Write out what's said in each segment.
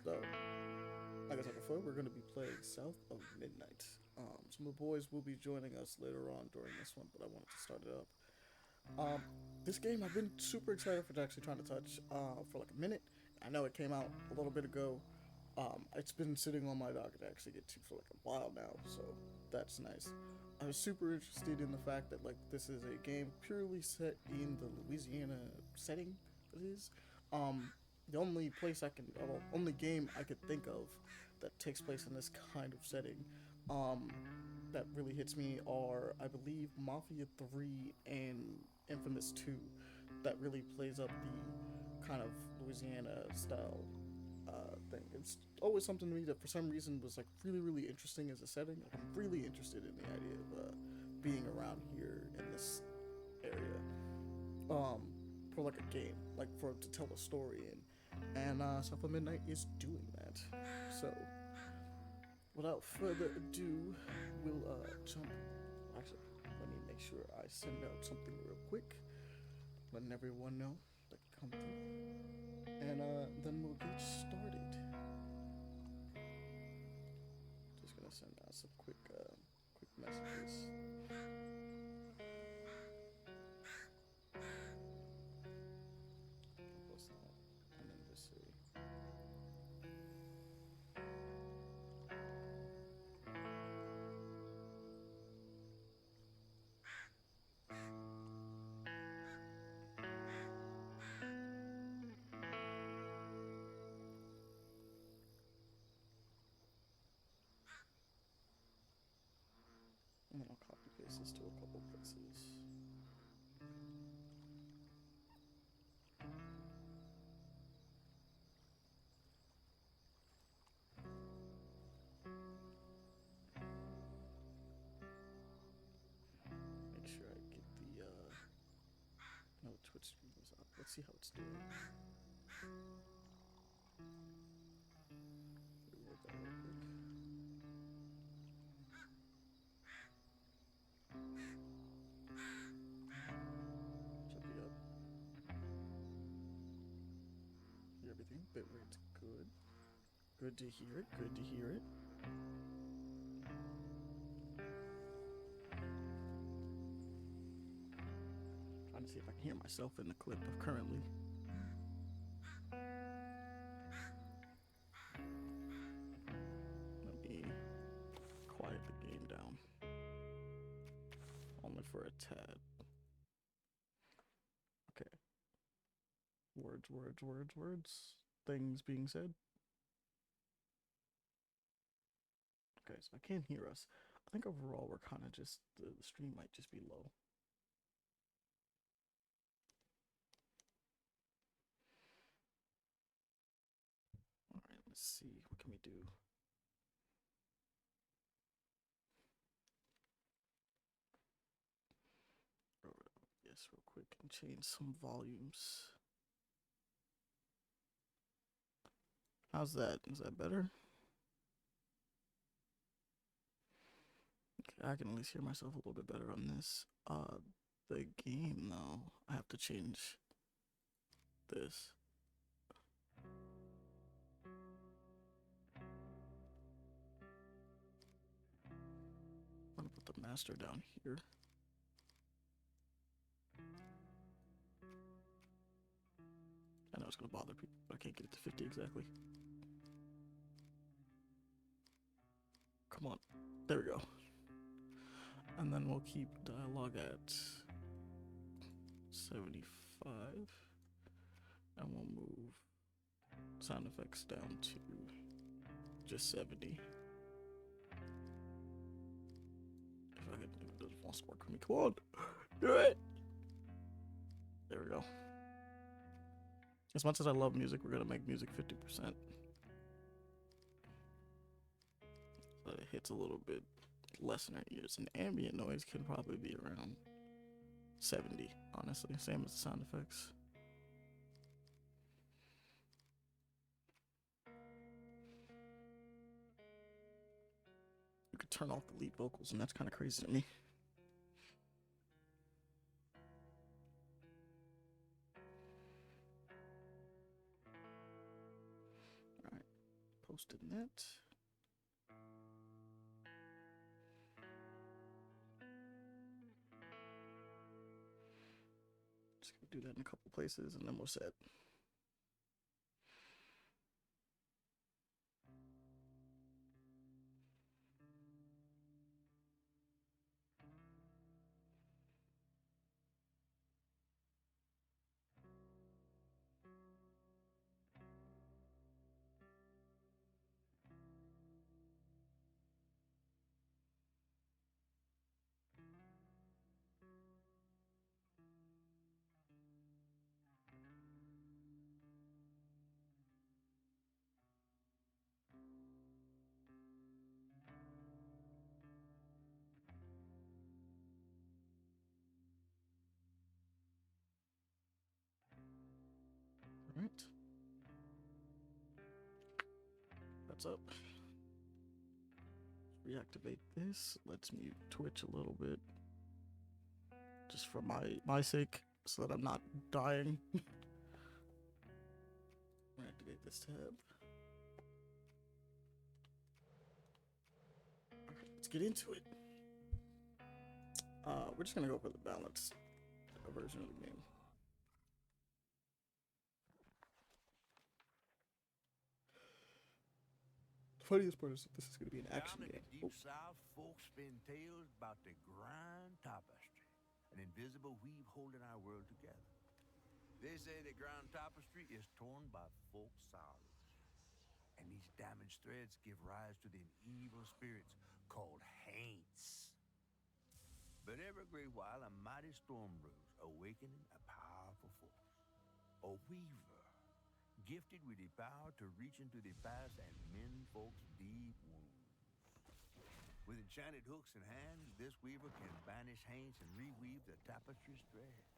So, like I said before, we're going to be playing South of Midnight. Some of the boys will be joining us later on during this one, but I wanted to start it up. Um, this game I've been super excited for actually trying to touch for like a minute. I know it came out a little bit ago. It's been sitting on my docket to actually get to for like a while now, so that's nice. I was super interested in the fact that like this is a game purely set in the Louisiana setting. It is. Um, the only place I can, well, only game I could think of that takes place in this kind of setting, um, that really hits me are I believe Mafia 3 and Infamous 2, that really plays up the kind of Louisiana style thing. It's always something to me that for some reason was like really interesting as a setting. Like I'm really interested in the idea of being around here in this area, um, for like a game, like for to tell a story in, and South of Midnight is doing that. So without further ado, we'll jump. Actually, let me make sure I send out something real quick, letting everyone know that come through, and then we'll get started. Just gonna send out some quick messages. What's that? And then just say, and then I'll copy paste this to a couple places. Make sure I get the no Twitch stream was up. Let's see how it's doing. Reload that real quick. Should be up. Hear everything. Bitrate's good. Good to hear it. Good to hear it. Trying to see if I can hear myself in the clip of currently. Let me quiet the game down. Only for a tad. Okay. Words. Things being said. Okay, so I can't hear us. I think overall we're kind of just, the stream might just be low. All right, let's see. What can we do? Yes, real quick and change some volumes. How's that? Is that better? Okay, I can at least hear myself a little bit better on this. The game though, I have to change this. I'm gonna put the master down here. I know it's gonna bother people, but I can't get it to 50 exactly. Come on. There we go. And then we'll keep dialogue at 75. And we'll move sound effects down to just 70. If I can, if it doesn't want to work for me, come on, do it. There we go. As much as I love music, we're gonna make music 50%. So it hits a little bit less in our ears. And ambient noise can probably be around 70, honestly. Same as the sound effects. You could turn off the lead vocals, and that's kind of crazy to me. All right. posting that. Just gonna do that in a couple places and then we're set. All right. That's up. Reactivate this. Let's mute Twitch a little bit. Just for my sake, so that I'm not dying. Reactivate this tab. Alright, let's get into it. We're just gonna go for the balanced version of the game. The funniest part is that this is gonna be an action game. Deep South, folks spin tales about the Grand Tapestry, an invisible weave holding our world together. They say the Grand Tapestry is torn by folk sorrows, and these damaged threads give rise to the evil spirits called Haints. But every great while, a mighty storm brews, awakening a powerful force. A weaver, gifted with the power to reach into the past and mend folks' deep wounds. With enchanted hooks in hand, this weaver can banish Haints and reweave the tapestry's threads,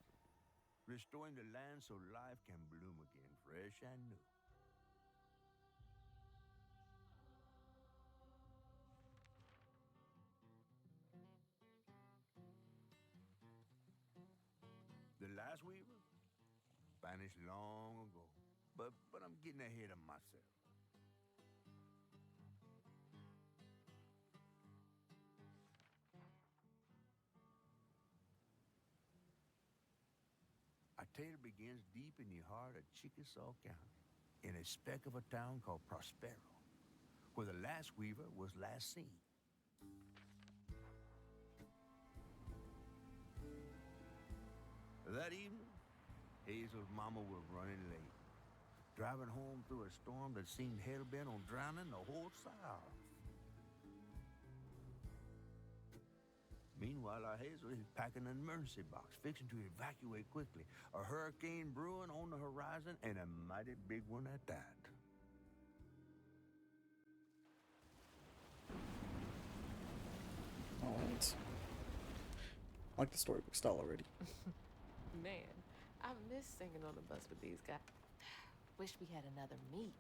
restoring the land so life can bloom again, fresh and new. The last weaver vanished long ago, but I'm getting ahead of myself. Our tale begins deep in the heart of Chickasaw County, in a speck of a town called Prospero, where the last weaver was last seen. That evening, Hazel's mama was running late, driving home through a storm that seemed hell-bent on drowning the whole South. Meanwhile, our Hazel is packing an emergency box, fixing to evacuate quickly. A hurricane brewing on the horizon, and a mighty big one at that. All right. I like the storybook style already. Man, I miss singing on the bus with these guys. Wish we had another meet.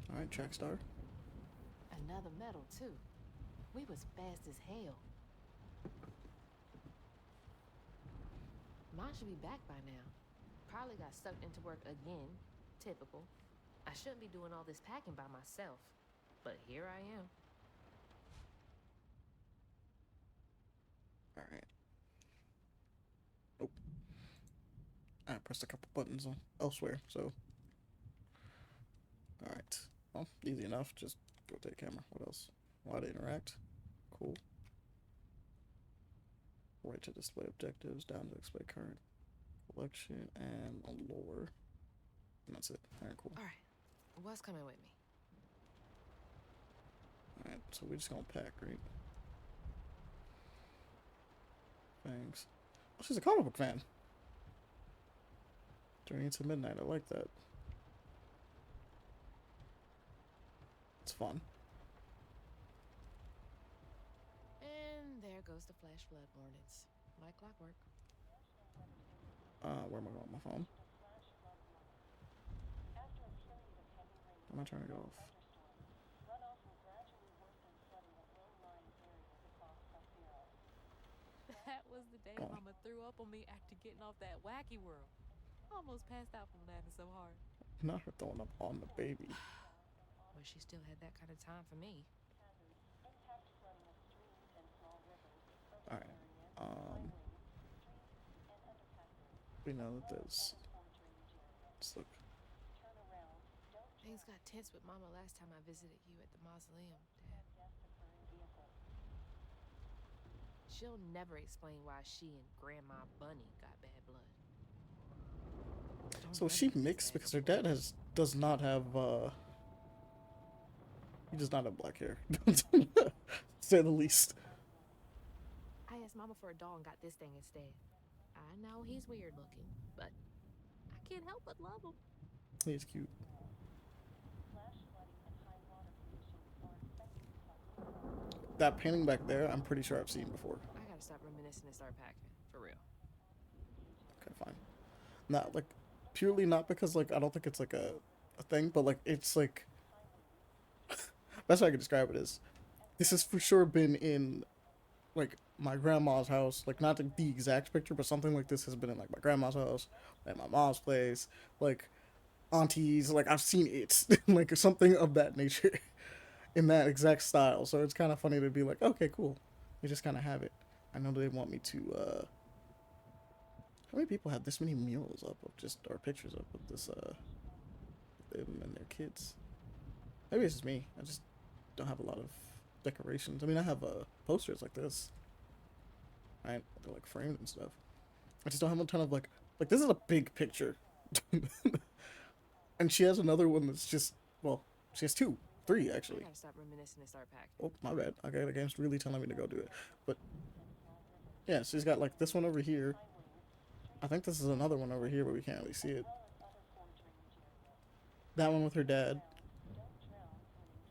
All right, Trackstar. Another medal, too. We was fast as hell. Mine should be back by now. Probably got sucked into work again. Typical. I shouldn't be doing all this packing by myself. But here I am. All right. Oh. I pressed a couple buttons on elsewhere, so. All right. Well, easy enough. Just rotate camera. What else? Allow to interact. Cool. Right to display objectives, down to display current collection, and lore. And that's it. All right, cool. All right. What's coming with me? All right, so we're just gonna pack, right? Thanks. Oh, she's a comic book fan. Journey into Midnight. I like that. It's fun. And there goes the flash flood warnings. Like clockwork. Where am I going? My phone? Am I trying to go off? That was the day Oh. Mama threw up on me after getting off that wacky world. Almost passed out from laughing so hard. Not her throwing up on the baby. Wish she still had that kind of time for me. All right. We know that there's. Let's look. Things got tense with Mama last time I visited you at the mausoleum, Dad. She'll never explain why she and Grandma Bunny got bad blood. So is she mixed because her dad does not have he does not have black hair, to say the least. I asked Mama for a doll and got this thing instead. I know he's weird looking, but I can't help but love him. He's cute. That painting back there, I'm pretty sure I've seen before. I gotta stop reminiscing and start packing, for real. Okay, fine. Not like purely not because like I don't think it's like a thing, but like it's like that's how I can describe it is. This has for sure been in like my grandma's house, like not the exact picture, but something like this has been in like my grandma's house, at my mom's place, like aunties, like I've seen it, like something of that nature, in that exact style. So it's kind of funny to be like, okay, cool, they just kind of have it. I know they want me to. How many people have this many murals up of just or pictures up of this them and their kids? Maybe it's just me. I just don't have a lot of decorations. I mean, I have posters like this. Right? They're like framed and stuff. I just don't have a ton of like this is a big picture. And she has another one that's just, well, she has three I actually. gotta stop reminiscing and start packing. Oh, my bad. Okay, the game's really telling me to go do it. But yeah, she's got like this one over here. I think this is another one over here, but we can't really see it. That one with her dad,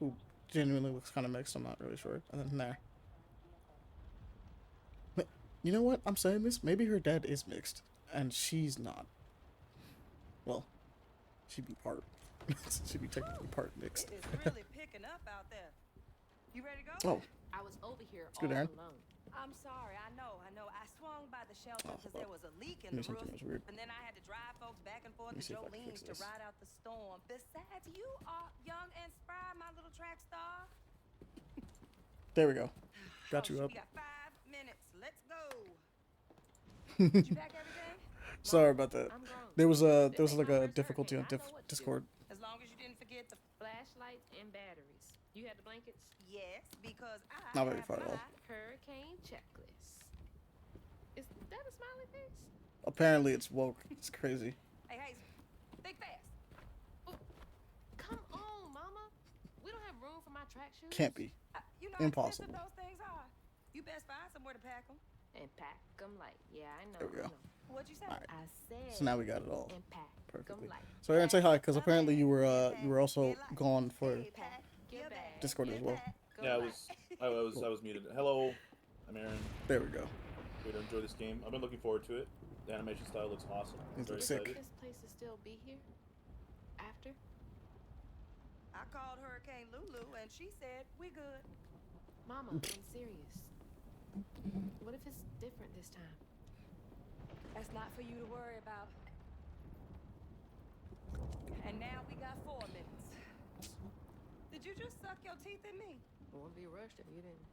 who genuinely looks kind of mixed. I'm not really sure. And then there. But you know what? I'm saying this. Maybe her dad is mixed, and she's not. Well, she'd be part. She'd be technically part mixed. It's really picking up out there. You ready to go? Oh, I was over here good, all Aaron. alone. I'm sorry. I know. I swung by the shelter Oh, because fuck. there was a leak Let in me the see roof, something that's weird. and then I had to drive folks back and forth Let me to see if I can fix Jolene's to this. ride out the storm. Besides, you are young and spry, my little track star. There we go. Got Oh, you up. We got 5 minutes. Let's go. Did you pack everything? Sorry about that. I'm grown. There was This ain't like my a first difficulty on hurricane. I know what to do. Discord. As long as you didn't forget the. Flashlights and batteries. You had the blankets? Yes, because I. Not very have far at all. my- Hurricane checklist. Is that a smiley face? Apparently it's woke. It's crazy. Hey, Hazel, think fast. Come on, Mama. We don't have room for my track shoes. Can't be. You know Impossible. how expensive those things are. You best find somewhere to pack them. And pack them light. Yeah, I know. There we go. I know. What'd you say? Alright. I said. So now we got it all And pack perfectly. them light. So Aaron, say hi, because apparently you were also gone for Hey, pack Get your back. bag, Discord as get well. back. Go Yeah, light. I was muted. Hello, I'm Aaron. There we go. Here to enjoy this game. I've been looking forward to it. The animation style looks awesome. It Very looks sick. excited. This place will still be here? After? I called Hurricane Lulu and she said we good. Mama, I'm serious. What if it's different this time? That's not for you to worry about. And now we got 4 minutes. Did you just suck your teeth in me? I wouldn't be rushed if you didn't.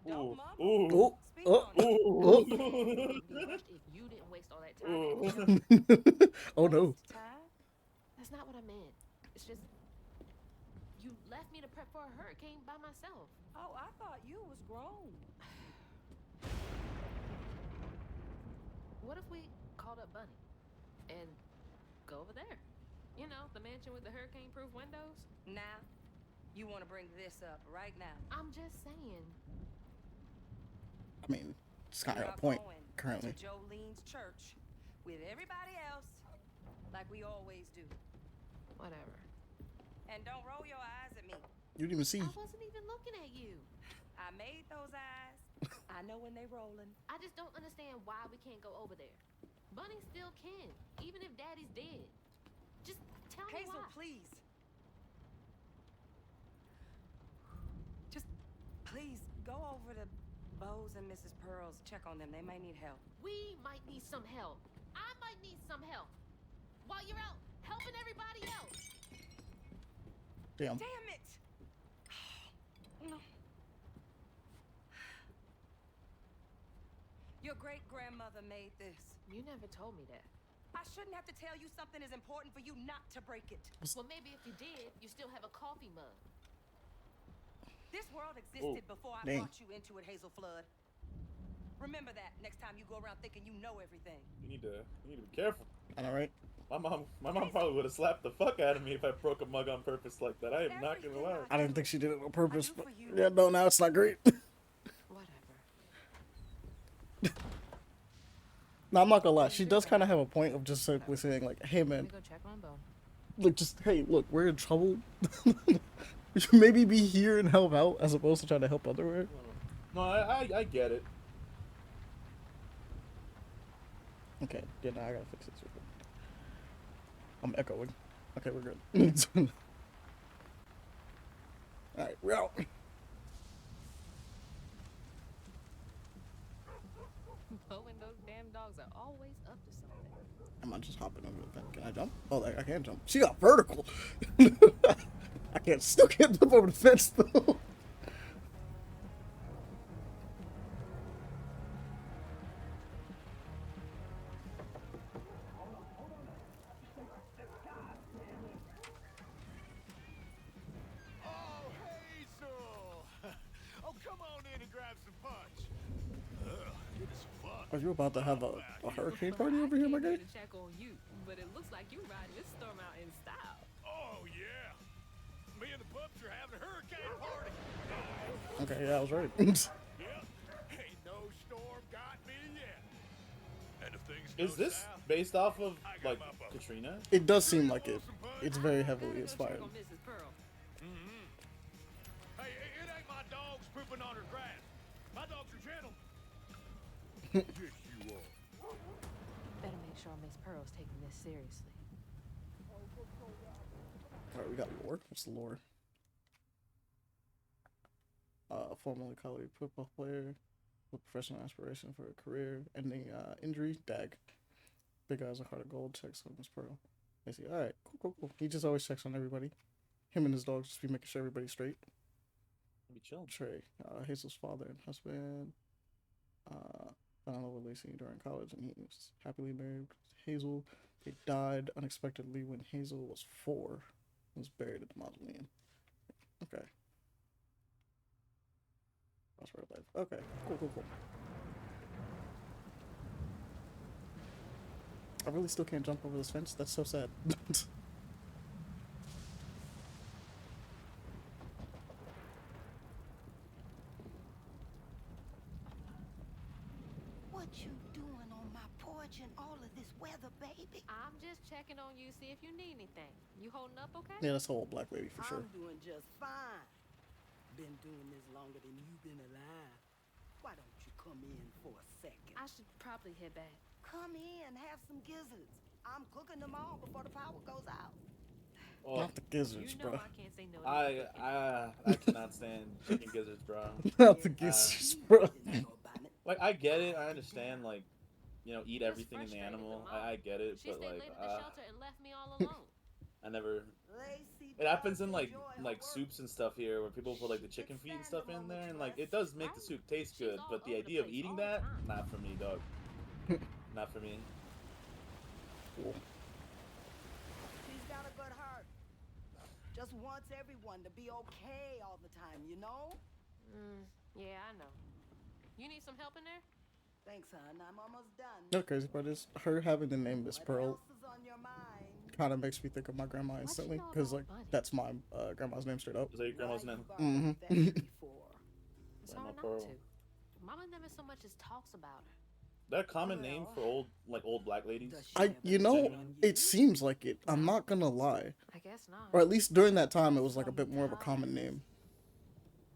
Don't Ooh, mama. ooh, Oh, Speak oh, on it. oh. Wouldn't be rushed if you didn't waste all that time. Oh no. Waste time? That's not what I meant. It's just you left me to prep for a hurricane by myself. Oh, I thought you was grown. What if we called up Bunny and go over there? You know, the mansion with the hurricane-proof windows? Now, you want to bring this up right now. I'm just saying. I mean, it's kind We of are a point going currently. to Jolene's church with everybody else, like we always do. Whatever. And don't roll your eyes at me. You didn't even see. I wasn't even looking at you. I made those eyes. I know when they rolling. I just don't understand why we can't go over there. Bunny still can, even if Daddy's dead. Just tell me Hazel, why. please. Just please go over to Bose and Mrs. Pearl's. Check on them. They may need help. We might need some help. I might need some help. while you're out helping everybody else. Damn. Damn it! No. Your great-grandmother made this. You never told me that. I shouldn't have to tell you something is important for you not to break it. Well, maybe if you did, you still have a coffee mug. This world existed before I dang. brought you into it, Hazel Flood. Remember that next time you go around thinking you know everything. You need to be careful. I know, right? My mom probably would have slapped the fuck out of me if I broke a mug on purpose like that. I am not gonna lie. I didn't think she did it on purpose, do but for you. yeah, no, now it's not great. Whatever. No, I'm not gonna lie. She does kind of have a point of just simply saying like, "Hey, Let man, me go check on Bo. look, just hey, look, we're in trouble. We should maybe be here and help out as opposed to trying to help otherwhere." No, I get it. Okay, yeah, now I gotta fix this. I'm echoing. Okay, we're good. All right, we're out. Bo and those damn dogs are always up to something. I'm not just hopping over the fence. Can I jump? Oh, I can jump. She got vertical. Still can't jump over the fence though. Oh, Hazel! Oh, come on in and grab some punch. Give us some fun. Are you about to have a hurricane party over here, my guy? To check on you, but it looks like you're riding this storm out in style. Oh, yeah. Me and the pups are having a hurricane party. Okay, yeah, I was right. Yep. Ain't no storm got me yet. And if things go Is this south, based off of I got like my buck. Katrina? It does seem like it. It's very heavily Gotta go check inspired. on Mrs. Pearl. Hey, it ain't my dogs pooping on her grass. My dogs are gentle. Yes, you are. Better make sure Miss Pearl's taking this seriously. Alright, we got lore. What's the lore? Formerly college football player with professional aspiration for a career ending injury. Dag. Big eyes, a heart of gold. Checks on Miss Pearl. They see, alright, cool. He just always checks on everybody. Him and his dogs just be making sure everybody's straight. Be chilling. Trey, Hazel's father and husband. Fell in love with Lacey during college, and he was happily married with Hazel. They died unexpectedly when Hazel was 4 and was buried at the mausoleum. Okay. That's real life. Okay, cool. I really still can't jump over this fence. That's so sad. What you doing on my porch in all of this weather, baby? I'm just checking on you, see if you need anything. You holding up okay? Yeah, that's the old black lady for sure. I'm doing just fine. Been doing this longer than you've been alive. Why don't you come in for a second? I should probably head back. Come in, have some gizzards. I'm cooking them all before the power goes out. Oh, Not the gizzards, You know bro. I can't say no to you. I cannot stand chicken gizzards, bro. Not the gizzards, bro. Like I get it, I understand. Like, you know, eat It's everything in the frustrating, animal. Mom. I get it, She but stayed like, late at the shelter and left me all alone. I never. Lacey It happens does in like enjoy her work. soups and stuff here, where people put like the chicken feet and stuff in there, and like it does make the soup taste She's good. all But the over the idea of place eating all the that, time. not for me, dog. Not for me. Cool. She's got a good heart. Just wants everyone to be okay all the time, you know? Yeah, I know. You need some help in there? Thanks, hon. I'm almost done. The crazy part is her having the name Miss What Pearl else is on your mind? kind of makes me think of my grandma instantly, know because about like Bunny? that's my grandma's name straight up. Is that your grandma's Why name? you brought up that before? It's Grandma hard not Pearl. to. Mama never so much as talks about her. That a common name for old black ladies? Does she I, ever you know, cheat on you? it seems like it. I'm not gonna lie, I guess not. or at least during that time, it was like a bit more of a common name.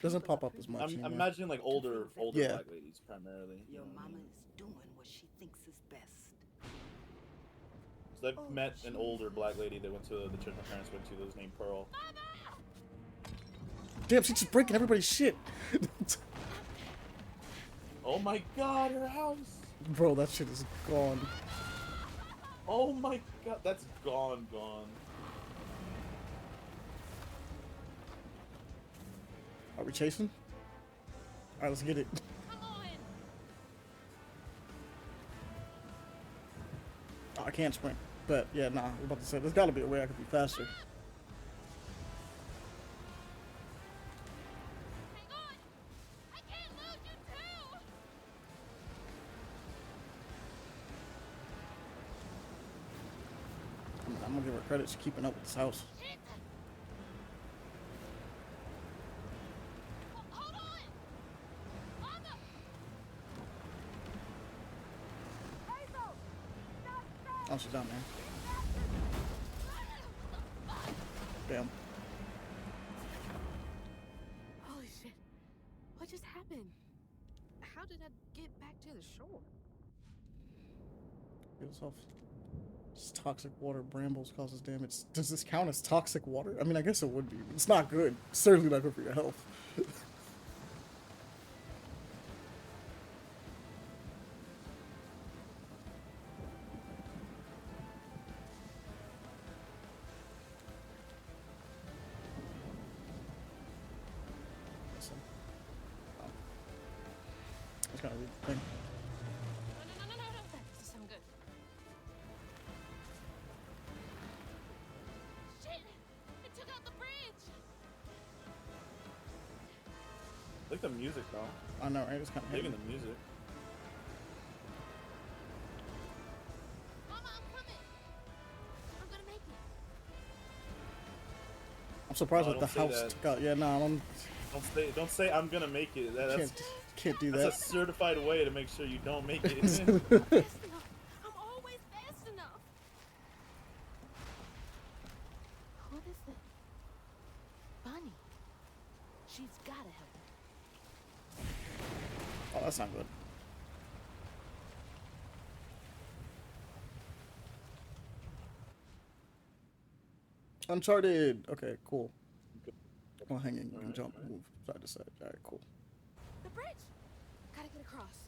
Doesn't pop up as much I'm anymore. imagining like older Yeah. black ladies primarily. You Your know what I mama mean? is doing what she thinks is best. 'Cause I've met an older black lady that went to the church my parents went to that was named Pearl. Damn, she's just breaking everybody's shit. Oh my god, her house! Bro, that shit is gone. Oh my god, that's gone. Are we chasing? Alright, let's get it. Come on! Oh, I can't sprint. But yeah, nah, I'm about to say there's gotta be a way I could be faster. Hang on! I can't lose you too! I'm gonna give her credit. She's keeping up with this house. Shit! Hold on! Mama! Oh, she's down there. Damn. Holy shit. What just happened? How did I get back to the shore? Get us off. It's toxic water. Brambles causes damage. Does this count as toxic water? I mean, I guess it would be. But it's not good. It's certainly not good for your health. Listen. Oh. I was gonna read the thing. No. That doesn't sound good. Shit! It took out the bridge! I like the music though. I know, right? It's kind of Digging heavy. the music. Mama, I'm coming! I'm gonna make it. I'm surprised Oh, that the don't say house that. took out. Yeah, nah, I don't, Don't say I'm gonna make it. can't do That's a that. certified way to make sure you don't make it. Fast enough. I'm always fast enough. What is it? Bunny. She's gotta help me. Oh, that's not good. Uncharted. Okay, cool. Well, hanging, you can Alright, jump, alright. move side to side. All right, cool. The bridge! Gotta get across.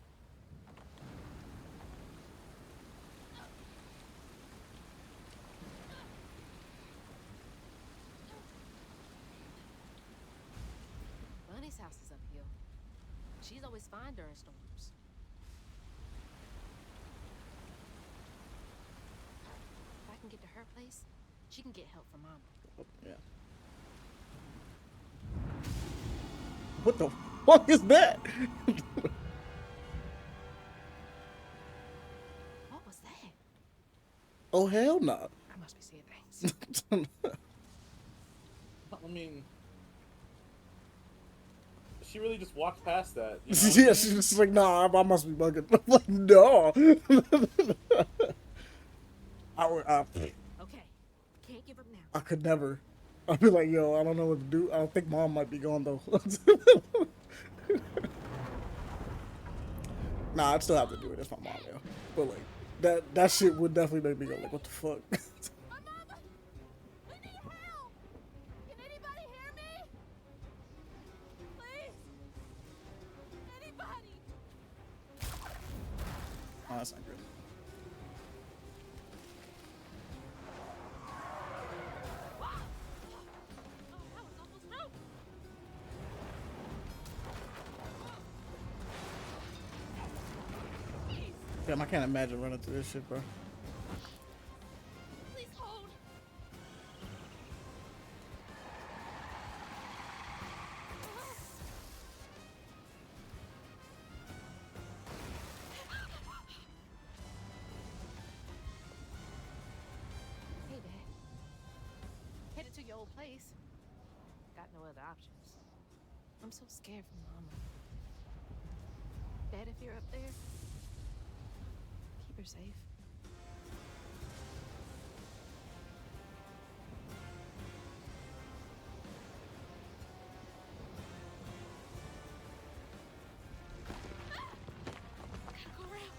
Bunny's house is uphill. She's always fine during storms. If I can get to her place, she can get help from Mama. Oh, yeah. What the fuck is that? What was that? Oh hell no! I must be seeing things. I mean, she really just walked past that. You know? Yeah, she's just like, nah, I must be bugging. I'm like, no. Okay, can't give up now. I could never. I'd be like, yo, I don't know what to do. I think mom might be gone though. Nah, I'd still have to do it. That's my mom, yo. But like, that shit would definitely make me go like, what the fuck? My mama! We need help! Can anybody hear me? Please! Anybody! Oh, that's not good. Oh, that was almost through! Please, Damn, I can't imagine running through this shit, bro. please hold! Hey, Dad. Headed to your old place. Got no other options. I'm so scared for Mama. Dad, if you're up there, keep her safe. Gotta go around.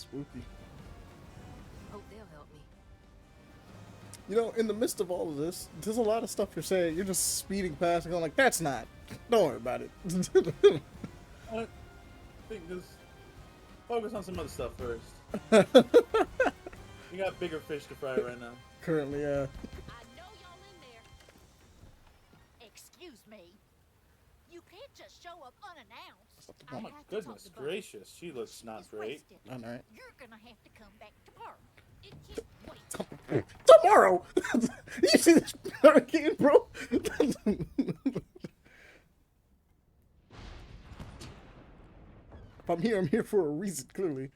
Spooky. Hope they'll help me. You know, in the midst of all of this, there's a lot of stuff you're saying. You're just speeding past and going like, that's not. Don't worry about it. I think just focus on some other stuff first. You got bigger fish to fry right now. Currently, I know y'all in there. Excuse me. You can't just show up unannounced. Oh my goodness gracious, she looks not great. I know, right? You're gonna have to come back tomorrow. It can't wait. Tomorrow! You see this hurricane, bro? If I'm here for a reason, clearly.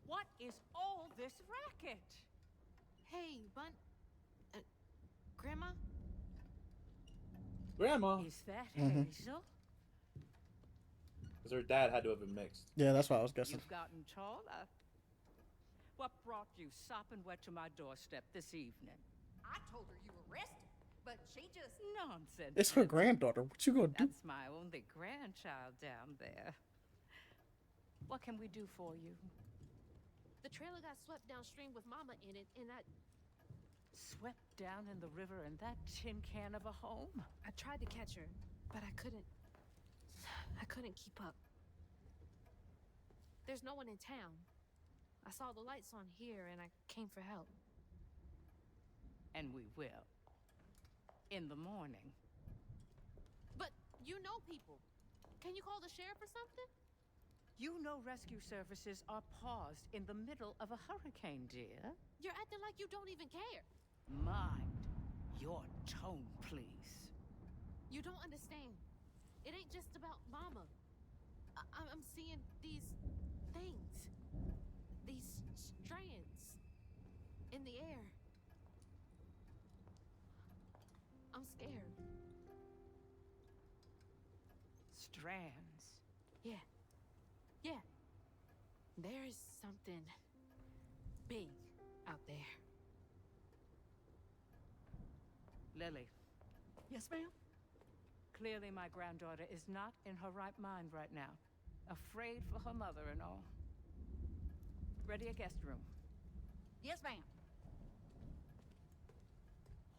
What is all this racket? Hey, Grandma? Grandma, Is that Mhm. Hazel? because her dad had to have been mixed. Yeah, that's what I was guessing. You've gotten taller. What brought you sopping wet to my doorstep this evening? I told her you were rested, but she just... Nonsense. It's her granddaughter. What you gonna do? That's my only grandchild down there. What can we do for you? The trailer got swept downstream with Mama in it, and Swept down in the river in that tin can of a home? I tried to catch her, but I couldn't keep up. There's no one in town. I saw the lights on here, and I came for help. And we will. In the morning. But you know people. Can you call the sheriff or something? You know rescue services are paused in the middle of a hurricane, dear. You're acting like you don't even care. Mind your tone, please. You don't understand. It ain't just about Mama. I'm seeing these things. These strands in the air. I'm scared. Strands. Yeah. Yeah. There's something big out there. Lily, Yes, ma'am? clearly my granddaughter is not in her right mind right now. Afraid for her mother and all. Ready a guest room. Yes, ma'am.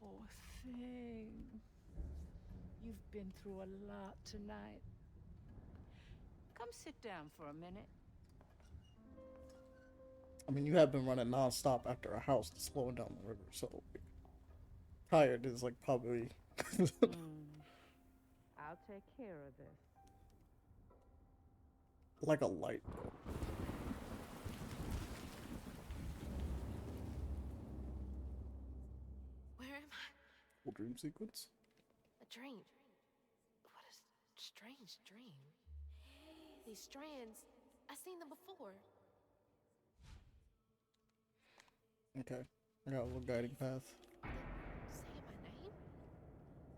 Poor thing. You've been through a lot tonight. Come sit down for a minute. I mean, you have been running non-stop after a house that's slowing down the river, so tired is like probably I'll take care of this. like a light, bro. Where am I? Full dream sequence. A dream. What a strange dream. These strands, I've seen them before. Okay, I got a little guiding path. Saying my name?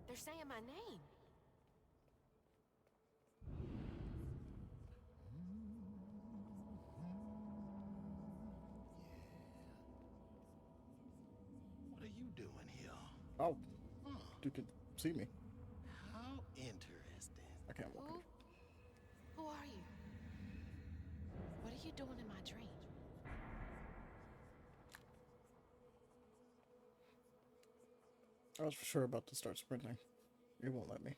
They're saying my name. What are you doing here? Oh, you can see me. How interesting. I can't walk. Who? Who are you? What are you doing in my dream? I was for sure about to start sprinting. You won't let me.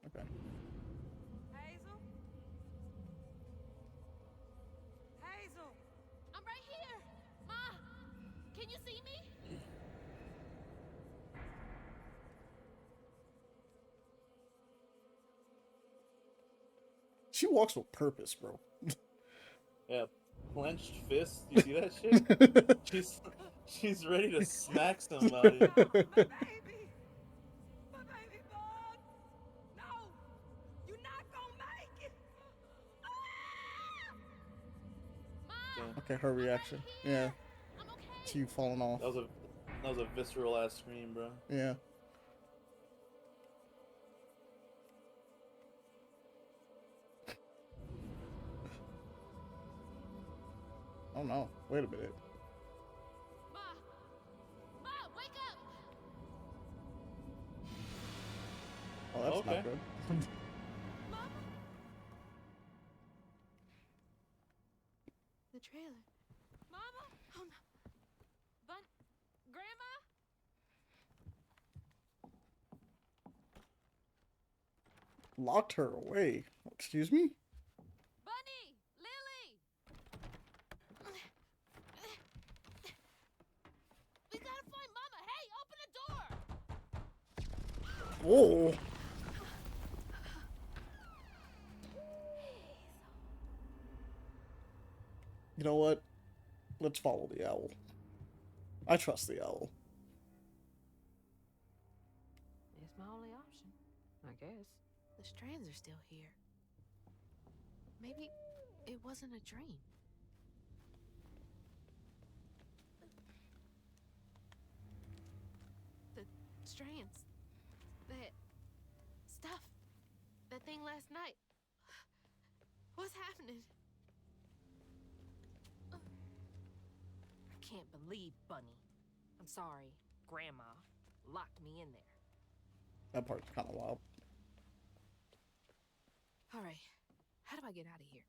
Okay. Hazel? Hazel! I'm right here! Ma! Can you see me? She walks with purpose, bro. Yeah, clenched fist. You see that shit? She's ready to smack somebody. My baby! My baby bug! No! You're not gonna make it! Ma! Yeah, Okay, her reaction. Yeah, I'm okay. to you falling off. that was a visceral ass scream, bro. Yeah. Oh no, wait a minute. Ma! Ma, wake up! that's Okay. not good. Mama? The trailer. Mama? Oh no. Grandma? Locked her away. Excuse me? Bunny! Lily! We gotta find Mama! Hey, open the door! Whoa. You know what? Let's follow the owl. I trust the owl. It's my only option, I guess. The strands are still here. Maybe it wasn't a dream. The strands. That stuff. That thing last night. What's happening? I can't believe Bunny. I'm sorry, Grandma locked me in there. That part's kind of wild. All right. How do I get out of here?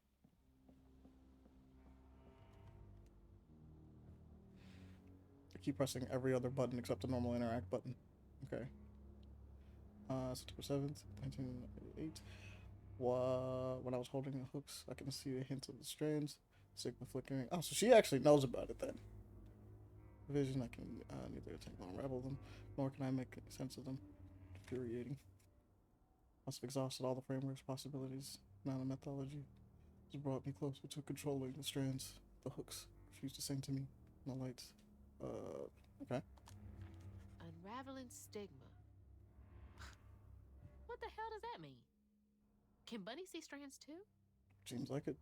I keep pressing every other button except the normal interact button. Okay. September 7th, 1988. When I was holding the hooks, I can see the hints of the strands. Sigma flickering. Oh, so she actually knows about it then. Vision, I can neither attack nor unravel them, nor can I make sense of them. Infuriating. Must have exhausted all the frameworks, possibilities. Nanomethodology has brought me closer to controlling the strands. The hooks refuse to sing to me. No lights. Okay. Unraveling stigma. What the hell does that mean? Can Bunny see strands too? Seems like it.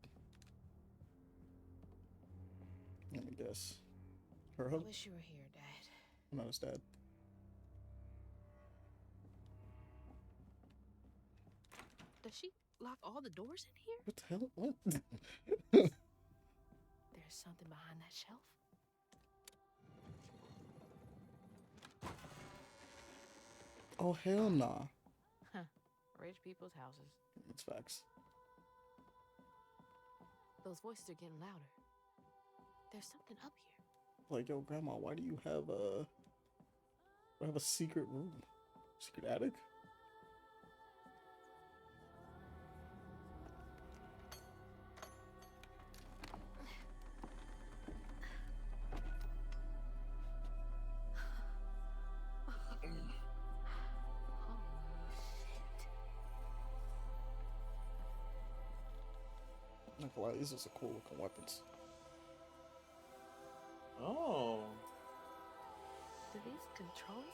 Let me guess. Her I husband? wish you were here, Dad. I'm not his dad. Does she lock all the doors in here? What the hell? What? There's something behind that shelf. Oh, hell nah. Rich people's houses. It's facts. Those voices are getting louder. There's something up here. Like, yo, Grandma, why do you have a secret room? Secret attic? Not gonna lie, these are some cool looking weapons. Oh. Do these control you?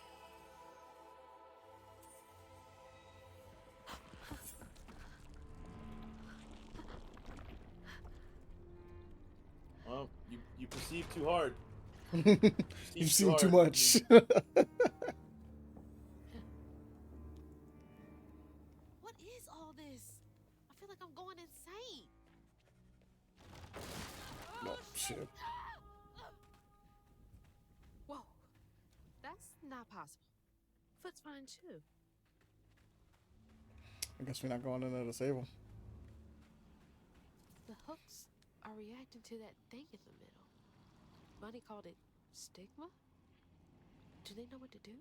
Well, you perceive too hard. You've seen too hard. much. What is all this? I feel like I'm going insane. No, shit. Whoa. That's not possible. Foot's fine too. I guess we're not going in there to save him. The hooks are reacting to that thing in the middle. Bunny called it stigma? Do they know what to do?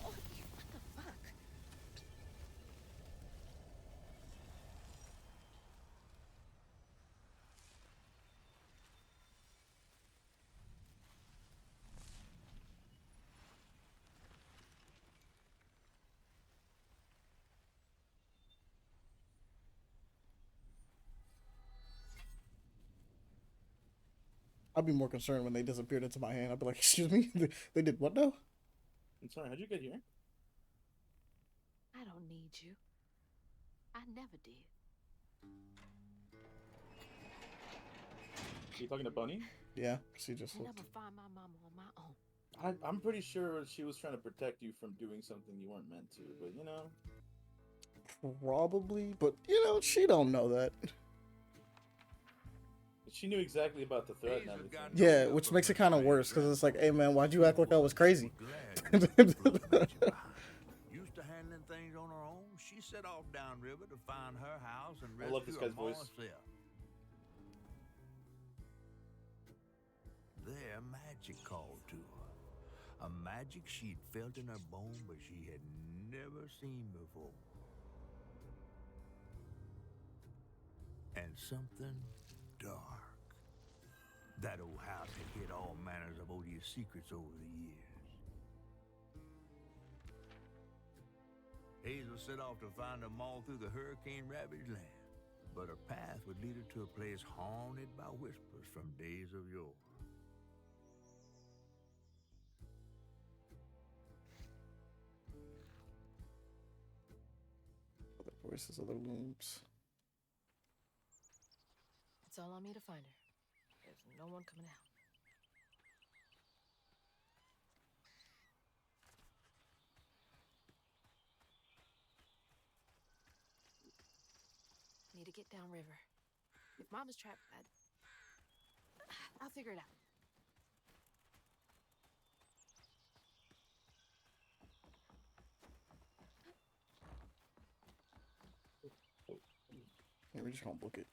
What the fuck? I'd be more concerned when they disappeared into my hand. I'd be like, excuse me? They did what now? I'm sorry, how'd you get here? I don't need you. I never did. You talking to Bunny? Yeah, she just I'll looked. never find my mama on my own. I'm pretty sure she was trying to protect you from doing something you weren't meant to, but you know. Probably, but you know, she don't know that. she knew exactly about the threat and Hazel everything. got Yeah, knocked up which from makes her it kind of train worse because right it's like, before hey man, why'd you act like I was Boys crazy? glad you left you behind. Used to handling things on her own, she set off downriver to find her house and I love this rescue her guy's voice. herself. There, magic called to her. A magic she'd felt in her bone, but she had never seen before. And something dark. That old house had hid all manners of odious secrets over the years. Hazel set off to find them all through the hurricane-ravaged land, but her path would lead her to a place haunted by whispers from days of yore. Other voices, other looms. It's all on me to find her. There's no one coming out. Need to get downriver. If Mama's trapped, I'll figure it out. Yeah, we're just gonna book it.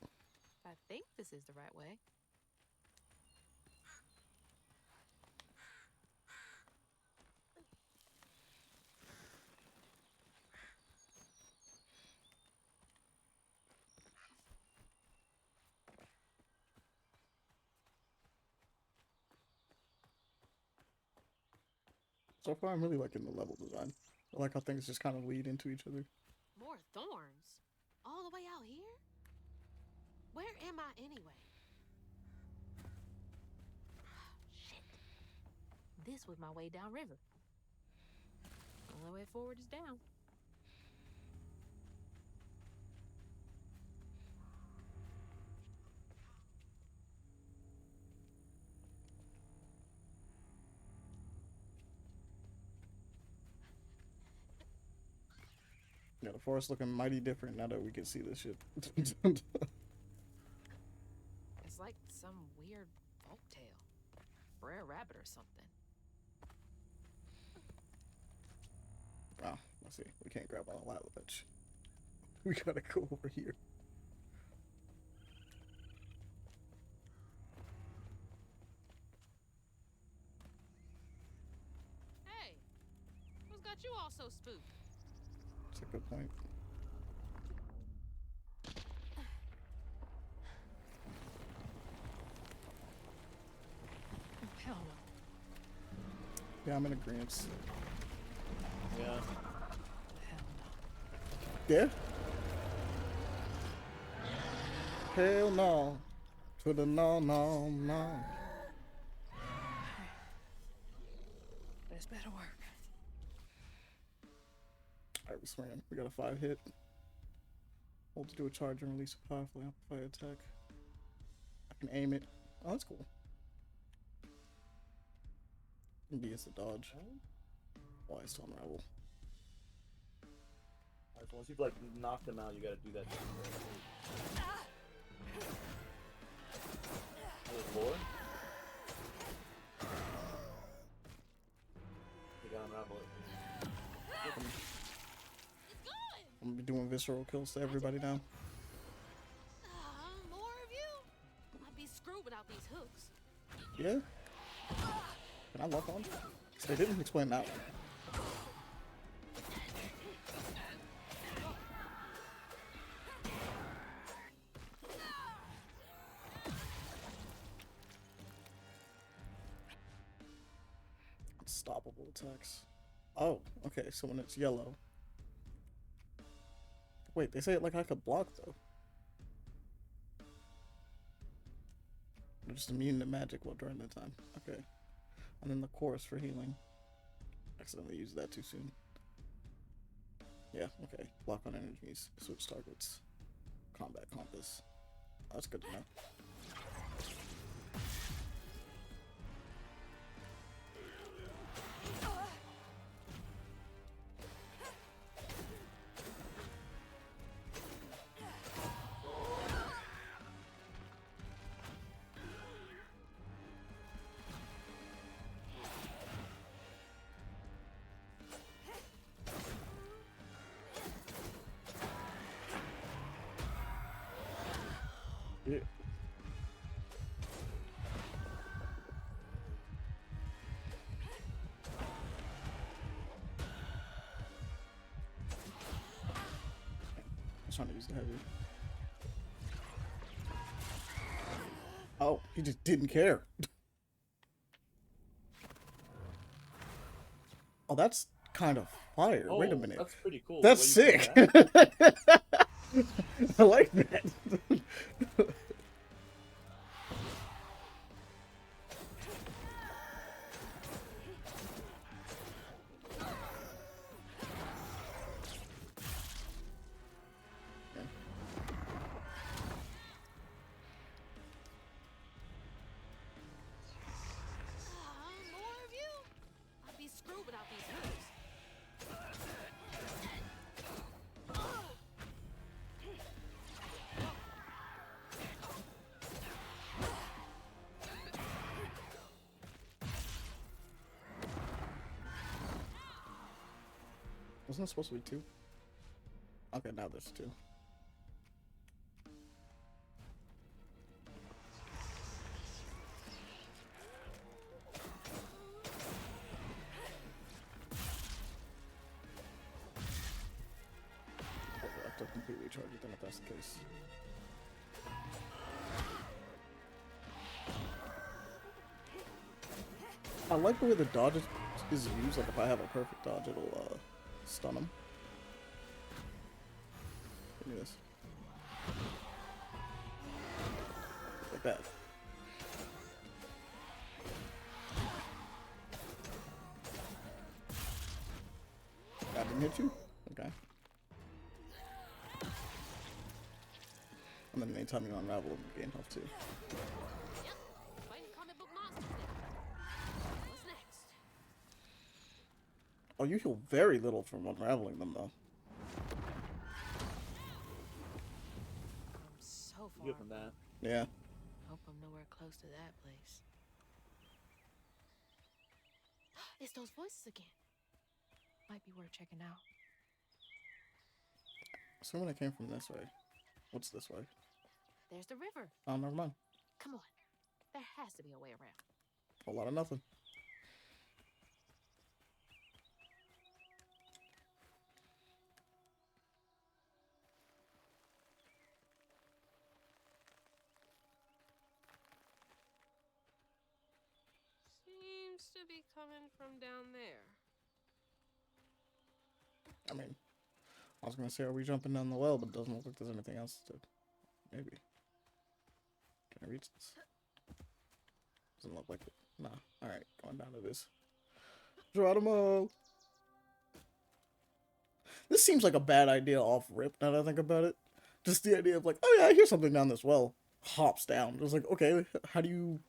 I think this is the right way. So far, I'm really liking the level design. I like how things just kind of lead into each other. More thorns? All the way out here? Where am I anyway? Shit. This was my way downriver. Only way forward is down. Yeah, the forest looking mighty different now that we can see this shit. It's like some weird folktale. Brer Rabbit or something. Wow, let's see. We can't grab all that much. We gotta go over here. Hey, what's got you all so spooked? That's a good point. Hell no. Yeah, I'm in agreement. Yeah. Hell no. Yeah? Hell no. To the no, no, no. This better work. Alright, we swinging. We got a 5-hit. Hold to do a charge and release a powerfully amplified attack. I can aim it. Oh, that's cool. Maybe it's a dodge. Why is to unravel? Alright, so once you've like knocked him out, you gotta do that. There's more? You gotta unravel it. It's going! I'm gonna be doing visceral kills to everybody now. More of you? I'd be screwed without these hooks. Yeah? Can I lock on? 'Cause they didn't explain that one. Unstoppable attacks. Oh, okay, so when it's yellow. Wait, they say it like I could block though. I'm just immune to magic while during that time. Okay. And then the chorus for healing. Accidentally used that too soon. Yeah, okay. Block on enemies. Switch targets. Combat compass. That's good to know. Yeah. I was trying to use the heavy. Oh, he just didn't care. Oh, that's kind of fire. Oh, Wait a minute. that's pretty cool. That's What, you sick. put that? I like that. More of you? I'd be screwed without these moves. Wasn't it supposed to be 2? Okay, now there's 2. I have to completely charge it then if that's the case. I like the way the dodge is used. Like if I have a perfect dodge, it'll stun him. Give me this. Like that. That didn't hit you? Okay. And then anytime you unravel, you gain health too. Yep. Fighting comic book monsters now. What's next? Oh, you heal very little from unraveling them though. I'm so far. Give him that. Yeah. Hope I'm nowhere close to that place. It's those voices again. Might be worth checking out. Assuming I came from this way. What's this way? There's the river. Oh, never mind. Come on. There has to be a way around. Whole lot of nothing. Seems to be coming from down there. I mean, I was gonna say, are we jumping down the well? But it doesn't look like there's anything else to. Maybe. Can I reach this? Doesn't look like it. Nah. Alright, going down to this. Geronimo! This seems like a bad idea off rip now that I think about it. Just the idea of like, oh yeah, I hear something down this well. Hops down. It was like, okay, how do you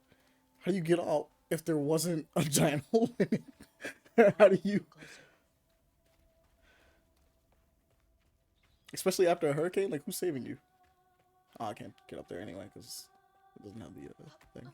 get out if there wasn't a giant hole in it? How do you? Especially after a hurricane, like who's saving you? Oh, I can't get up there anyway because it doesn't have the thing.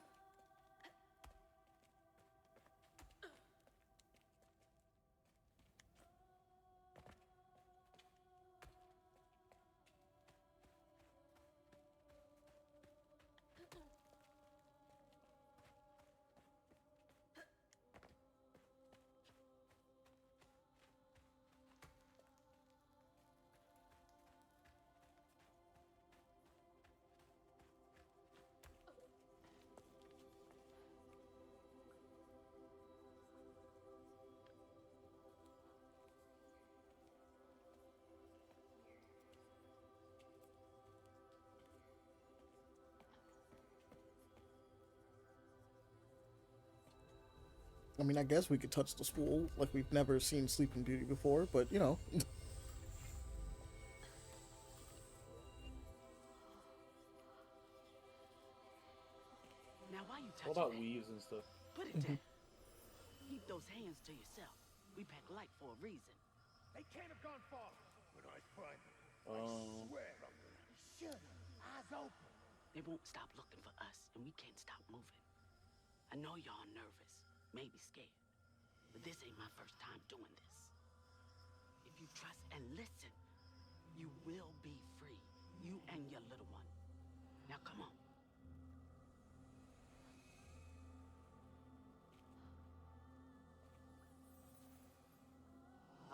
I mean, I guess we could touch the spool like we've never seen Sleeping Beauty before, but you know. Now why you touching What about that? weaves and stuff? Put it down. Keep those hands to yourself. We pack light for a reason. They can't have gone far. When I find them, Um, swear I'm gonna. Shut up. Eyes open. They won't stop looking for us, and we can't stop moving. I know y'all nervous, maybe scared, but this ain't my first time doing this. If you trust and listen, you will be free. You and your little one. Now Now come on.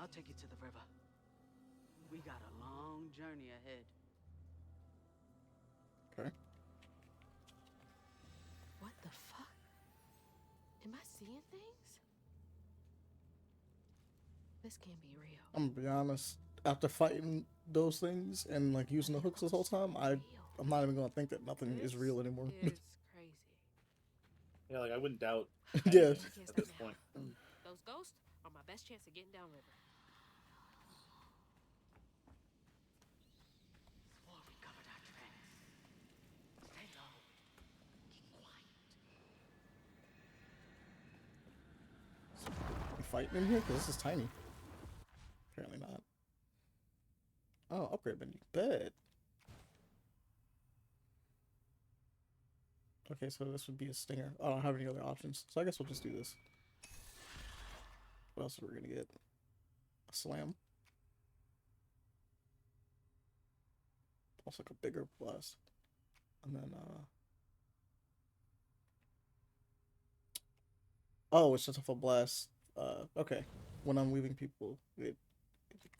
I'll take you to the river. We got a long journey ahead. Okay. What the fuck? Am I seeing things? This can't be real. I'm gonna be honest. After fighting those things and like using the hooks this whole time, I'm not even gonna think that nothing is real anymore. It's crazy. Yeah, like I wouldn't doubt Yeah. anything at this point. Those ghosts are my best chance of getting downriver. Before we covered our tracks. Stay low. Keep quiet. You fighting in here? Cause this is tiny. Apparently not. Oh, upgrade menu. Bed. Okay, so this would be a stinger. I don't have any other options, so I guess we'll just do this. What else are we gonna get? A slam. Also like a bigger blast. And then oh, it's just off a blast. Okay. When I'm leaving people, it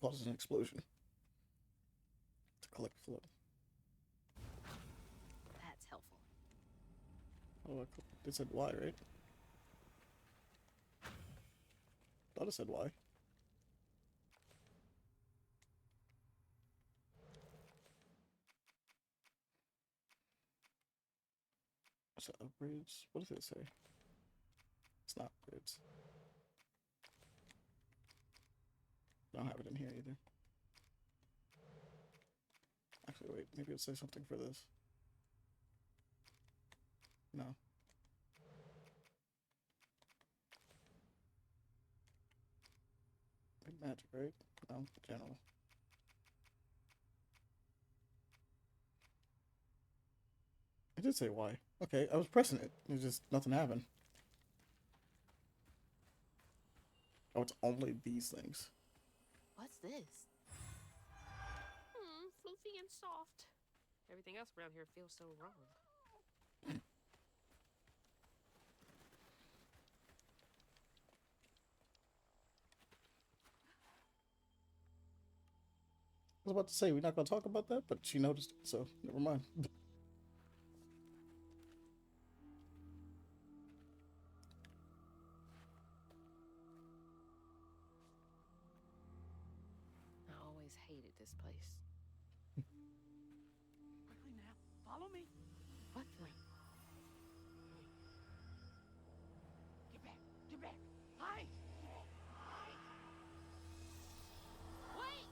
causes an explosion. To collect flow. That's helpful. Oh, it said Y, right? Thought it said Y. What's that, upgrades? What does it say? It's not upgrades. I don't have it in here either. Actually, wait, maybe it'll say something for this. No. Big magic, right? No, general. It did say Y. Okay, I was pressing it. It just nothing happened. Oh, it's only these things. What's this? Floofy and soft. Everything else around here feels so wrong. I was about to say we're not gonna talk about that, but she noticed it, so never mind. I always hated this place. Quickly now. Follow me. What the? Get back. Get back. Hide. Wait!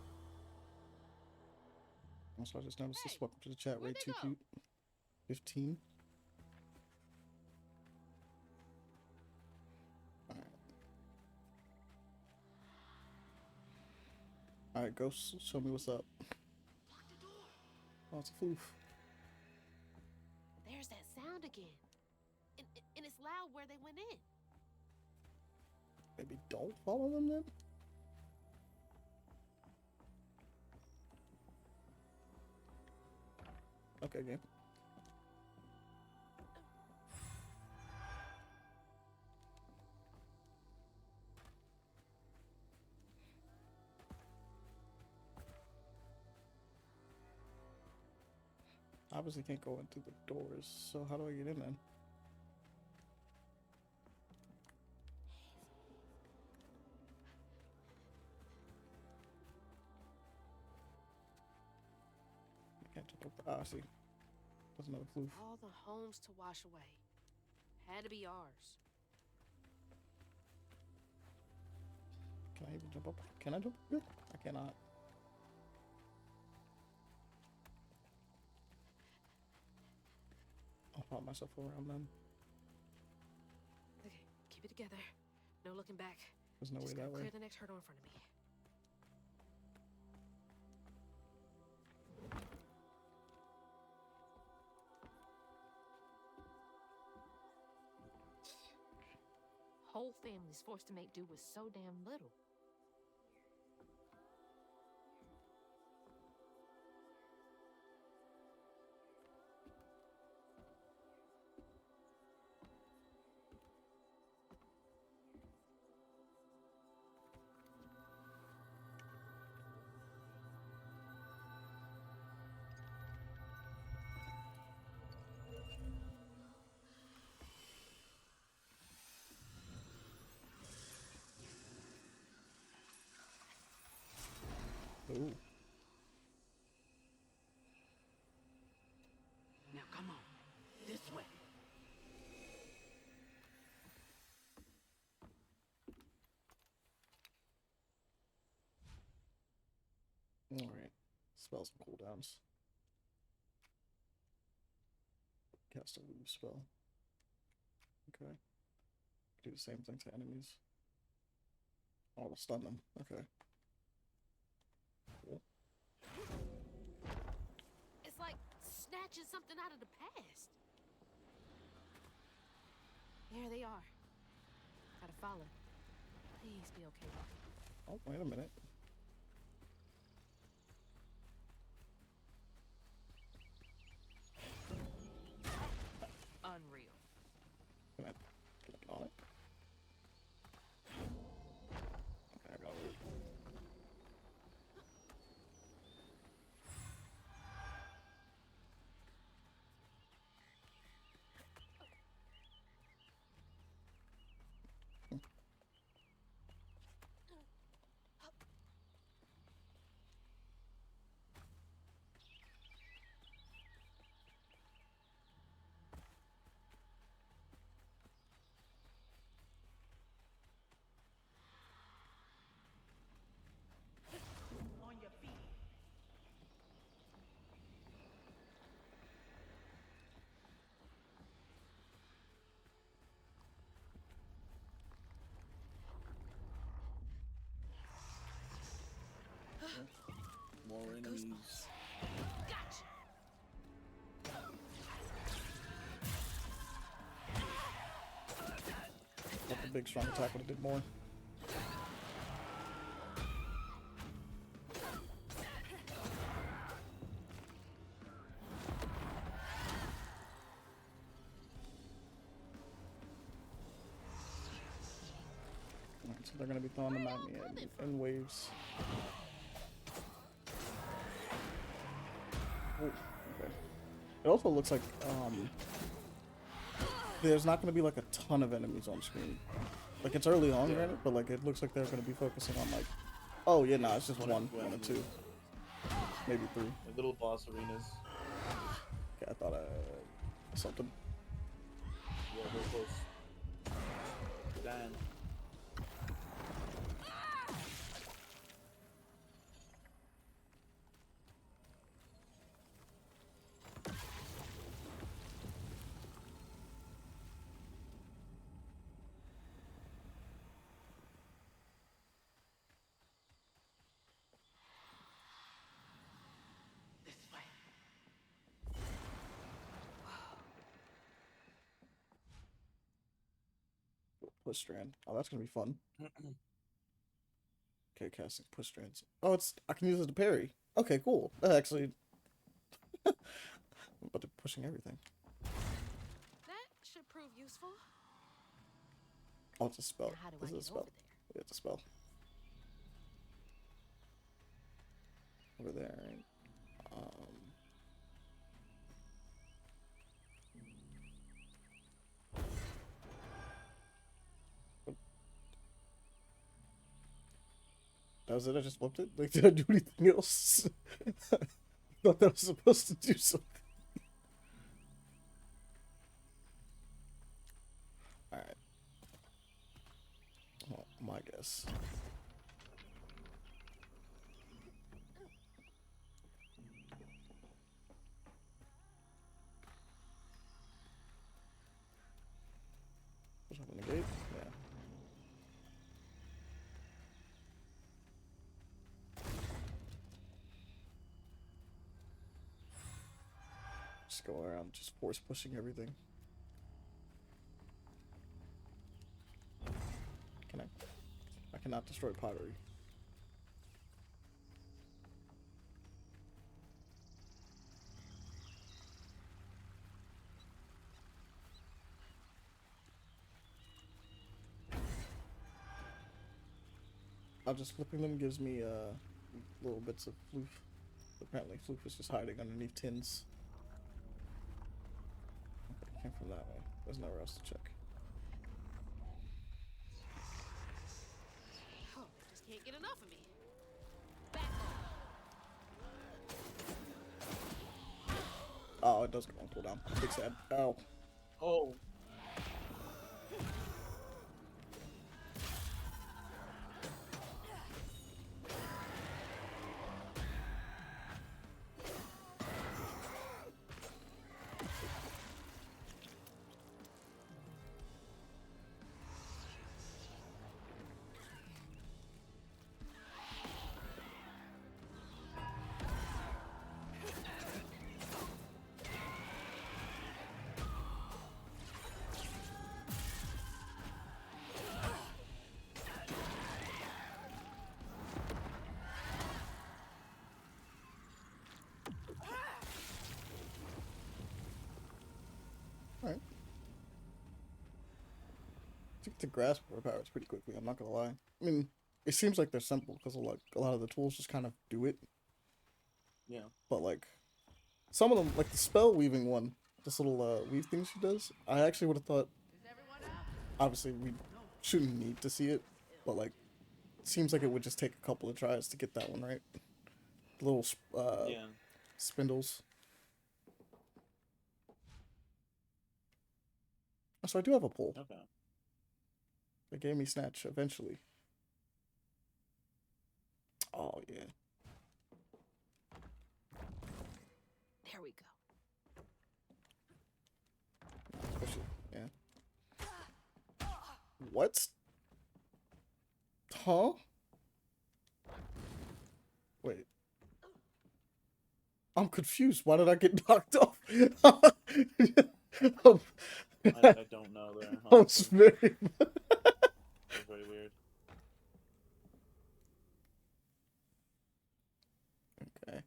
Also, I just noticed this. Hey, Welcome to the chat, where'd rate they too go? cute. 15. Alright, ghosts, show me what's up. Lock the door. Oh, it's a floof. There's that sound again. And it's loud where they went in. Maybe don't follow them then? Okay, game. Obviously can't go in through the doors, so how do I get in then? I can't jump over. Ah, I see. There's another floof. All the homes to wash away. Had to be ours. Can I even jump up? Can I jump up here? I cannot. I'll pop myself around then. Okay, keep it together. No looking back. There's no way Just gotta that way. clear the next hurdle in front of me. Whole family's forced to make do with so damn little. Ooh. Now come on, this way. Alright. Spells and cooldowns. Cast a move spell. Okay. Do the same thing to enemies. Oh, it'll stun them. Okay. Cool. It's like snatching something out of the past. There they are. Gotta follow. Please be okay. Oh, wait a minute. Unreal. Can I get on it? Okay, I got it. On your feet. More enemies. Gotcha. Let the big strong attack would have did more. Alright, so they're gonna be throwing them at me in waves. Oh, okay. It also looks like there's not gonna be like a ton of enemies on screen. Like it's early on, granted, but like it looks like they're gonna be focusing on like, oh yeah, nah, it's just one or two, maybe three. Like little boss arenas. Okay, I thought I something. Yeah, real close. Damn. This way. Push strand. Oh, that's gonna be fun. Okay, casting push strands. Oh, I can use it to parry. Okay, cool. That actually, but they're pushing everything. That should prove useful. Oh, it's a spell. Now, how do I This is a get spell. over there? Yeah, it's a spell. Over there, right? That was it? I just flipped it? Like, did I do anything else? I thought that was supposed to do something. Alright. Well, my guess. Push open the gate? Yeah. Just go around, just force pushing everything. Can I? I cannot destroy pottery. Just flipping them gives me little bits of floof. Apparently floof is just hiding underneath tins. Okay, came from that way. There's nowhere else to check. Oh, they just can't get enough of me. Back off. Oh, it does go on cooldown. Big sad. Ow. Oh. Alright. To grasp her powers pretty quickly, I'm not gonna lie. I mean, it seems like they're simple because like a lot of the tools just kind of do it. Yeah. But like some of them, like the spell weaving one, this little weave thing she does, I actually would have thought. Obviously, we shouldn't need to see it, but like, it seems like it would just take a couple of tries to get that one right. The little Yeah. spindles. Oh, so I do have a pull. Okay. They gave me snatch eventually. Oh yeah. There we go. Especially, yeah. What? Huh? Wait. I'm confused. Why did I get knocked off? I don't know there. I'm Honestly. very. It's very weird. Okay.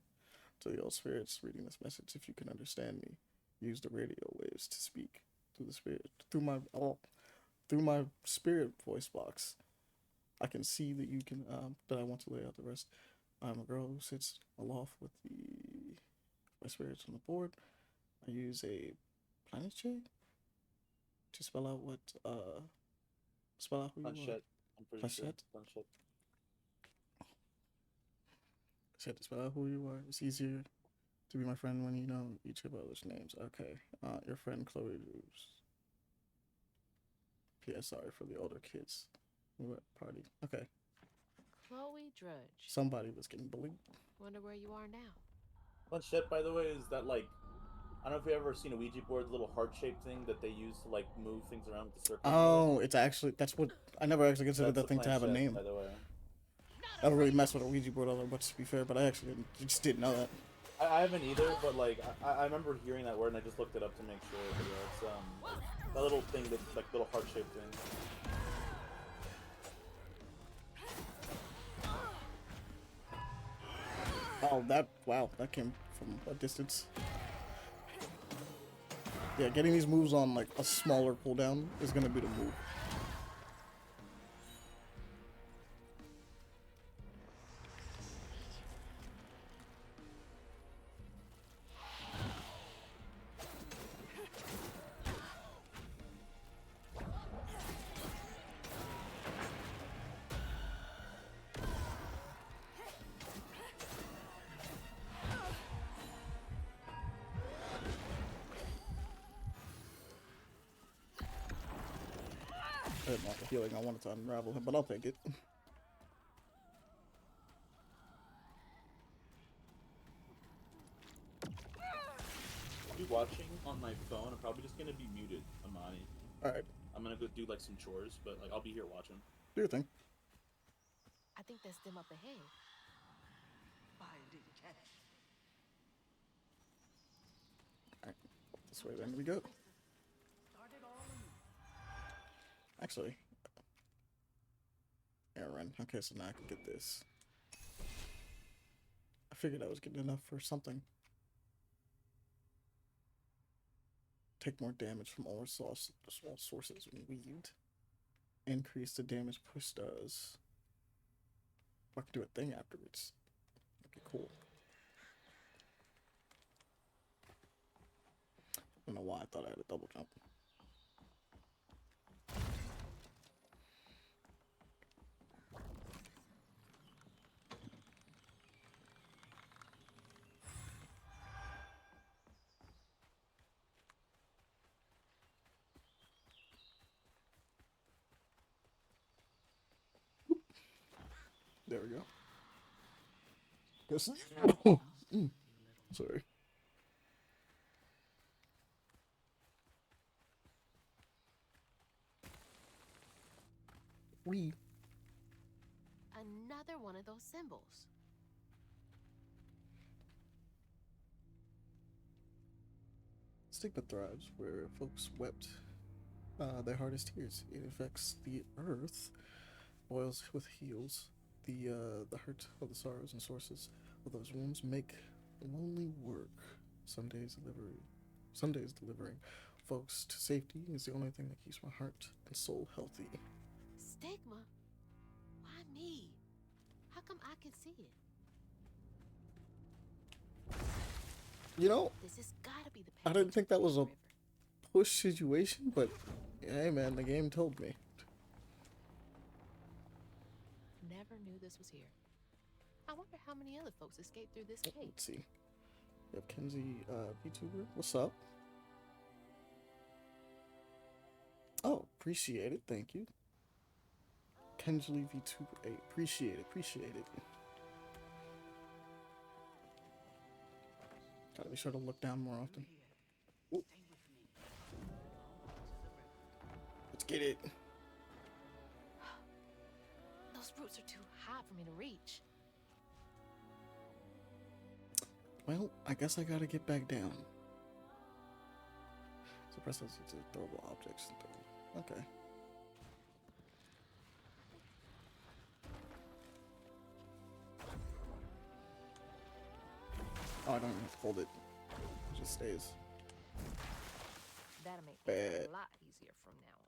To the old spirits reading this message, if you can understand me, use the radio waves to speak through the spirit through my spirit voice box. I can see that you can that I want to lay out the rest. I'm a girl who sits aloft with my spirits on the board. I use a planet shade to spell out who you are. Planchette. I'm pretty sure. Planchette? Planchette. Said to spell out who you are. It's easier to be my friend when you know each of others' names. Okay. Your friend Chloe Drews. P.S. Sorry for the older kids. We were at a party. Okay. Chloe Drudge. Somebody was getting bullied. Wonder where you are now. Planchette, by the way, is that like, I don't know if you've ever seen a Ouija board, the little heart-shaped thing that they use to like move things around with the circle. Oh, it's actually that's what I never actually considered That's that thing to have a planchette, name. by the way. I don't really mess with a Ouija board all that much, to be fair, but I actually just didn't know that. I haven't either, but like I remember hearing that word and I just looked it up to make sure. But yeah, it's that little thing that's like little heart-shaped thing. Oh, wow, that came from a distance. Yeah, getting these moves on like a smaller cooldown is gonna be the move. I didn't want the healing, I wanted to unravel him, but I'll take it. I'll be watching on my phone. I'm probably just gonna be muted, Amani. Alright, I'm gonna go do like some chores, but like I'll be here watching. do your thing. I think that's them up ahead. Alright, this way then we go. Actually, Aaron. Okay, so now I can get this. I figured I was getting enough for something. Take more damage from all sources when weaved. Increase the damage push does. I can do a thing afterwards. Okay, cool. I don't know why I thought I had a double jump. There we go. Guess. Sorry. We. Another one of those symbols. Stigma thrives where folks wept their hardest tears. It affects the earth, boils with heals the hurt of the sorrows and sources of those wounds make lonely work. Some days delivering folks to safety is the only thing that keeps my heart and soul healthy. Stigma? Why me? How come I can see it? You know, This has gotta be the I didn't think that was a river. push situation, but hey man, the game told me. Never knew this was here. I wonder how many other folks escaped through this gate. Let's see. We have Kenzie, VTuber. What's up? Oh, appreciate it. Thank you. Kensley VTuber 8. Appreciate it. Gotta be sure to look down more often. Ooh. Let's get it. Those roots are too high for me to reach. Well, I guess I gotta get back down. Suppress those to throwable objects. Okay. Oh, I don't even have to hold it. It just stays. That'll make Bad. things a lot easier from now on.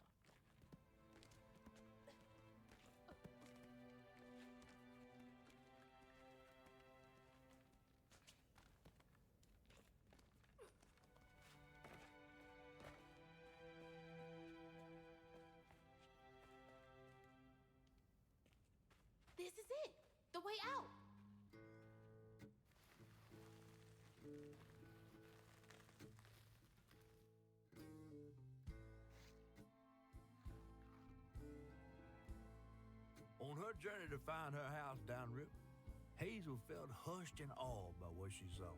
This is it! The way out! On her journey to find her house downriver, Hazel felt hushed and awed by what she saw.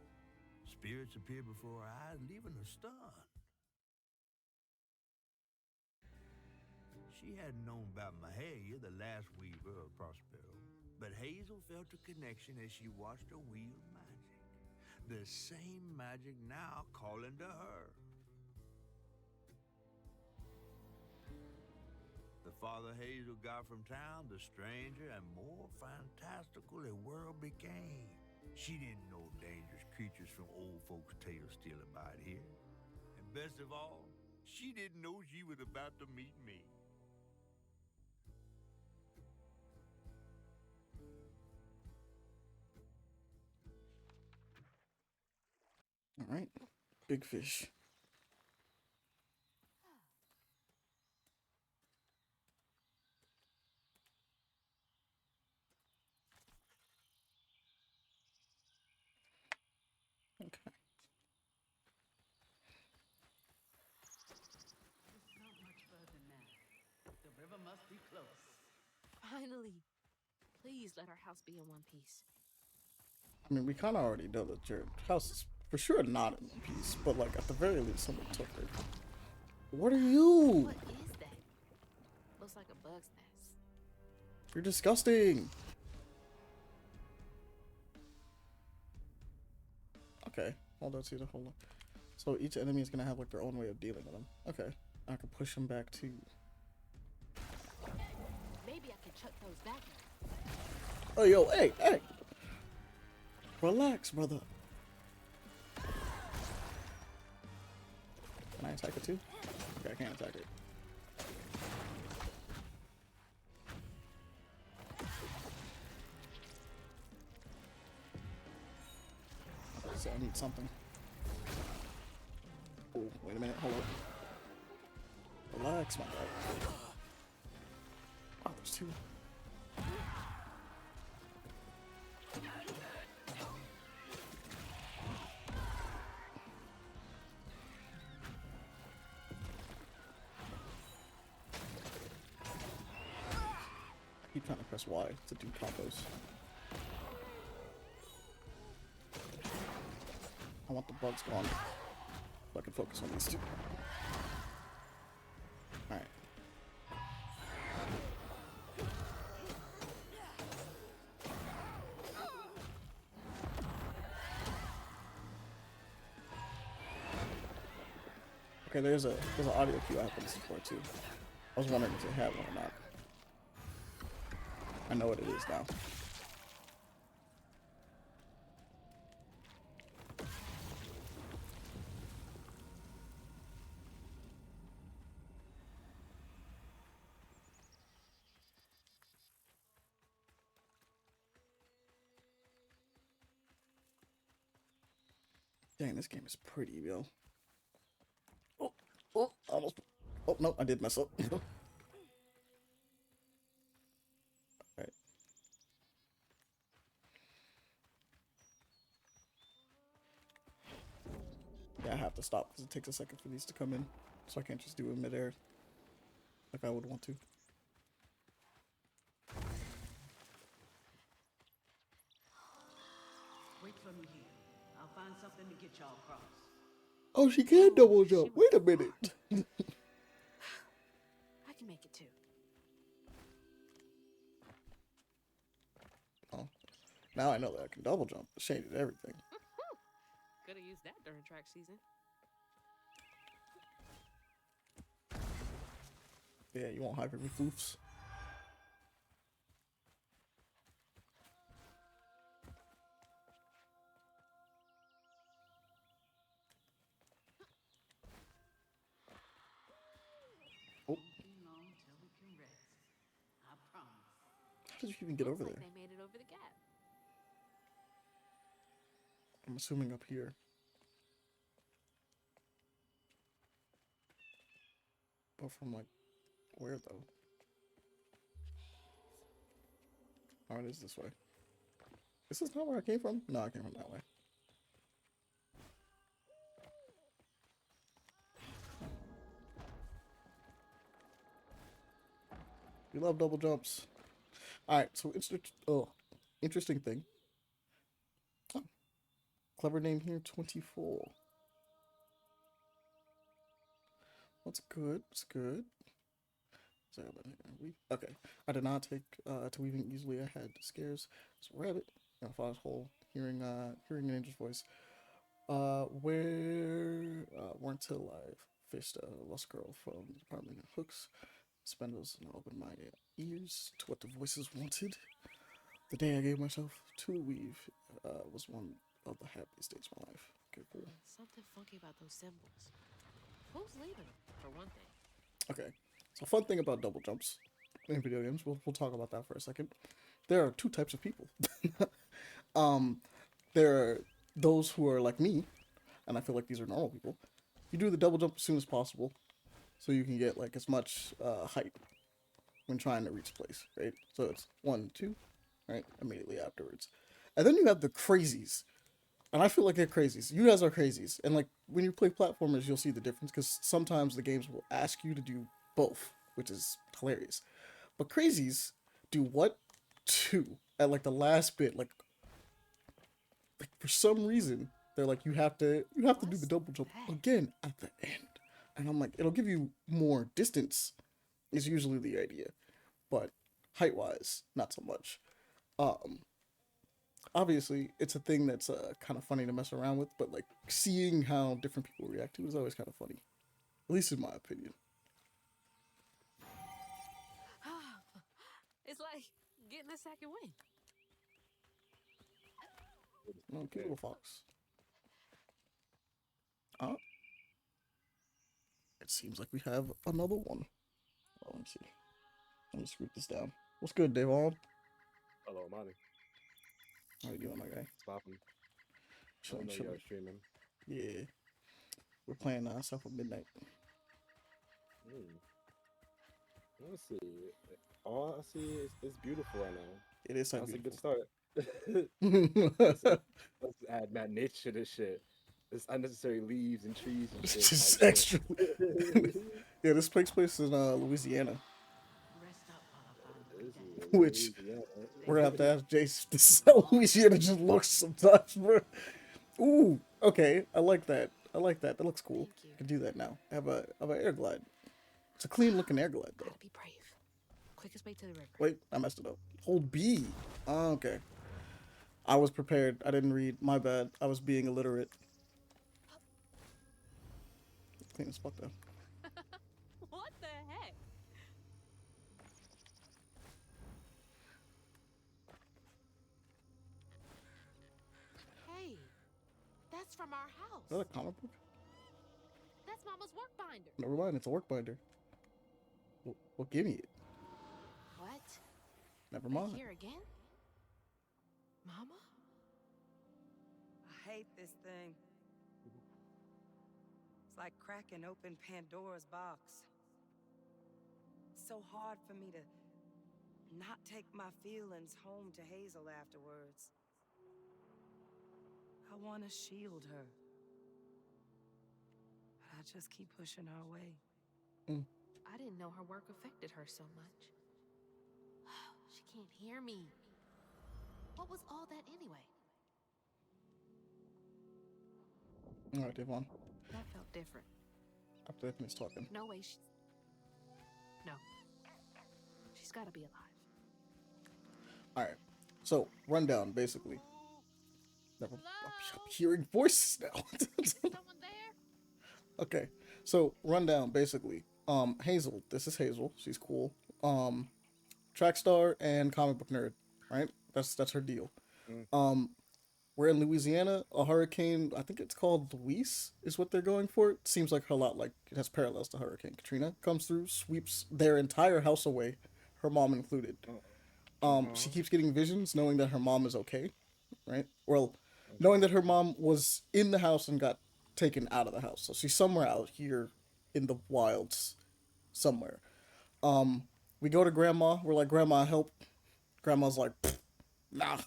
Spirits appeared before her eyes, leaving her stunned. She hadn't known about Mahalia, the last weaver of Prospero, but Hazel felt a connection as she watched her wield magic. The same magic now calling to her. The farther Hazel got from town, the stranger and more fantastical the world became. She didn't know dangerous creatures from old folks' tales still abide here. And best of all, she didn't know she was about to meet me. All right. Big fish. Okay. It's not much further now. The river must be close. Finally. Please let our house be in one piece. I mean, we kind of already know that your house is for sure not in one piece, but like at the very least, someone took it. What are you? What is that? Looks like a bug's nest. You're disgusting. Okay, hold on, Caesar, hold on. So each enemy is gonna have like their own way of dealing with them. Okay, I can push them back too. Maybe I can chuck those back. Oh, yo, hey, hey. Relax, brother. Can I attack it too? Okay, I can't attack it. So I need something. Oh, wait a minute, hold up. Relax, my guy. Oh, there's two. Keep kind of press Y to do combos. I want the bugs gone, so I can focus on these two. Alright. Okay, there's an audio cue I have to listen for too. I was wondering if they had one or not. I know what it is now. Dang, this game is pretty, yo. Oh, almost. Oh, no, I did mess up. Alright. Yeah, I have to stop because it takes a second for these to come in. So I can't just do it midair like I would want to. Wait for me here. I'll find something to get y'all across. Oh, she can double jump. Wait a minute. I can make it too. Oh, now I know that I can double jump. It shaded everything. Could have used that during track season. Yeah, you won't hyper me floofs. Oh. Long till we can rest. I promise. How did you even get over Looks there? like they made it over the gap. I'm assuming up here. But from like, where though? Oh, it is this way. This is not where I came from? No, I came from that way. We love double jumps. Alright, so interesting thing. Oh, clever name here, 24. What's good? What's good? Okay, I did not take to weaving easily. I had scares. So rabbit, fox hole, hearing an angel's voice. Weren't till I've fished a lost girl from the department of hooks. Spindles and opened my ears to what the voices wanted. The day I gave myself to weave was one of the happiest days of my life. Okay, cool. Something funky about those symbols. Who's leaving them, for one thing? Okay, so fun thing about double jumps in video games, we'll talk about that for a second. There are two types of people. There are those who are like me, and I feel like these are normal people. You do the double jump as soon as possible, so you can get like as much height when trying to reach place, right? So it's 1, 2, right? Immediately afterwards. And then you have the crazies. And I feel like they're crazies. You guys are crazies. And like when you play platformers, you'll see the difference because sometimes the games will ask you to do both, which is hilarious. But crazies do what? 2 at like the last bit. Like for some reason, they're like you have to do the double jump again at the end. And I'm like, it'll give you more distance is usually the idea. But height wise, not so much. Obviously, it's a thing that's kind of funny to mess around with, but like seeing how different people react to it is always kind of funny, at least in my opinion. It's like getting a second win. Oh, cute little fox. It seems like we have another one. Oh, let me see. Let me scoop this down. What's good, Davon? Hello, Monty. How you doing, my guy? It's popping. Chilling, I know chilling. you're streaming. Yeah. We're playing South of Midnight. Let's see. All I see is it's beautiful right now. It is so That's beautiful. a good start. Let's add Matt nature to this shit. It's unnecessary leaves and trees and shit. Just like extra. Yeah, this takes place in Louisiana. Rest up while I find the This is Which Louisiana. we're gonna have to ask Jace to sell Louisiana just looks sometimes, bro. Ooh, okay, I like that. I like that. That looks cool. Thank you. I can do that now. I have a air glide. It's a clean looking air glide though. Gotta be brave. Quickest way to the river. Wait, I messed it up. Hold B. Oh, okay. I was prepared. I didn't read. My bad. I was being illiterate. Clean as fuck though. What the heck? Hey, that's from our house. Is that a comic book? That's Mama's work binder. Never mind. It's a work binder. Well, give me it. What? Never mind. Here again? Mama? I hate this thing. It's like cracking open Pandora's box. It's so hard for me to not take my feelings home to Hazel afterwards. I want to shield her. But I just keep pushing her away. I didn't know her work affected her so much. She can't hear me. What was all that anyway? All right, Devon. That felt different. After they finish talking. No way she's... No. She's gotta be alive. All right. So rundown, basically. Never. I'm hearing voices now. Someone there? Okay. So rundown, basically. Hazel. This is Hazel. She's cool. Track star and comic book nerd. Right. That's her deal. We're in Louisiana. A hurricane, I think it's called Luis, is what they're going for. It seems like a lot like it has parallels to Hurricane Katrina. Comes through, sweeps their entire house away, her mom included. She keeps getting visions, knowing that her mom is okay, right? Well, knowing that her mom was in the house and got taken out of the house. So she's somewhere out here in the wilds, somewhere. We go to Grandma. We're like, Grandma, help. Grandma's like, nah.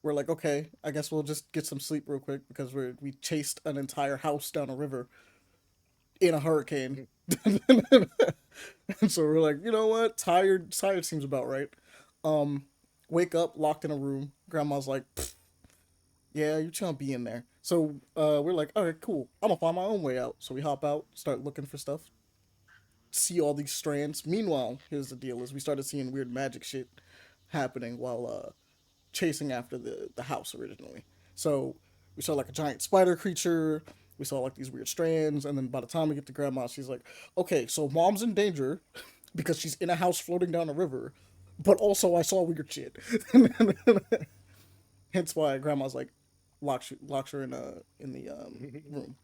We're like, okay, I guess we'll just get some sleep real quick because we chased an entire house down a river in a hurricane. And so we're like, you know what? Tired seems about right. Wake up, locked in a room. Grandma's like, yeah, you can't be in there. So we're like, all right, cool. I'm gonna find my own way out. So we hop out, start looking for stuff. See all these strands. Meanwhile, here's the deal: is we started seeing weird magic shit happening while chasing after the house originally. So we saw like a giant spider creature. We saw like these weird strands, and then by the time we get to Grandma, she's like, "Okay, so Mom's in danger because she's in a house floating down a river, but also I saw weird shit." Hence why Grandma's like locks her in the room.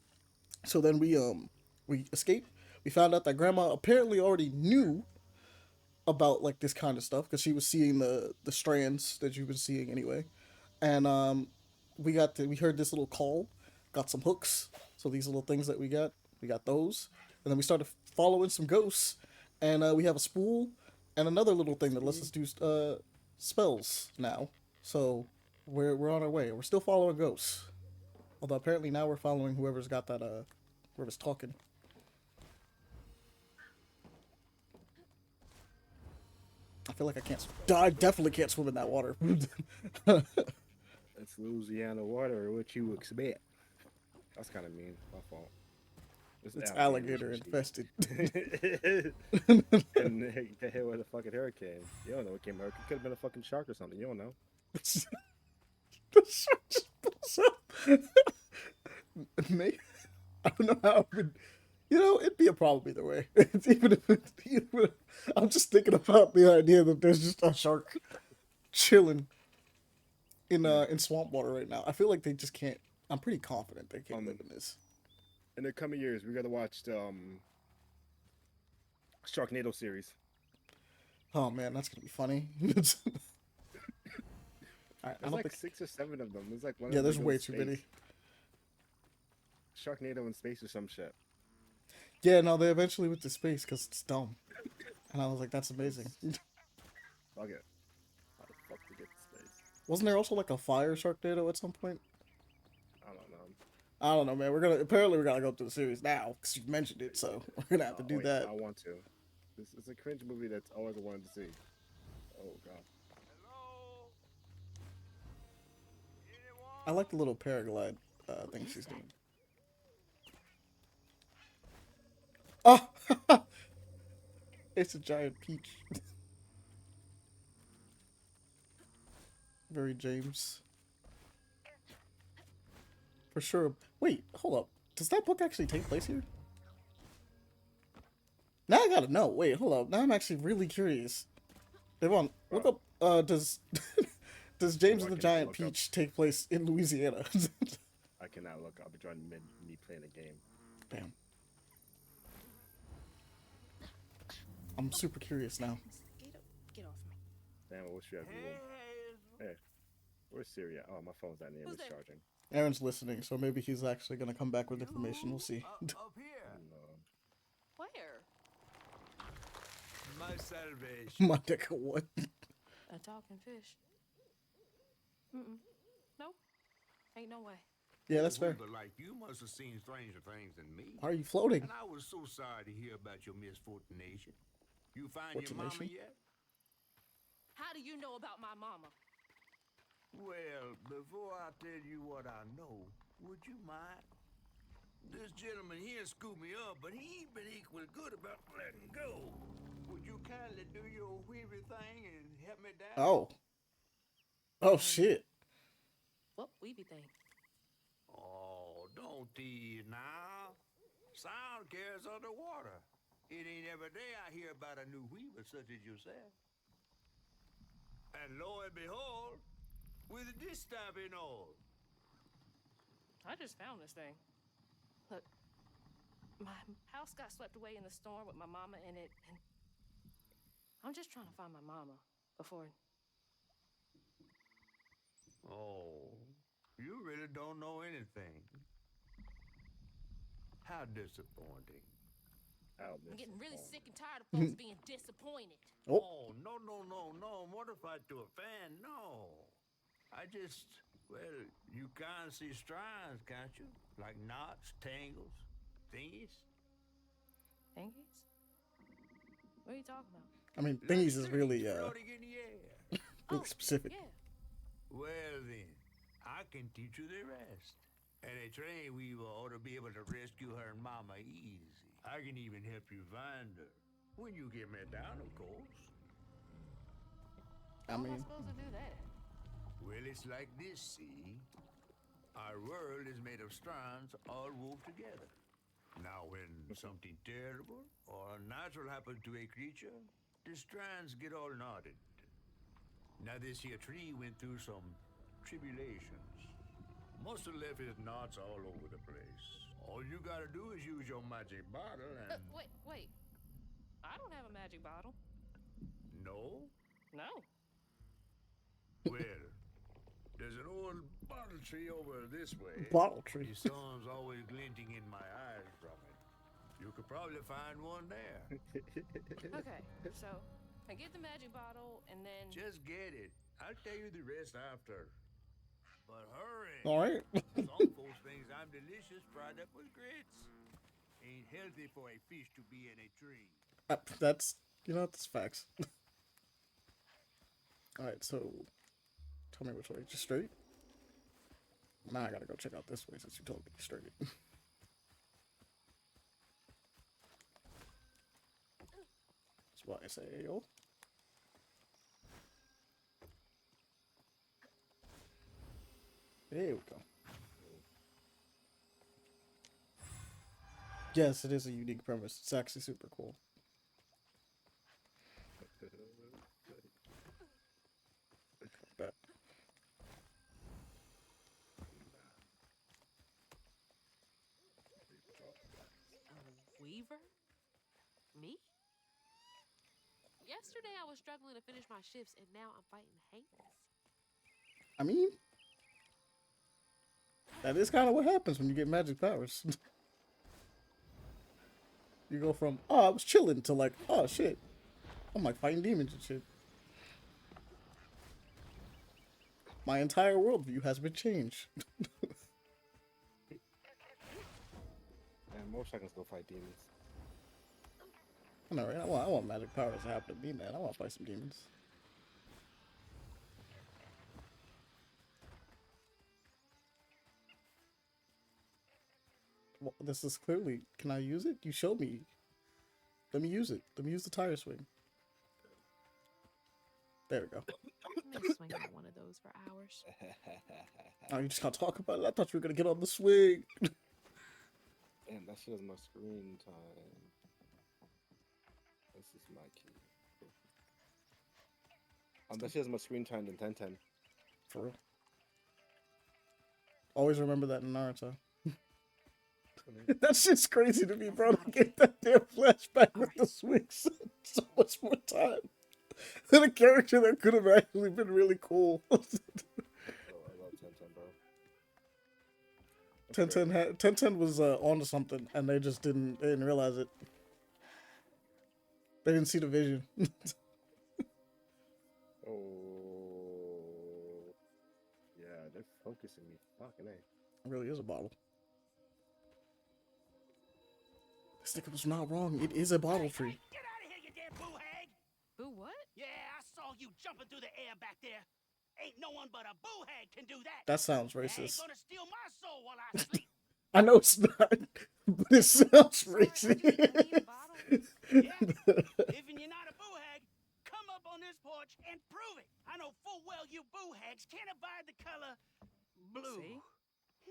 So then we escape. We found out that Grandma apparently already knew about like this kind of stuff because she was seeing the strands that you've been seeing anyway, and we heard this little call, got some hooks. So these little things that we got those, and then we started following some ghosts, and we have a spool and another little thing that lets us do spells now. So we're on our way. We're still following ghosts, although apparently now we're following whoever's got that whoever's talking. I feel like I can't. I definitely can't swim in that water. It's Louisiana water, what you expect. That's kind of mean. My fault. It's alligator infested. And they hit with a fucking hurricane. You don't know what came out. It could have been a fucking shark or something. You don't know. The shark just pulls up. Maybe, I don't know how it would. You know, it'd be a problem either way. I'm just thinking about the idea that there's just a shark chilling in swamp water right now. I feel like they just can't. I'm pretty confident they can't live in this. In the coming years, we gotta watch the Sharknado series. Oh man, that's gonna be funny. There's like 6 or 7 of them. There's like one. Yeah, there's way too many. Sharknado in space or some shit. Yeah, no, they eventually went to space because it's dumb. And I was like, that's amazing. Fuck it. How the fuck to get to space? Wasn't there also like a fire Sharknado at some point? I don't know. I don't know, man. Apparently we're gonna go through the series now because you mentioned it, so we're gonna have to do that. I want to. It's a cringe movie that's all I ever wanted to see. Oh god. I like the little paraglide thing she's doing. Oh! It's a giant peach. Very James. For sure. Wait, hold up. Does that book actually take place here? Now I gotta know. Wait, hold up. Now I'm actually really curious. Devon, look up. Does does James and the Giant Peach take place in Louisiana? I cannot look. I'll be joining me playing the game. Damn. I'm super curious now. Get off me. Damn, I wish you had room. Hey, where's Siri at? Oh, my phone's not near. It's charging. Aaron's listening, so maybe he's actually gonna come back with information. We'll see. Up here. Where? My salvation. My dick, what? A talking fish. Nope. Ain't no way. Yeah, that's fair. But like you must have seen stranger things than me. Why are you floating? And I was so sorry to hear about your misfortunation. You find your mama Fortunation? yet? How do you know about my mama? Well, before I tell you what I know, would you mind? This gentleman here scooped me up, but he ain't been equal good about letting go. Would you kindly do your weavy thing and help me down? Oh. Oh shit. What weeby thing? Oh, don't tease now. Sound carries underwater. It ain't every day I hear about a new weaver such as yourself. And lo and behold, with this stuff and all. I just found this thing. Look, my house got swept away in the storm with my mama in it, and I'm just trying to find my mama before. Oh, you really don't know anything. How disappointing. I'm getting really sick and tired of folks being disappointed. Oh, no. Mortified to a fan, no. I just, well, you can't see strands, can't you? Like knots, tangles, thingies. Thingies? What are you talking about? I mean, thingies is really Floating in the air. really specific. Yeah. Well then, I can teach you the rest. And a train weaver ought to be able to rescue her and mama easy. I can even help you find her. When you get me down, of course. I How am I mean, supposed to do that? Well, it's like this, see? Our world is made of strands all wove together. Now, when something terrible or unnatural happens to a creature, the strands get all knotted. Now, this here tree went through some tribulations. Must have left his knots all over the place. All you gotta do is use your magic bottle and... Wait. I don't have a magic bottle. No? No. Well, there's an old bottle tree over this way. Bottle tree. The sun's always glinting in my eyes from it. You could probably find one there. Okay, so I get the magic bottle and then... Just get it. I'll tell you the rest after. But hurry. all right. Some folks think I'm delicious fried up with grits. Ain't healthy for a fish to be in a tree. That's, that's facts. All right, so tell me which way. Just straight? Now I gotta go check out this way since you told me straight. That's why I say, yo. There we go. Yes, it is a unique premise. It's actually super cool. Bet. A weaver? Me? Yesterday I was struggling to finish my shifts, and now I'm fighting Hanks. I mean, that is kind of what happens when you get magic powers. You go from, oh, I was chilling, to like, oh, shit. I'm like fighting demons and shit. My entire worldview has been changed. And motorcycles go fight demons. I know, right? I want magic powers to happen to me, man. I want to fight some demons. Well, this is clearly. Can I use it? You showed me. Let me use it. Let me use the tire swing. There we go. I've been swinging on one of those for hours. Oh, you just gotta talk about it. I thought you were gonna get on the swing. Damn, that shit has my screen time. This is my key. That shit has more screen time than 1010. For real. Always remember that in Naruto. That shit's crazy to me, bro. To get that damn flashback with the swing so much more time than a character that could have actually been really cool. Oh, I love 1010, bro. 1010 was onto something, and they just didn't realize it. They didn't see the vision. Oh, yeah, they're focusing me. Fucking A. It really is a bottle. This nigga was not wrong. It is a bottle tree. Get out of here, you damn boo hag! Boo what? Yeah, I saw you jumping through the air back there. Ain't no one but a boo hag can do that. That sounds Ain't racist. gonna steal my soul while I sleep. I know it's not, but it sounds racist. Yeah. If you're not a boo hag, come up on this porch and prove it. I know full well you boo hags can't abide the color blue. See?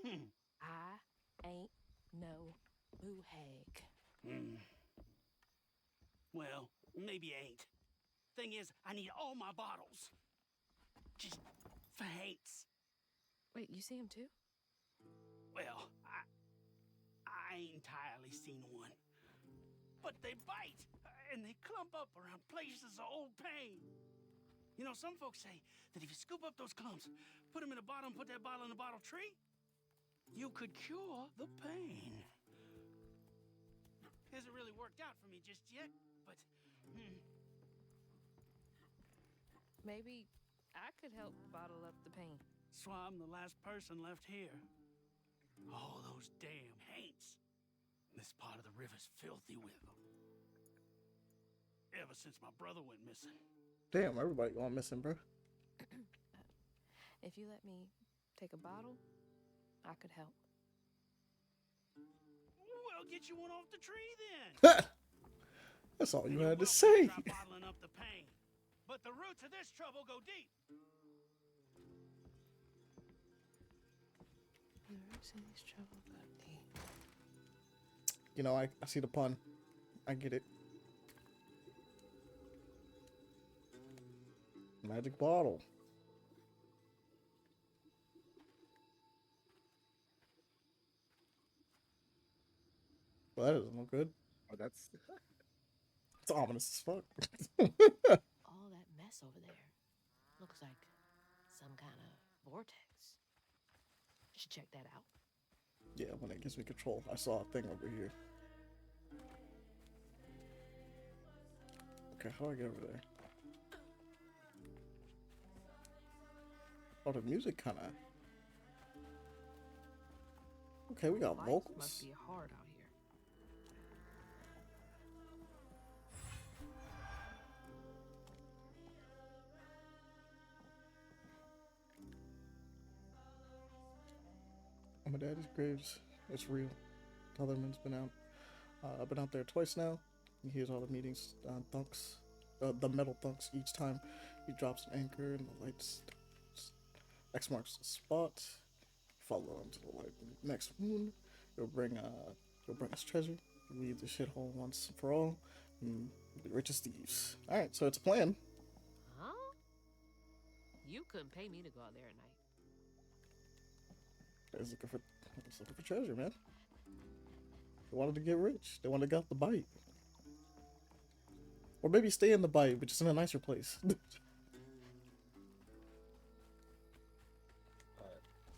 Hmm. I ain't no boo hag. Well, maybe I ain't. Thing is, I need all my bottles. Just for hates. Wait, you see him too? Well, I ain't entirely seen one. But they bite, and they clump up around places of old pain. You know, some folks say that if you scoop up those clumps, put them in a bottle and put that bottle in a bottle tree, you could cure the pain. Hasn't really worked out for me just yet, but Maybe I could help bottle up the pain. so I'm the last person left here. All those damn haints. This part of the river's filthy with them. Ever since my brother went missing. Damn, everybody going missing, bro. If you let me take a bottle, I could help. Well, get you one off the tree then. That's all you had to say. Try bottling up the pain. But the roots of this trouble go deep. The roots of this trouble go deep. You know, I see the pun. I get it. Magic bottle. Well, that doesn't look good. Oh, that's. It's ominous as fuck. All that mess over there looks like some kind of vortex. Should check that out. Yeah, when it gives me control. I saw a thing over here. Okay, how do I get over there? Oh, the music kind of... Okay, we got Lights vocals. must be hard out here. Oh, my daddy's graves. It's real. Otherman's been out. I've been out there twice now. He hears all the meetings, thunks, the metal thunks each time he drops an anchor and the lights. X marks the spot. Follow him to the light. Next moon, you'll bring us treasure. Leave the shithole once and for all. And be rich as thieves. All right, so it's a plan. Huh? You couldn't pay me to go out there at night. They're looking for treasure, man. They wanted to get rich. They wanted to get the bite. Or maybe stay in the bite, but just in a nicer place. Alright,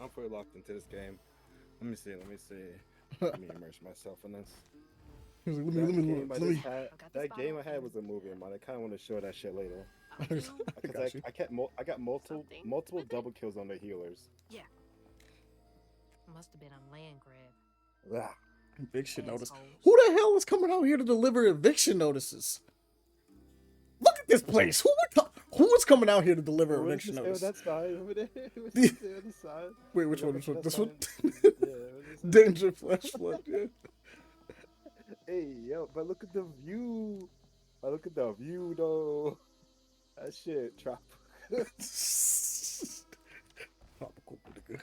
I'm fully locked into this game. Let me see. Let me immerse myself in this. That game I had was a movie, man. I kind of want to show that shit later. I got multiple double kills on the healers. Yeah. Must have been a land grab. Ah. Eviction notice. Who the hell is coming out here to deliver eviction notices? Look at this place. Who is coming out here to deliver eviction notice? That side over there. That side. Wait, which one? This one? Danger flash flood, yeah. Hey, yo, but look at the view. But look at the view, though. That shit, trop. Tropical, nigga.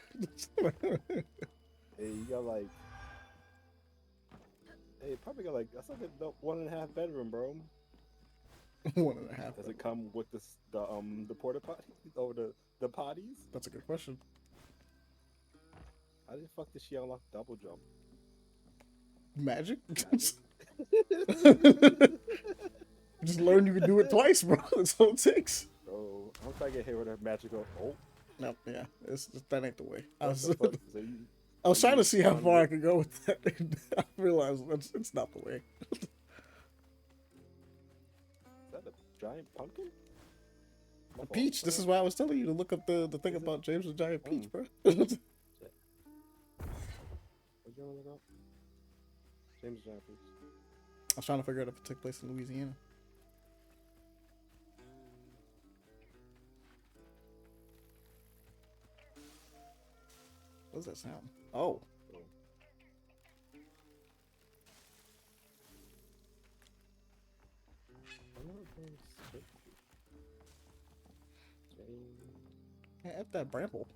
Hey, you got like. Hey, probably got like, that's like a 1.5 bedroom, bro. 1.5. Does it come with the porta potties or the potties? That's a good question. How the fuck did she unlock double jump? Magic? Just learn you can do it twice, bro. That's all it takes. Bro, I'm trying to get hit with a magical. Oh. No, yeah, that ain't the way. I What was, the fuck? So I was trying to see how far I could go with that. I realized it's not the way. Is that a giant pumpkin? A peach. This is why I was telling you to look up the thing about James the Giant Peach, bro. What'd you want to look up? James the Giant Peach. I was trying to figure out if it took place in Louisiana. What does that sound? Oh. Yeah, F that Bramble.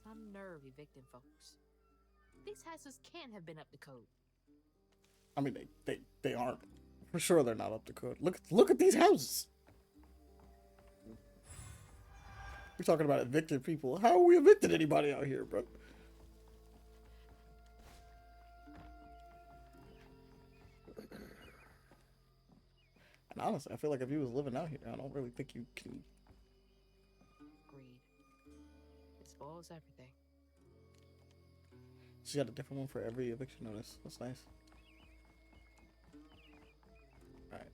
Some nerve evicting folks. These houses can't have been up to code. I mean, they aren't. For sure they're not up to code. Look at these houses. We're talking about evicted people. How are we evicted anybody out here, bro? And honestly, I feel like if you was living out here, I don't really think you can. Greed. It spoils everything. She got a different one for every eviction notice. That's nice. Alright.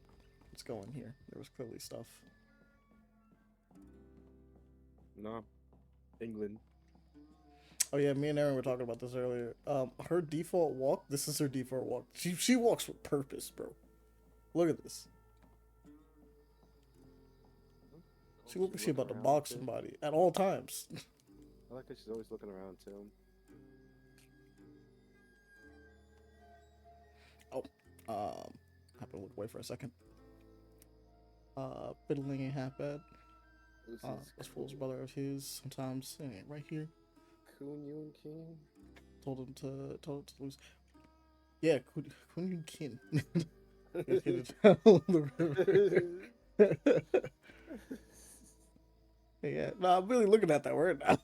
Let's go in here. There was clearly stuff. No. England. Oh yeah, me and Aaron were talking about this earlier. Her default walk, this is her default walk. She walks with purpose, bro. Look at this. She looks like she's about to box somebody at all times. I like that she's always looking around too. Oh, have to look away for a second. Fiddling ain't half bad. This fool's brother of his. Sometimes it ain't right here. Kun Yun King told him to lose. Yeah, Kun Yun Kin. Yeah, no, I'm really looking at that word now.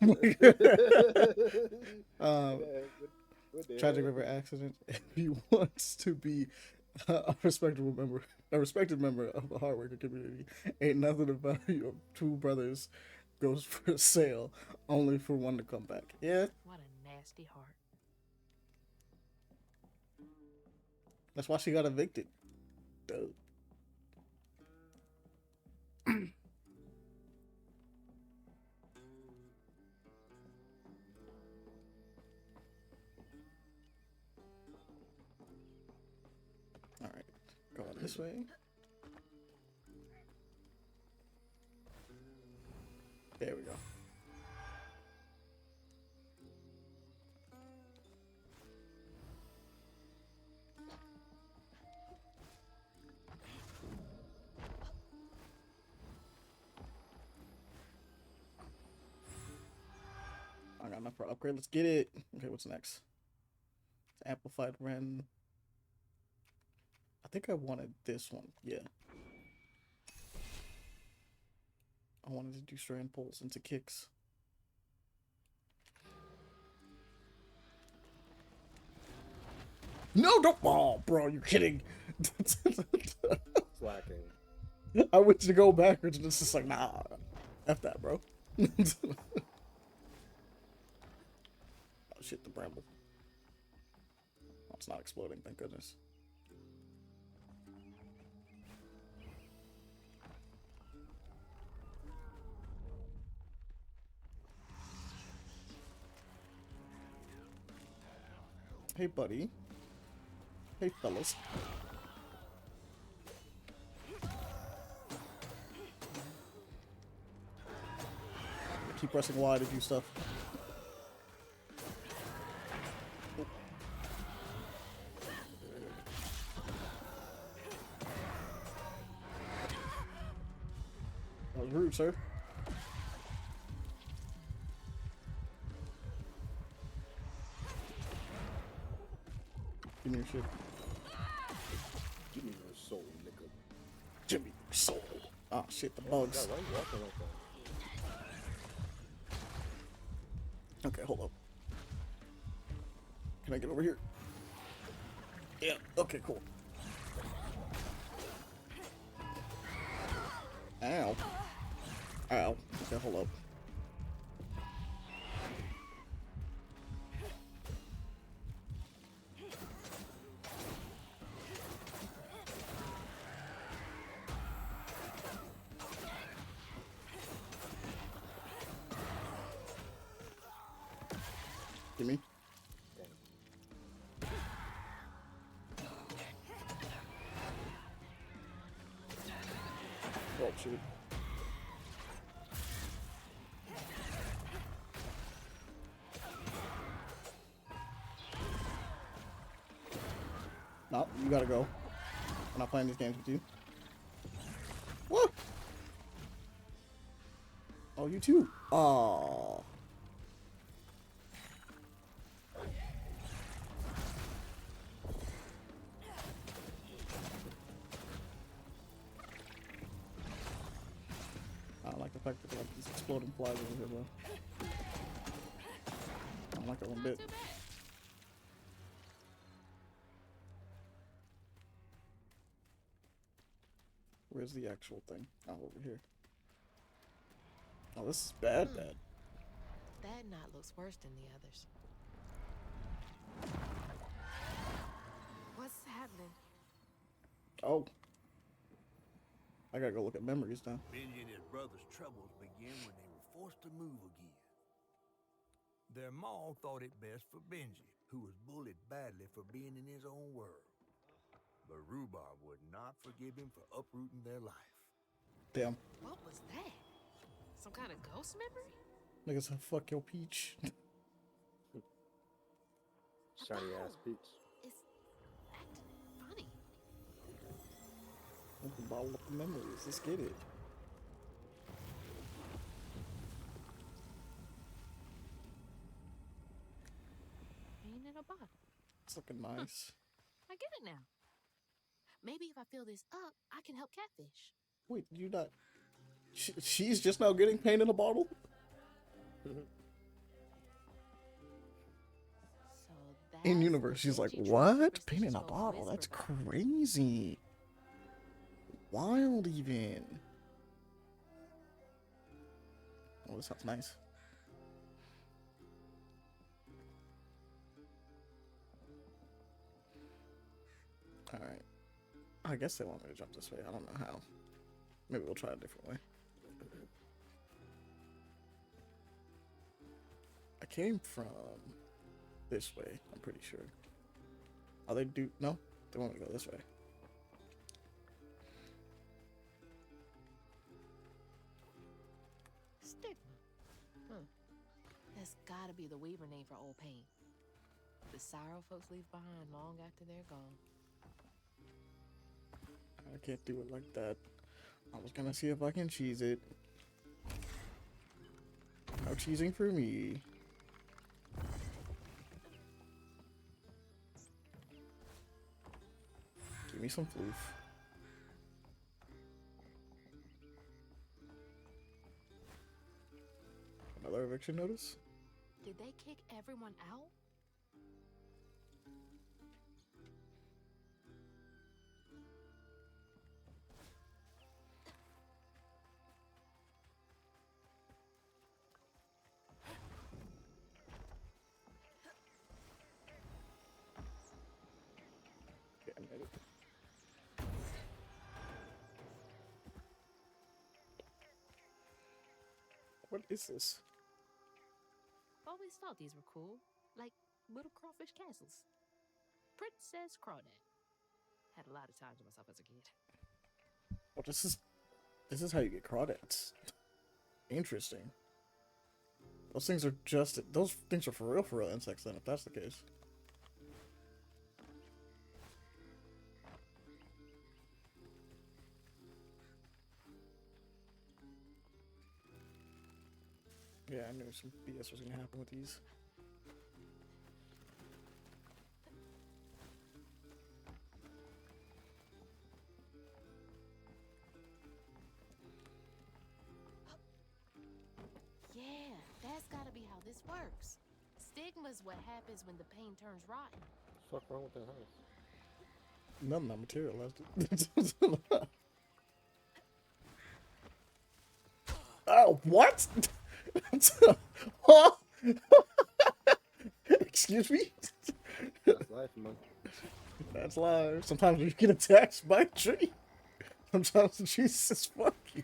Tragic river accident. If he wants to be a respected member of the hard worker community, ain't nothing about you. Two brothers goes for sale, only for one to come back. Yeah. What a nasty heart. That's why she got evicted. Duh. Alright, going this way. There we go. I got enough for an upgrade. Let's get it. Okay, what's next? Amplified Ren. I think I wanted this one. Yeah. I wanted to do strand pulls into kicks. No, don't. Oh, bro, you're kidding. Slacking. I went to go backwards and it's just like, nah. F that, bro. Oh, shit, the bramble. Oh, it's not exploding, thank goodness. Hey, buddy. Hey, fellas. Keep pressing Y to do stuff. was rude, sir. Give me your shit. Give me your soul, nigga. Give me your soul. Oh shit, the bugs. God, why are you walking like that? Okay, hold up. Can I get over here? Yeah, okay, cool. Ow. Ow. Okay, hold up. Give me. Oh, shoot. No, you gotta go. I'm not playing these games with you. What? Oh, you too. Oh. I don't like the fact that like these exploding flies over here, bro. I don't like it one bit. Where's the actual thing? Oh, over here. Oh, this is bad. That knot looks worse than the others. What's happening? Oh. I gotta go look at memories now. Benji and his brother's troubles began when they were forced to move again. Their maw thought it best for Benji, who was bullied badly for being in his own world. But Rhubarb would not forgive him for uprooting their life. Damn. What was that? Some kind of ghost memory? Niggas said, fuck your peach. Shiny ass peach. It's acting funny. Open bottle up the memories. Let's get it. Ain't in a bottle. It's looking nice. I get it now. Maybe if I fill this up, I can help Catfish. Wait, you not... She's just now getting paint in a bottle? So In universe, she's like, what? Paint in a bottle? That's crazy. Wild even. Oh, this sounds nice. Alright. I guess they want me to jump this way. I don't know how. Maybe we'll try a different way. I came from this way, I'm pretty sure. Oh, they do... No? They want me to go this way. Stigma. That's gotta be the Weaver name for old pain. The sorrow folks leave behind long after they're gone. I can't do it like that. I was gonna see if I can cheese it. No cheesing for me. Give me some floof. Another eviction notice? Did they kick everyone out? Okay, I made it. What is this? Always thought these were cool. Like little crawfish castles. Princess Crawdad. Had a lot of time to myself as a kid. Oh, this is how you get crawdads. Interesting. Those things are for real insects then, if that's the case. Yeah, I knew some BS was gonna happen with these. Yeah, that's gotta be how this works. Stigma's what happens when the pain turns rotten. What's wrong with that house? None of that materialized. Oh, what? Huh? Excuse me? That's life, man. That's live. Sometimes you get attacked by a tree. Sometimes Jesus, fuck you.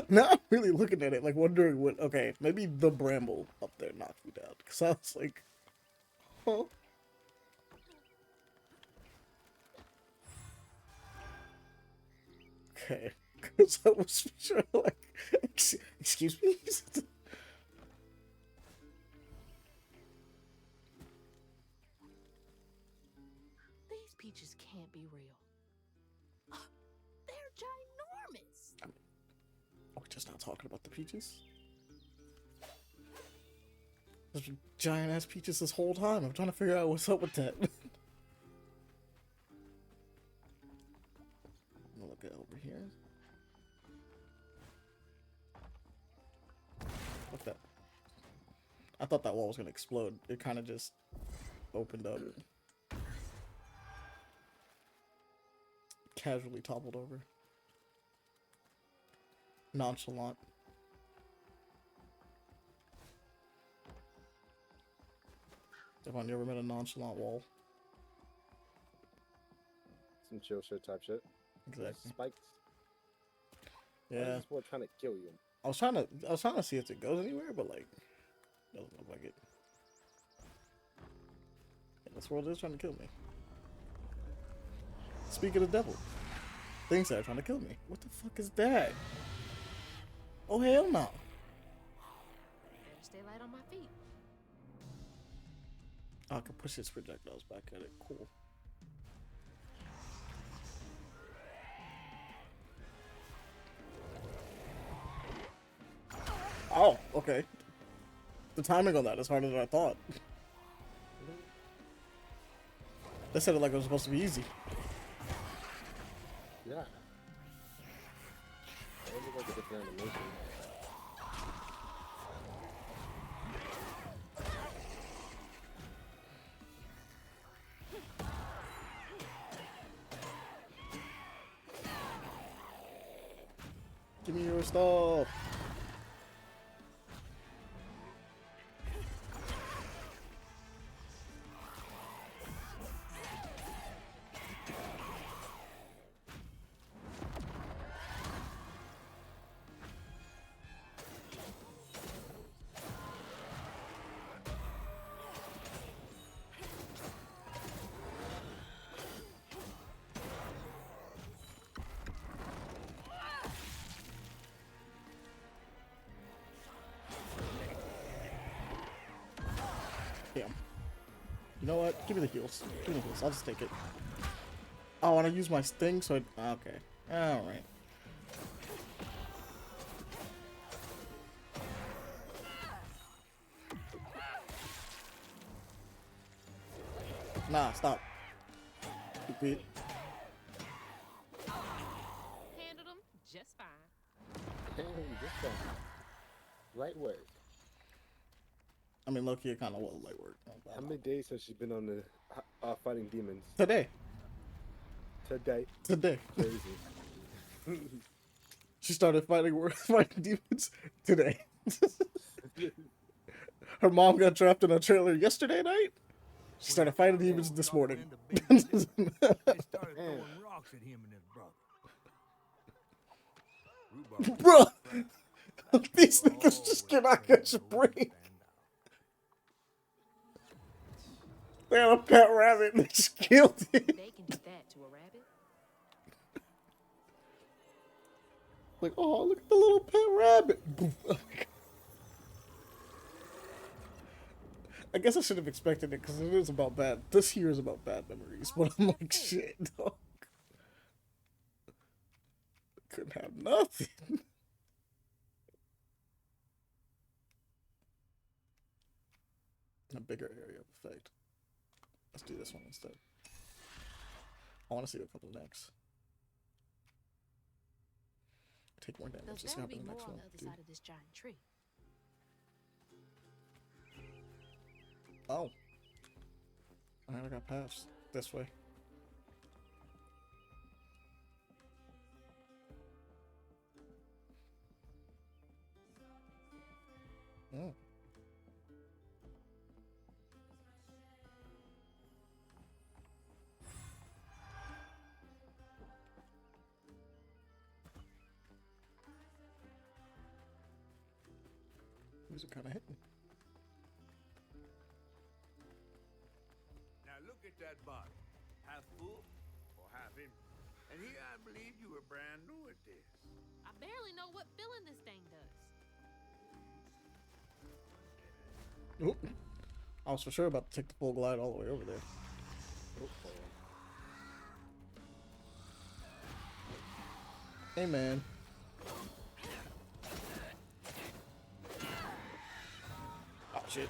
Now I'm really looking at it, like wondering what. Okay, maybe the bramble up there knocked me down. Because I was like, huh? Okay. Because I was sure, like, excuse me? These peaches can't be real. They're ginormous. Are we just not talking about the peaches? There's been giant ass peaches this whole time. I'm trying to figure out what's up with that. I'm gonna look at over here. What's that? I thought that wall was gonna explode. It kind of just opened up. Casually toppled over. Nonchalant. Devon, you ever met a nonchalant wall? Some chill shit type shit. Exactly. Spikes. Yeah. This boy trying to kill you. I was trying to see if it goes anywhere, but like, doesn't look like it. Yeah, this world is trying to kill me. Speak of the devil, things that are trying to kill me. What the fuck is that? Oh hell no! Better stay light on my feet. Oh, I can push his projectiles back at it. Cool. Oh, okay. The timing on that is harder than I thought. They said it like it was supposed to be easy. Yeah. It looked like a different animation. Give me your stuff. Damn. You know what? Give me the heals. Give me the heals. I'll just take it. Oh, I want to use my sting, so I... Okay. Alright. Nah, stop. Stupid. Handled them just fine. Hey, just fine. Light work. I mean, low-key, it kind of was light work. How many days has she been on the fighting demons? Today. Today. Today. Crazy. She started fighting demons today. Her mom got trapped in a trailer yesterday night. She started fighting demons this morning. They started throwing rocks at him and his brother. Bro, these niggas just cannot catch a break. They had a pet rabbit and they just killed it. They can do that to a rabbit. Like, oh, look at the little pet rabbit. Boom. I guess I should have expected it because it is about bad. This here is about bad memories, but I'm like, shit, dog. Couldn't have nothing. a bigger area of effect. Let's do this one instead. I want to see a couple next. Take more damage. There's Let's see bound what to be the more next on one. the other Do. side of this giant tree. Oh. Alright, I got paths this way. Oh. These are kind of hitting. Now look at that bottle. Half full or half empty. And here I believe you were brand new at this. I barely know what filling this thing does. Oop. I was for sure about to take the full glide all the way over there. Hey, man. Oh, shit.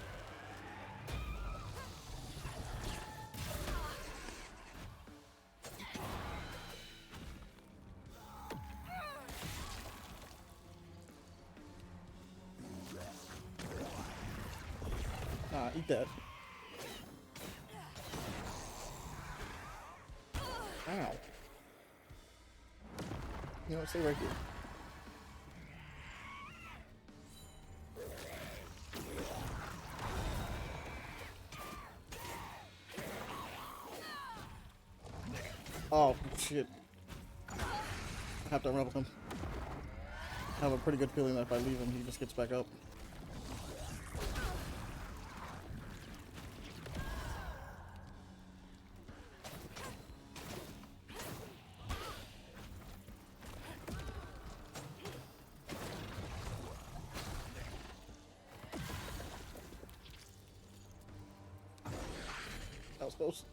Nah, eat that. Ow. You know, stay right here. Oh, shit. I have to unravel him. I have a pretty good feeling that if I leave him, he just gets back up. That was close.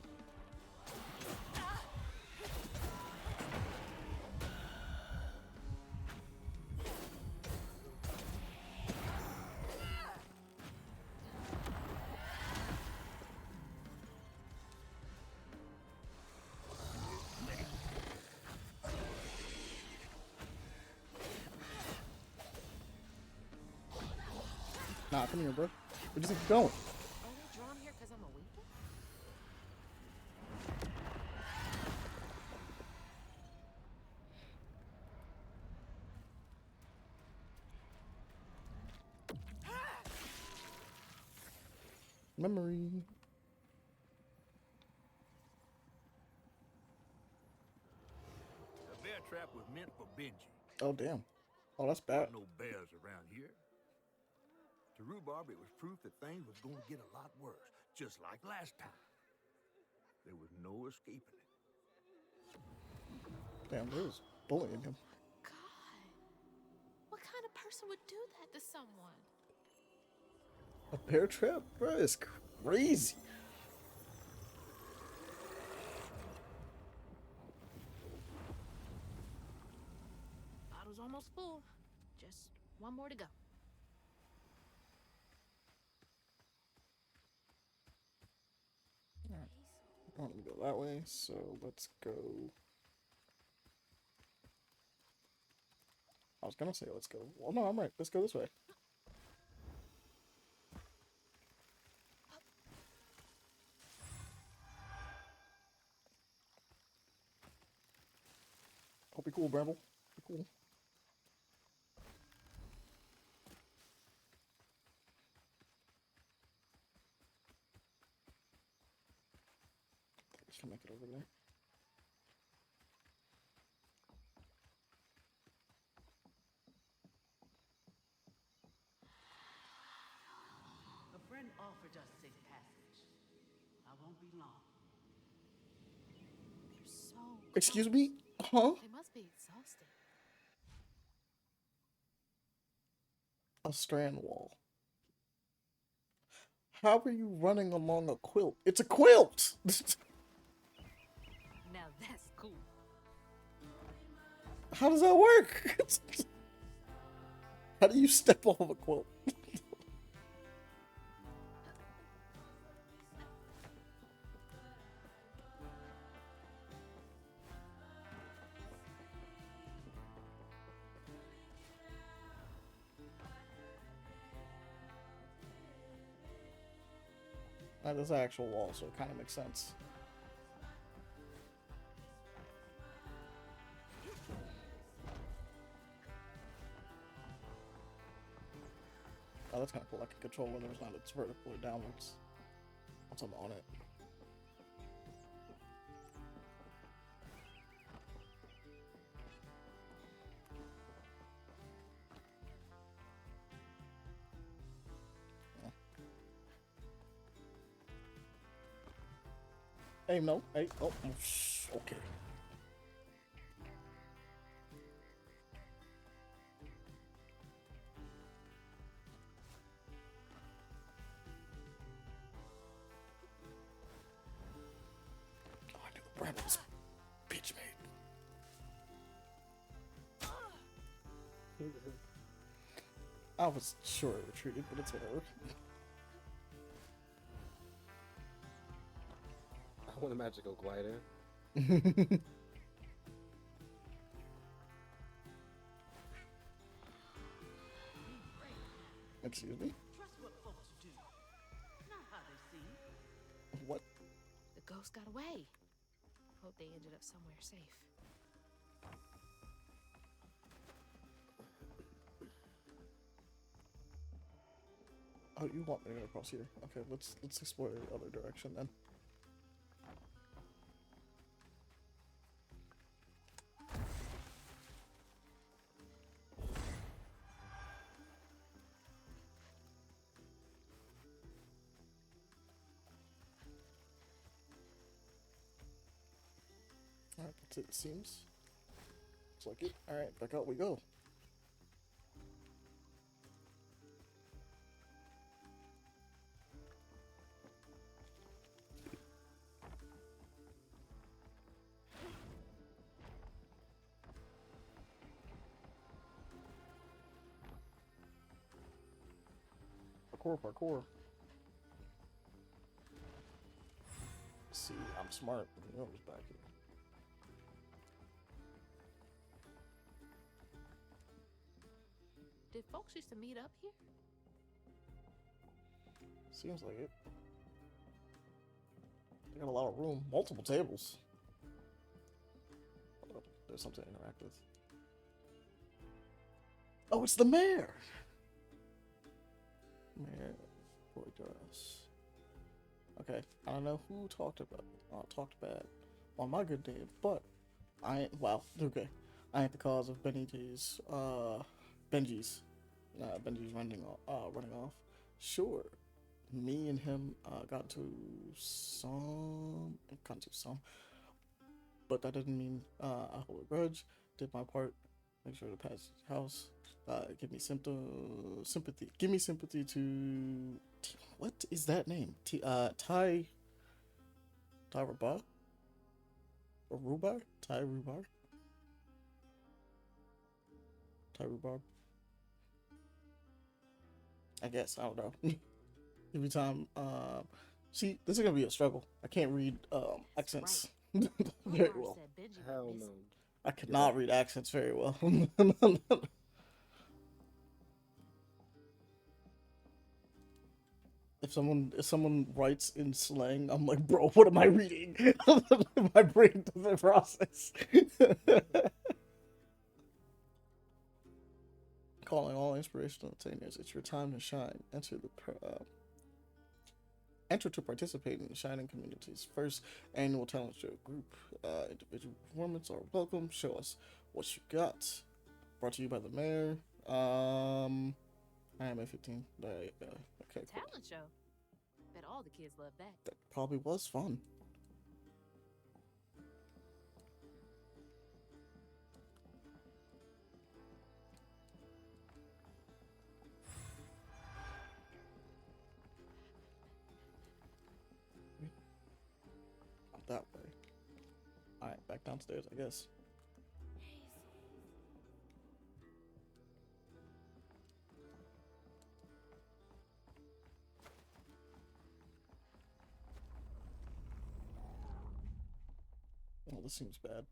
Nah, come here, bro. Where'd you think you're going? Are they drawn here because I'm a weaker? Memory. The bear trap was meant for Benji. Oh, damn. Oh, that's bad. No bears around here. To Rhubarb, it was proof that things was going to get a lot worse, just like last time. There was no escaping it. Damn, they was bullying him. God. What kind of person would do that to someone? A bear trap? Bro, it's crazy. Bottle's almost full. Just one more to go. Alright. I want to go that way, so let's go. I was gonna say let's go. Well, no, I'm right. Let's go this way. Hope you're cool, Bramble. Be cool. Just gonna make it over there. A friend offered us safe passage. I won't be long. They're so. Excuse me? Huh? They must be exhausted. A strand wall. How are you running along a quilt? It's a quilt! Now that's cool. How does that work? How do you step off of a quilt? That is an actual wall, so it kind of makes sense. Oh, that's kind of cool. I can control whether it's not it's vertically downwards once I'm on it. Hey, no. Hey, oh, okay. Oh, I knew Brandon's bitch made. I was sure it retreated, but it's whatever. I want a magical glider. Excuse me? Trust what folks do, not how they see. What? The ghost got away. Hope they ended up somewhere safe. Oh, you want me to go across here? Okay, let's explore the other direction then. Alright, that's it seems. Looks like it. Alright, back out we go. Parkour. See, I'm smart, but the other's back here. Did folks used to meet up here? Seems like it. They got a lot of room, multiple tables. Hold up, there's something to interact with. Oh, it's the mayor! Mayor Boydras. Okay, I don't know who talked bad on my good day, but I ain't, well, okay. I ain't the cause of Benji's running off. Sure, me and him got to some, but that didn't mean I hold a grudge. Did my part, make sure to pass his house. Give me sympathy. Give me sympathy to what is that name? Ty Rubar? Or Rubar? Ty Rubar? Ty Rubar? I guess, I don't know. Every time, see, this is gonna be a struggle. I can't read accents very well. Hell no. I cannot read accents very well. If someone writes in slang, I'm like, bro, what am I reading? My brain doesn't process. Calling all inspirational attainers, it's your time to shine. Enter to participate in the Shining Community's first annual talent show group. Individual performance are welcome. Show us what you got. Brought to you by the mayor. I am a 15. Okay, cool. Talent show. Bet all the kids love that. That probably was fun. Not that way. Alright, back downstairs, I guess. Oh, this seems bad.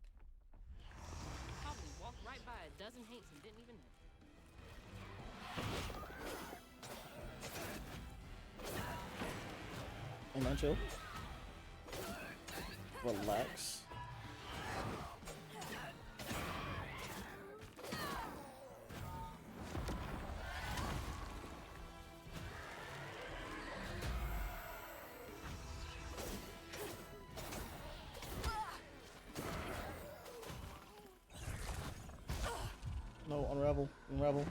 Probably walked right by a dozen haints and didn't even know. Hey man, chill. Relax. No, unravel, unravel.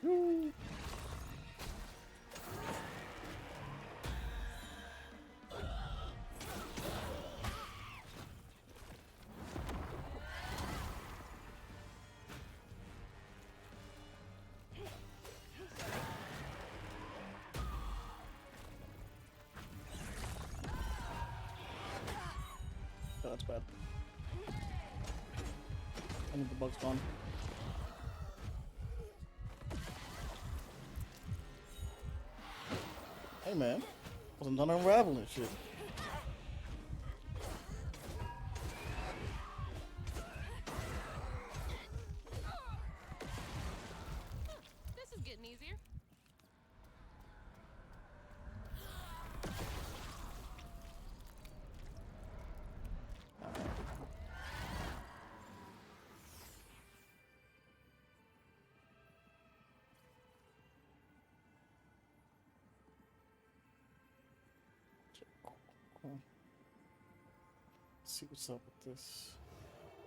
Woo. Oh, that's bad. I need the bugs gone. Hey man, wasn't done unraveling shit. This is getting easier. Let's see what's up with this.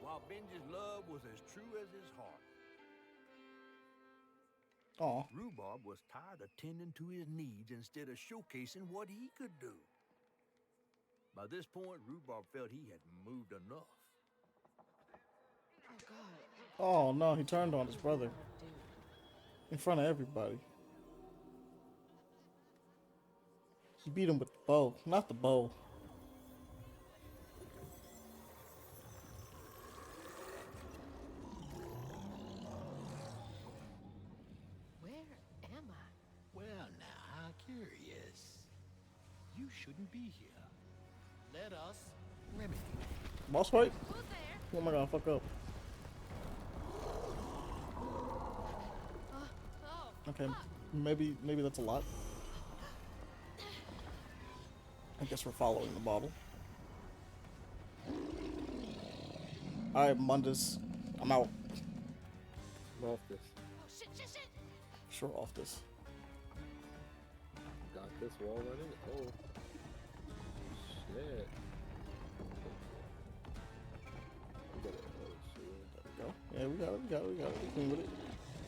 While Benji's love was as true as his heart, Aw. Rhubarb was tired of tending to his needs instead of showcasing what he could do. By this point, Rhubarb felt he had moved enough. Oh God. Oh no, he turned on his brother. In front of everybody. He beat him with the bow, not the bow. Where am I? Well, now, how curious. You shouldn't be here. Let us remedy. Boss fight? Who's there? Who am I gonna fuck up? Oh. Okay, maybe that's a lot. I guess we're following the bottle. Alright, Mundus. I'm out. I'm off this. Oh shit, shit, shit. Sure, off this. Got this wall running. Oh. Shit. We got it. Oh, shit. There we go. Yeah, we got it. We clean with it.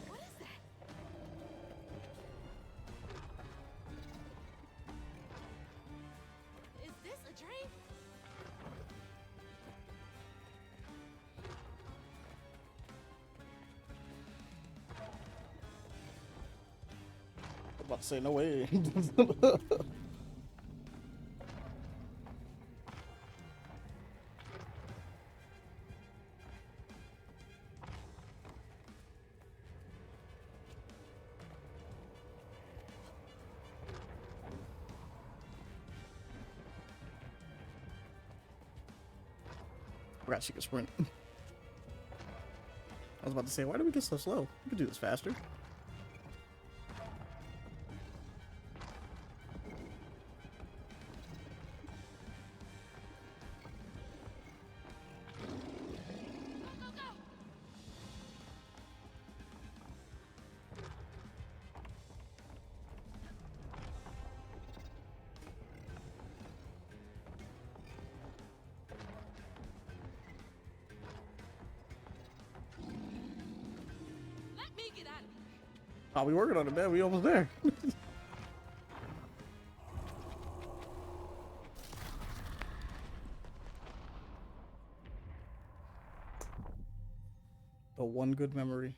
What is that? Is this a dream? I'm about to say, no way. Forgot she could sprint. I was about to say, why do we get so slow? We could do this faster. Let me get out of here. Oh, we working on it, man. We almost there. The one good memory.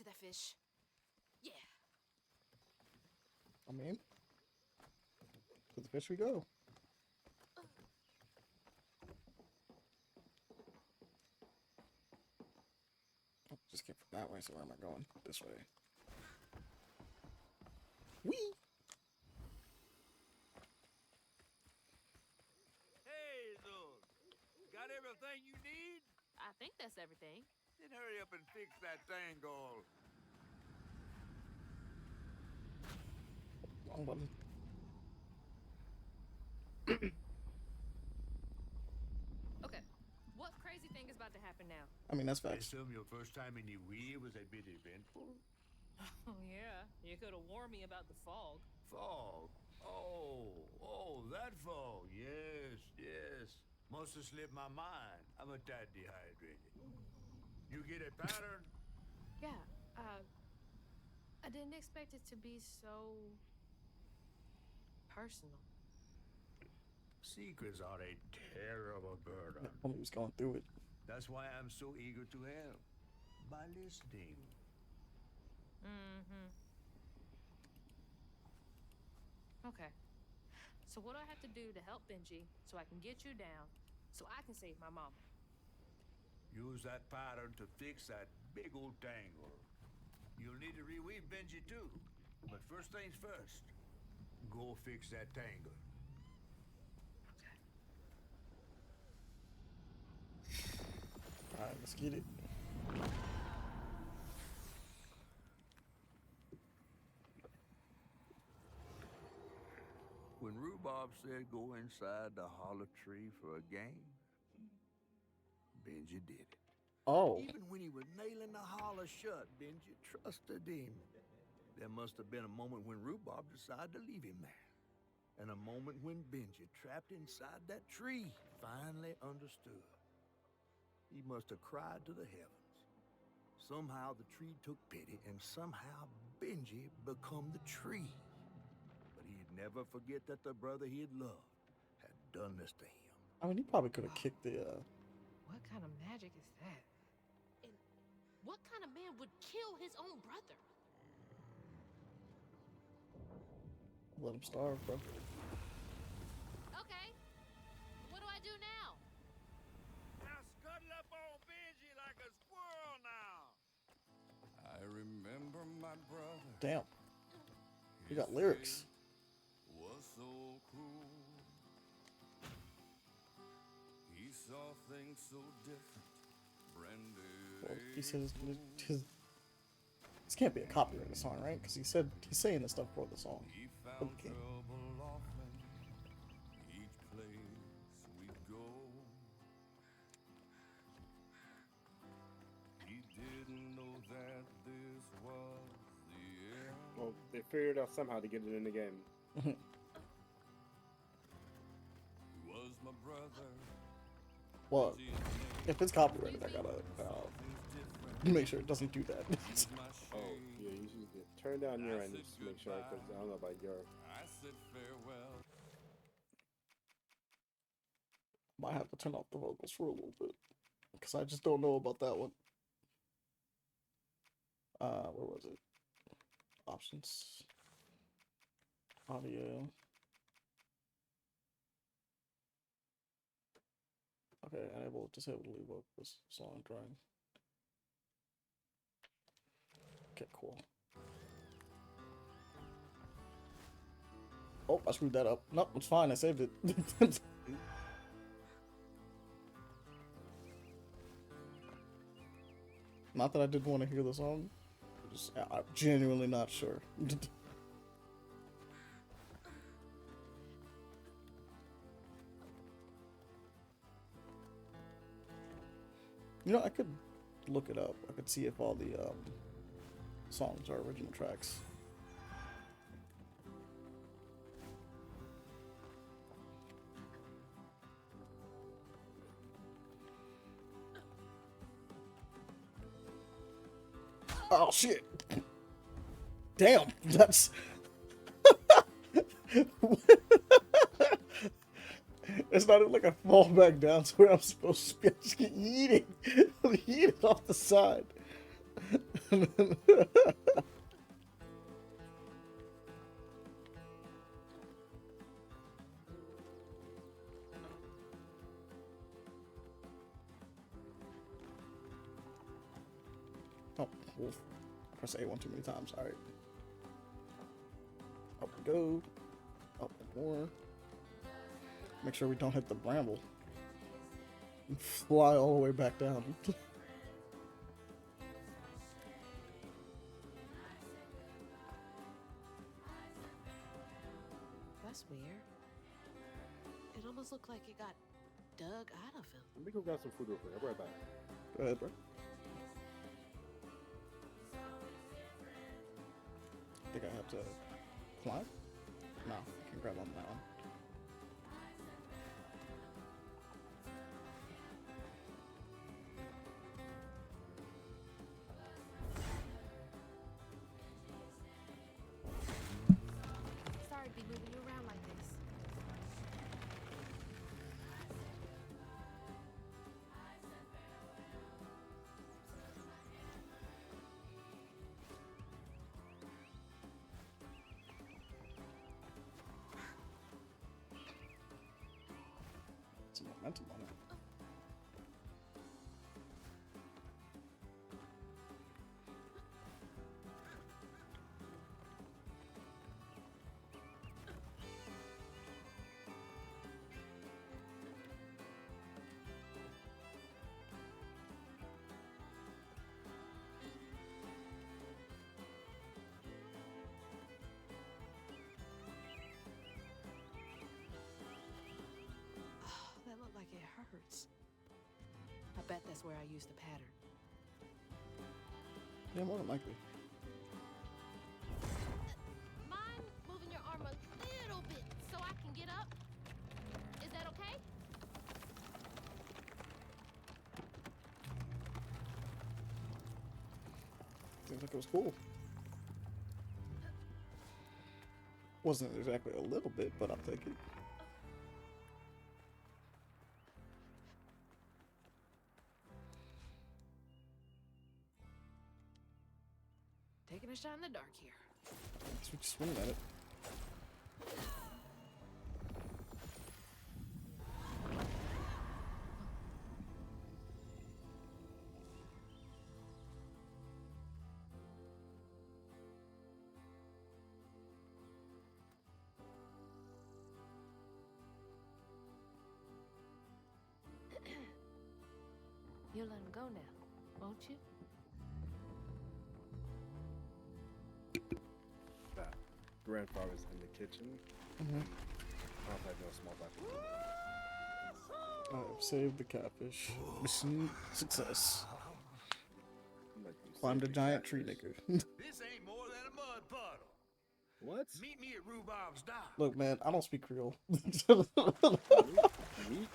to that fish. Yeah. I mean, to the fish we go. Oh, just came from that way, so where am I going? This way. Whee! Hazel, got everything you need? I think that's everything. Then hurry up and fix that tangle. Wrong button. Okay, what crazy thing is about to happen now? I mean, that's I facts. assume your first time in the Wii was a bit eventful. Oh, yeah. You could have warned me about the fog. Fog? Oh, that fog. Yes, yes. Must have slipped my mind. I'm a tad dehydrated. You get a pattern? Yeah, I didn't expect it to be so personal. Secrets are a terrible burden. Homie was going through it. That's why I'm so eager to help. By listening. Mm-hmm. Okay. So what do I have to do to help Benji so I can get you down so I can save my mama? Use that pattern to fix that big old tangle. You'll need to reweave Benji too. But first things first. Go fix that tangle. Alright, let's get it. When Rhubarb said go inside the hollow tree for a game, Benji did it. Oh. Even when he was nailing the hollow shut, Benji trusted him. There must have been a moment when Rhubarb decided to leave him there. And a moment when Benji, trapped inside that tree, finally understood. He must have cried to the heavens. Somehow the tree took pity, and somehow Benji become the tree. But he'd never forget that the brother he had loved had done this to him. I mean, he probably could have kicked the, What kind of magic is that? And what kind of man would kill his own brother? let him starve, bro. Okay. What do I do now? Now scuttle up on Benji like a squirrel now. I remember my brother. Damn. You got lyrics. Was so cruel. He saw things so different. Branded. Well, he says this can't be a copyrighted song, right? Because he said he's saying this stuff for the song. He For found the game. trouble often. Each place we go. He didn't know that this was the end. Well, they figured out somehow to get it in the game. He was my brother. Well, if it's copyrighted, I gotta make sure it doesn't do that. Oh, yeah, you should turn down your end just to make sure, because I don't know about your. I said farewell. Might have to turn off the vocals for a little bit, because I just don't know about that one. Where was it? Options. Audio. Okay, enable, disable, leave vocals, song drawing. Okay, cool. Oh, I screwed that up. Nope, it's fine, I saved it. Not that I didn't want to hear the song. I'm genuinely not sure. You know, I could look it up. I could see if all the songs are original tracks. Oh shit! Damn, that's. It's not even like I fall back down to where I'm supposed to be. I just get eating off the side. Oh, wolf. Press A1 too many times. Alright. Up we go. Up and more. Make sure we don't hit the bramble. And fly all the way back down. That's weird. It almost looked like it got dug out of him. Let me go grab some food real quick. I'll be right back. Go ahead, bro. Think I have to climb? No, I can grab on that one. Sorry to be moving you around like this. Some momentum on it. That looked like it hurts. I bet that's where I used the pattern. Yeah, more than likely. Mind moving your arm a little bit so I can get up? Is that okay? Seems like it was cool. Wasn't exactly a little bit, but I'll take it. Taking a shot in the dark here. So just swing at it. You'll let him go now, won't you? That grandfather's in the kitchen. Mhm. I'll have no small back. I have saved the catfish. Mission success. Climbed a giant tree, nigga. This ain't more than a mud puddle. What? Meet me at Rhubarb's dock. Look, man, I don't speak Creole. Meet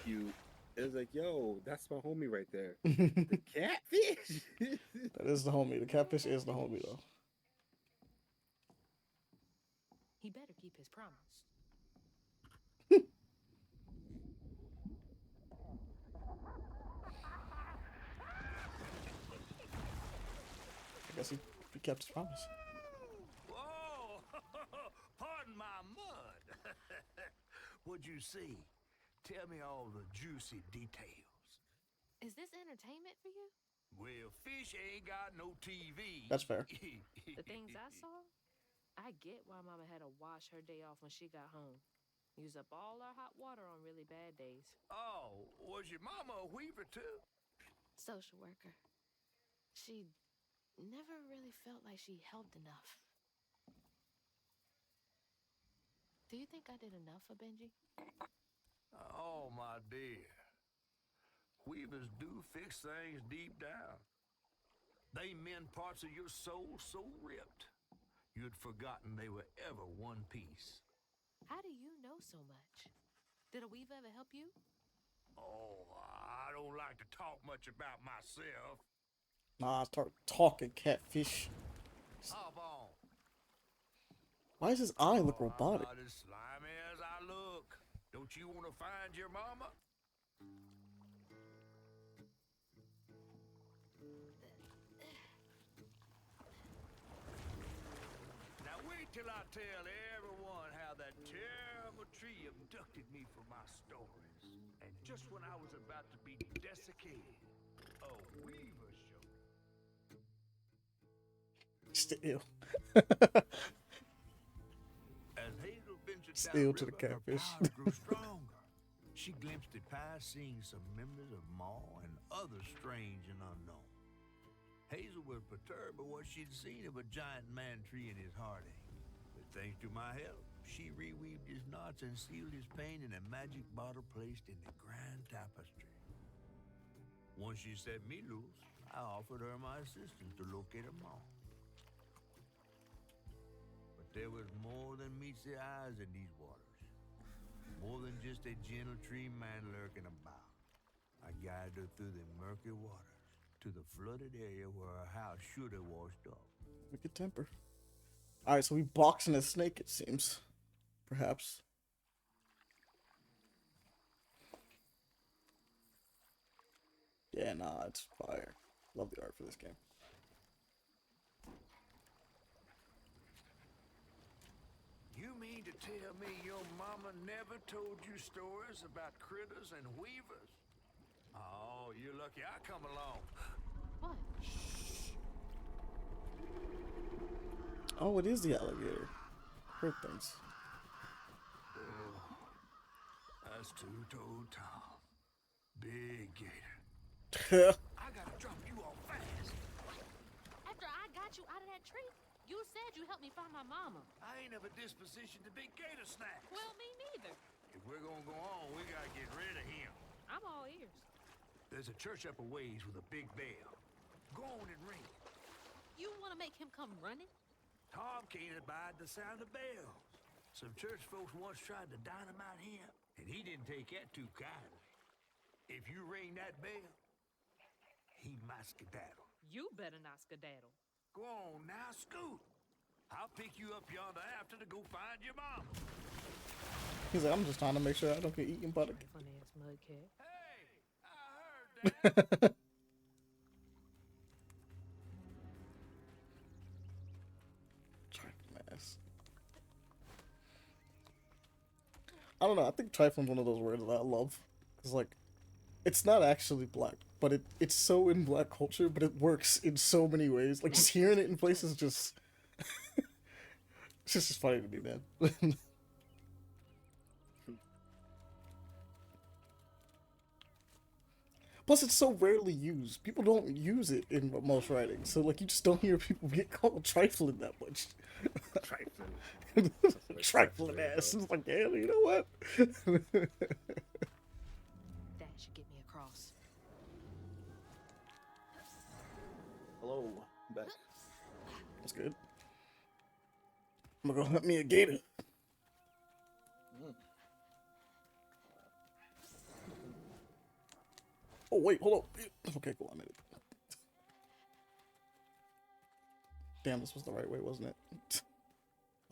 you. It was like, yo, that's my homie right there. The catfish. That is the homie. The catfish is the homie, though. He better keep his promise. I guess he kept his promise. Whoa! Pardon my mud. What'd you see? Tell me all the juicy details. Is this entertainment for you? Well, fish ain't got no TV. That's fair. The things I saw, I get why Mama had to wash her day off when she got home. Use up all our hot water on really bad days. Oh, was your mama a weaver too? Social worker. She never really felt like she helped enough. Do you think I did enough for Benji? Oh, my dear. Weavers do fix things deep down. They mend parts of your soul so ripped, you'd forgotten they were ever one piece. How do you know so much? Did a weaver ever help you? Oh, I don't like to talk much about myself. Nah, start talking, catfish. Hop on. Why does his eye look robotic? I'm not as slimy as I look. Don't you want to find your mama? till I tell everyone how that terrible tree abducted me for my stories. And just when I was about to be desiccated, a weaver showed. Still. As Hazel ventured Still to the downriver, her catfish. power grew stronger. She glimpsed it past, seeing some members of Maw and others strange and unknown. Hazel was perturbed by what she'd seen of a giant man tree in his heartache. But thanks to my help, she reweaved his knots and sealed his pain in a magic bottle placed in the grand tapestry. Once she set me loose, I offered her my assistance to locate her Maw. But there was more than meets the eyes in these waters. More than just a gentle tree man lurking about. I guided her through the murky waters to the flooded area where her house should have washed up. Wicked temper. Alright, so we boxing a snake, it seems. Perhaps. Yeah, nah, it's fire. Love the art for this game. You mean to tell me your mama never told you stories about critters and weavers? Oh, you're lucky I come along. What? Oh, it is the alligator. Heard things. That's two-toed Tom. Big gator. I gotta drop you off fast. After I got you out of that tree, you said you helped me find my mama. I ain't of a disposition to be gator snacks. Well, me neither. If we're gonna go on, we gotta get rid of him. I'm all ears. There's a church up a ways with a big bell. Go on and ring it. You want to make him come running? Tom can't abide the sound of bells. Some church folks once tried to dynamite him, and he didn't take that too kindly. If you ring that bell, he might skedaddle. You better not skedaddle. Go on now, scoot. I'll pick you up yonder after to go find your mom. He's like, I'm just trying to make sure I don't get eaten by the... Funny ass mudcat. Hey, I heard that. Trifling ass. I don't know. I think trifling's one of those words that I love. It's like, it's not actually black, but it's so in black culture, but it works in so many ways. Like, just hearing it in places just... it's just funny to me, man. Plus, it's so rarely used. People don't use it in most writings, so like you just don't hear people get called trifling that much. Trifling. Trifling ass. It's like, damn, you know what? That should get me across. Hello, I'm back. That's good. I'm gonna go hunt me a gator. Oh wait, hold on. Okay, cool. I made it. Damn, this was the right way, wasn't it?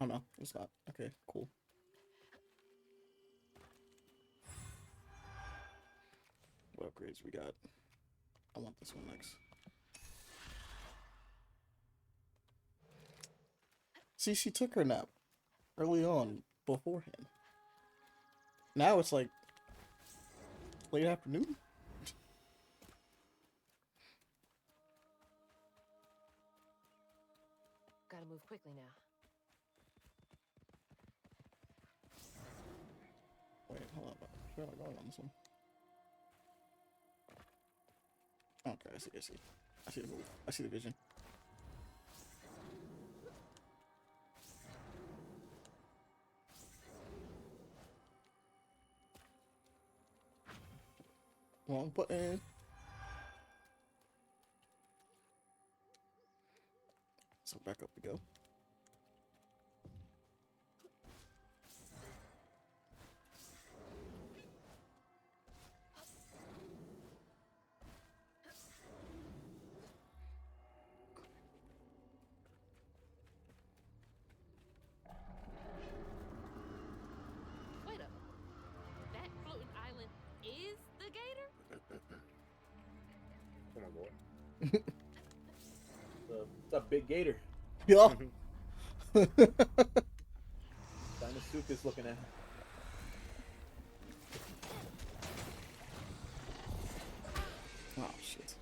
Oh no, it's not. Okay, cool. What upgrades we got? I want this one next. See, she took her nap early on beforehand. Now it's like late afternoon. Gotta move quickly now. Wait, hold on. Where am I going on this one? Okay, I see the move. I see the vision. Wrong button. So back up we go. Wait up. That floating island is the gator? Come on, boy. It's a big gator. Yeah. Dinosuke is looking at. Oh shit.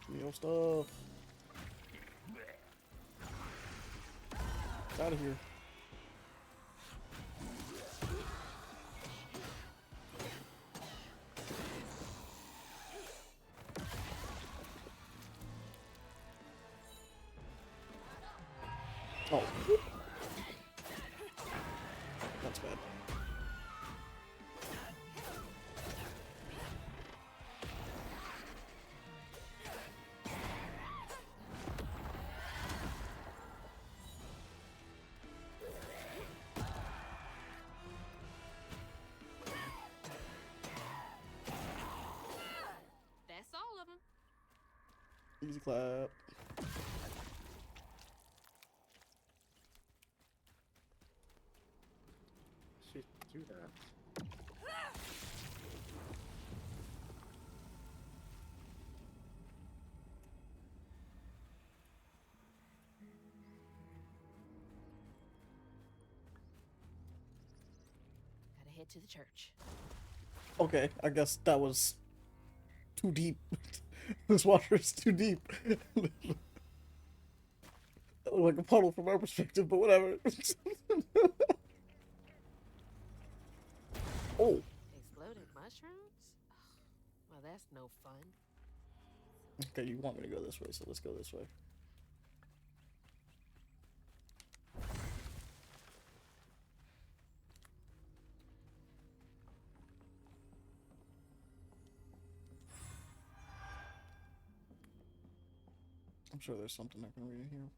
Give me your stuff. Get out of here. Oh. That's bad. That's all of them. Easy clap. She do that. Gotta head to the church. Okay, I guess that was too deep. This water is too deep. That looked like a puddle from our perspective, but whatever. Oh. Exploded mushrooms? Well, that's no fun. Okay, you want me to go this way, so let's go this way. I'm sure there's something I can read in here.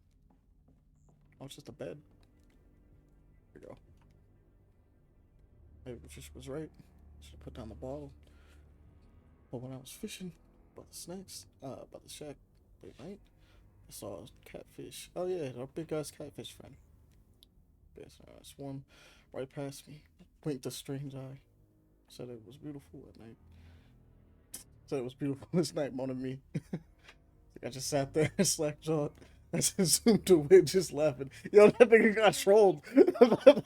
Oh, it's just a bed. There we go. Maybe Patricia was right. Should have put down the ball. But when I was fishing by the snakes, by the shack late night, I saw a catfish. Oh yeah, our big ass catfish friend. Yes, swam right past me, blinked a strange eye, said it was beautiful at night. Said it was beautiful this night, mon ami. I just sat there and slack jawed. I just zoomed away, just laughing. Yo, that nigga got trolled. Let them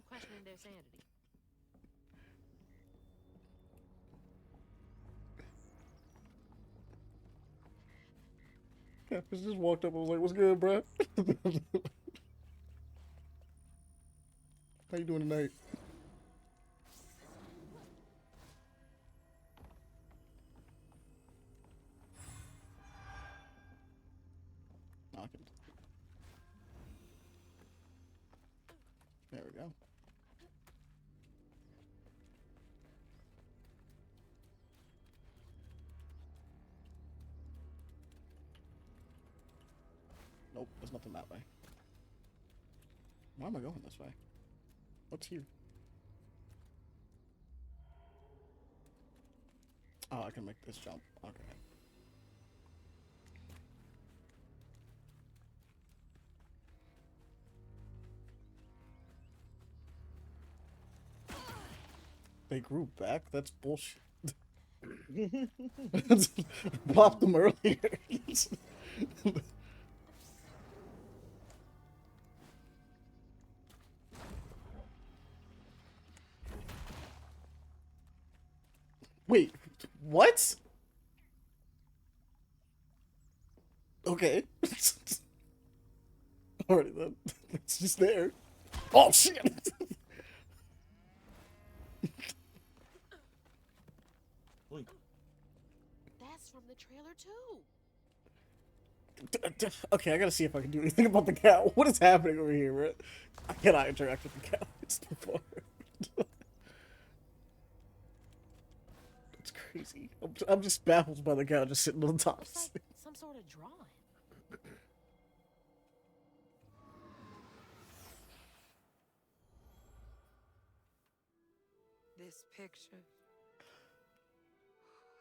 questioning their sanity. Catfish just walked up and was like, "What's good, bruh?" How you doing tonight? Knocking. There we go. Nope, there's nothing that way. Why am I going this way? What's here? Oh, I can make this jump. Okay. They grew back? That's bullshit. Popped them earlier. Wait, what? Okay. Alright then. It's just there. Oh shit! That's from the trailer too. Okay, I gotta see if I can do anything about the cat. What is happening over here, bro? I cannot interact with the cat. It's too far. It's crazy. I'm just baffled by the cat just sitting on the top. It's like some sort of drawing. This picture,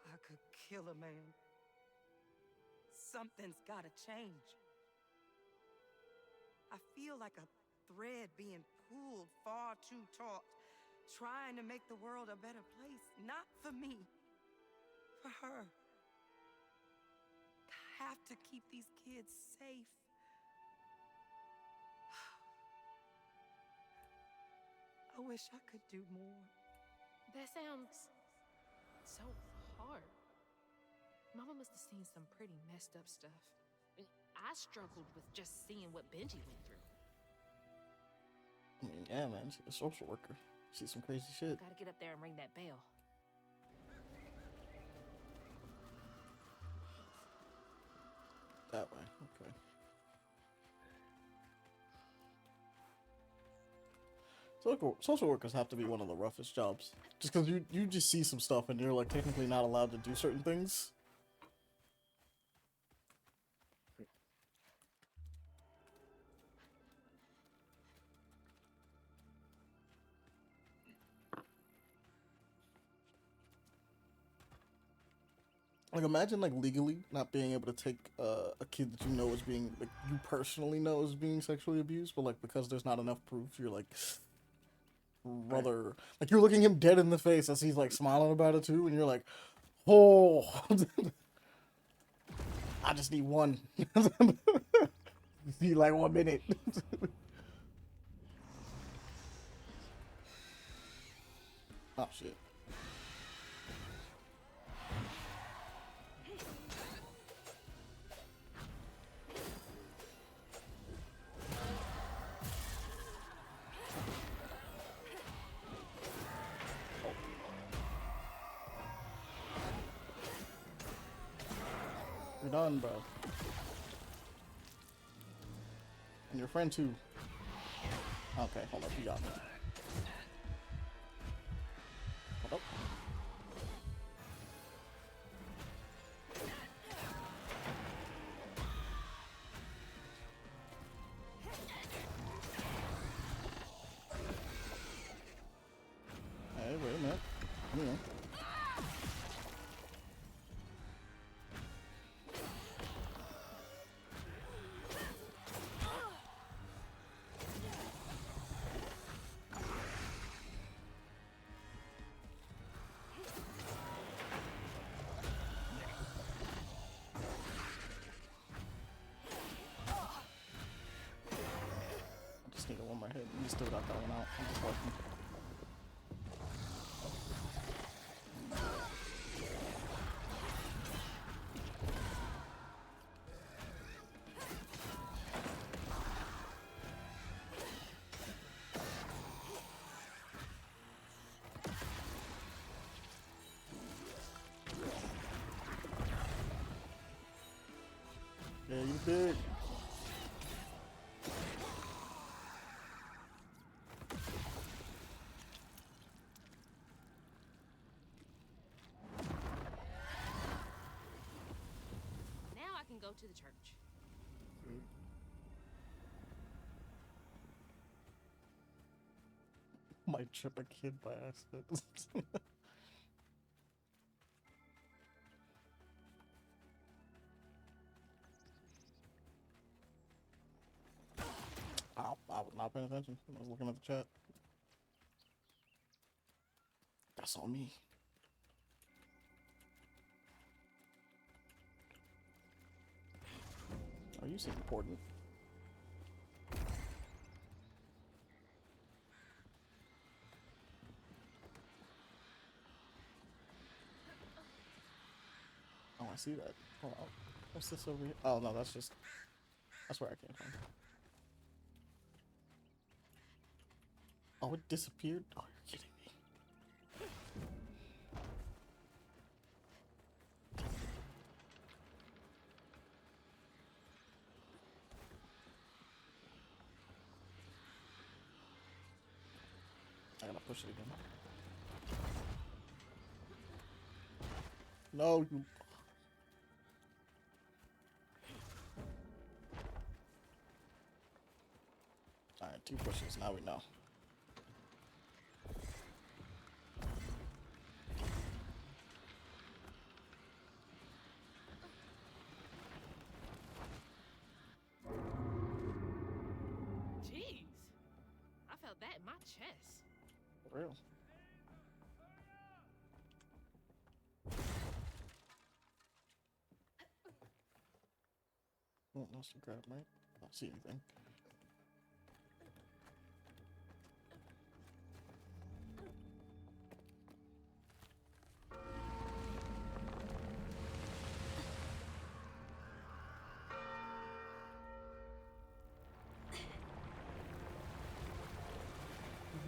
I could kill a man. Something's gotta change. I feel like a thread being pulled far too taut, trying to make the world a better place. Not for me, for her. I have to keep these kids safe. I wish I could do more. That sounds so hard. Mama must have seen some pretty messed up stuff. I struggled with just seeing what Benji went through. I mean, yeah, man, she's a social worker. See some crazy shit. Gotta get up there and ring that bell. That way, okay. Social workers have to be one of the roughest jobs. Just because you just see some stuff and you're like technically not allowed to do certain things. Like, imagine, like, legally not being able to take a kid that you know is being, like, you personally know is being sexually abused, but, like, because there's not enough proof, you're like, brother. Like, you're looking him dead in the face as he's, like, smiling about it, too, and you're like, oh. I just need one. Need, like, 1 minute. Oh, shit. You're done, bro. And your friend too. Okay, hold up, you got me. Hold up. Hey, wait a minute. Come here. Just need one more hit. You still got that one out. I'm just working. Yeah, you big. Now I can go to the church. Might trip a kid by accident. Ow, I was not paying attention. I was looking at the chat. That's on me. Oh, you seem important. Oh, I see that. Hold on. What's this over here? Oh, no, that's just... That's where I came from. Oh, it disappeared? Oh, you're kidding me. I gotta push it again. No, you... Alright, 2 pushes. Now we know. Jeez. I felt that in my chest. For real. What else to grab, right? I don't see anything.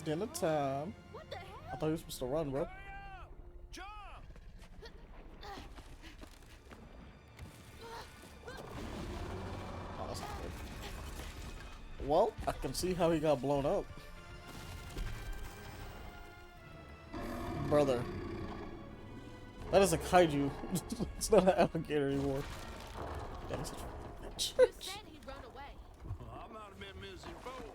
Dinner time. What the hell? I thought you were supposed to run, bro. Oh, that's not good. Well, I can see how he got blown up. Brother. That is a kaiju. It's not an alligator anymore. That is such a bitch. You said he'd run away. I might have been misinformed.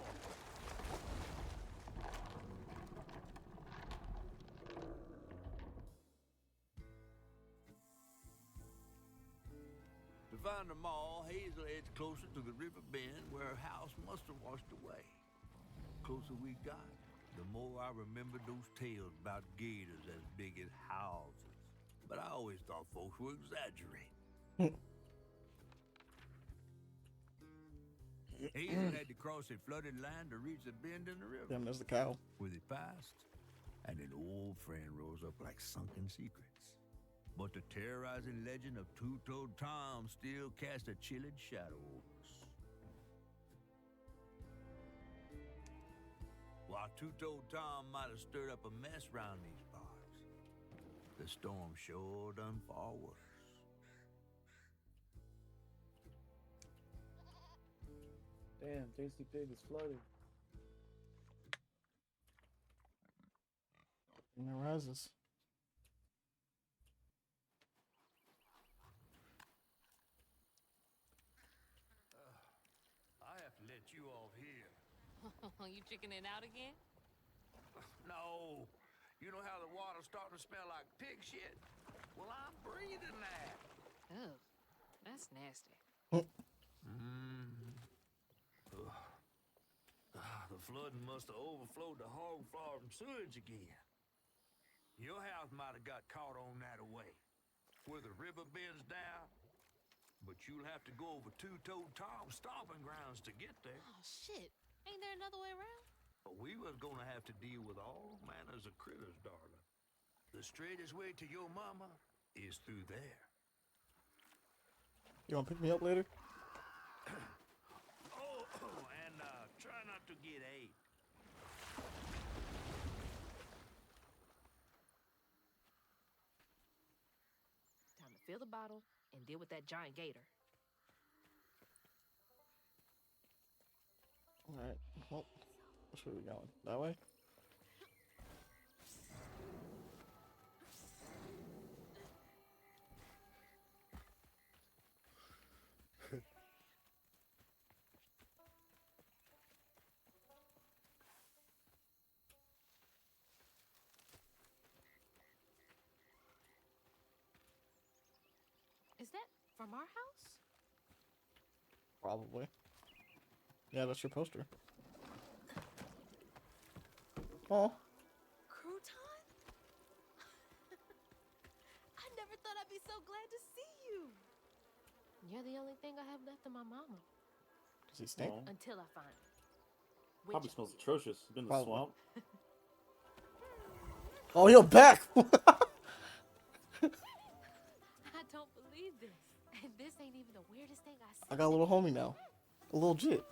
To find them all, Hazel heads closer to the river bend where her house must have washed away. Closer we got, the more I remembered those tales about gators as big as houses. But I always thought folks were exaggerating. Hazel had to cross a flooded line to reach the bend in the river. Damn, there's the cow. Where they passed, and an old friend rose up like sunken secrets. But the terrorizing legend of Two-Toed Tom still cast a chilling shadow over us. While Two-Toed Tom might have stirred up a mess round these parts, the storm sure done far worse. Damn, Tasty Pig is flooded. And it rises. I have to let you off here. You chickening out again? No. You know how the water's starting to smell like pig shit? Well, I'm breathing that. Oh, that's nasty. The flooding must have overflowed the hog farm sewage again. Your house might have got caught on that away, where the river bends down. But you'll have to go over Two-Toed Tom's stomping grounds to get there. Oh, shit. Ain't there another way around? But we was gonna have to deal with all manners of critters, darling. The straightest way to your mama is through there. You wanna pick me up later? And try not to get AIDS. Time to fill the bottle and deal with that giant gator. Alright, well, which way are we going? That way? Is that from our house? Probably. Yeah, that's your poster. Oh. Crouton? I never thought I'd be so glad to see you. You're the only thing I have left of my mama. Does he stink? Oh. Until I find him. Probably smells atrocious. It's been in the Probably. swamp. Oh, you're back! I don't believe this. And this ain't even the weirdest thing I see. I got a little homie now. A little jit.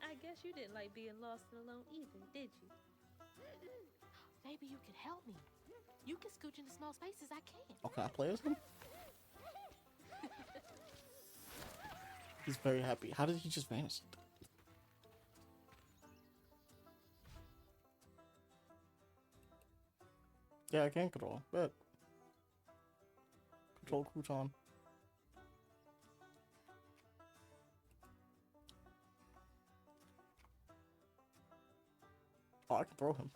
I guess you didn't like being lost and alone either, did you? Maybe you could help me. You can scooch into small spaces I can't. Oh, can I play as him? He's very happy. How did he just vanish? Yeah, I can control. Bet. Control Crouton. Oh, I can throw him.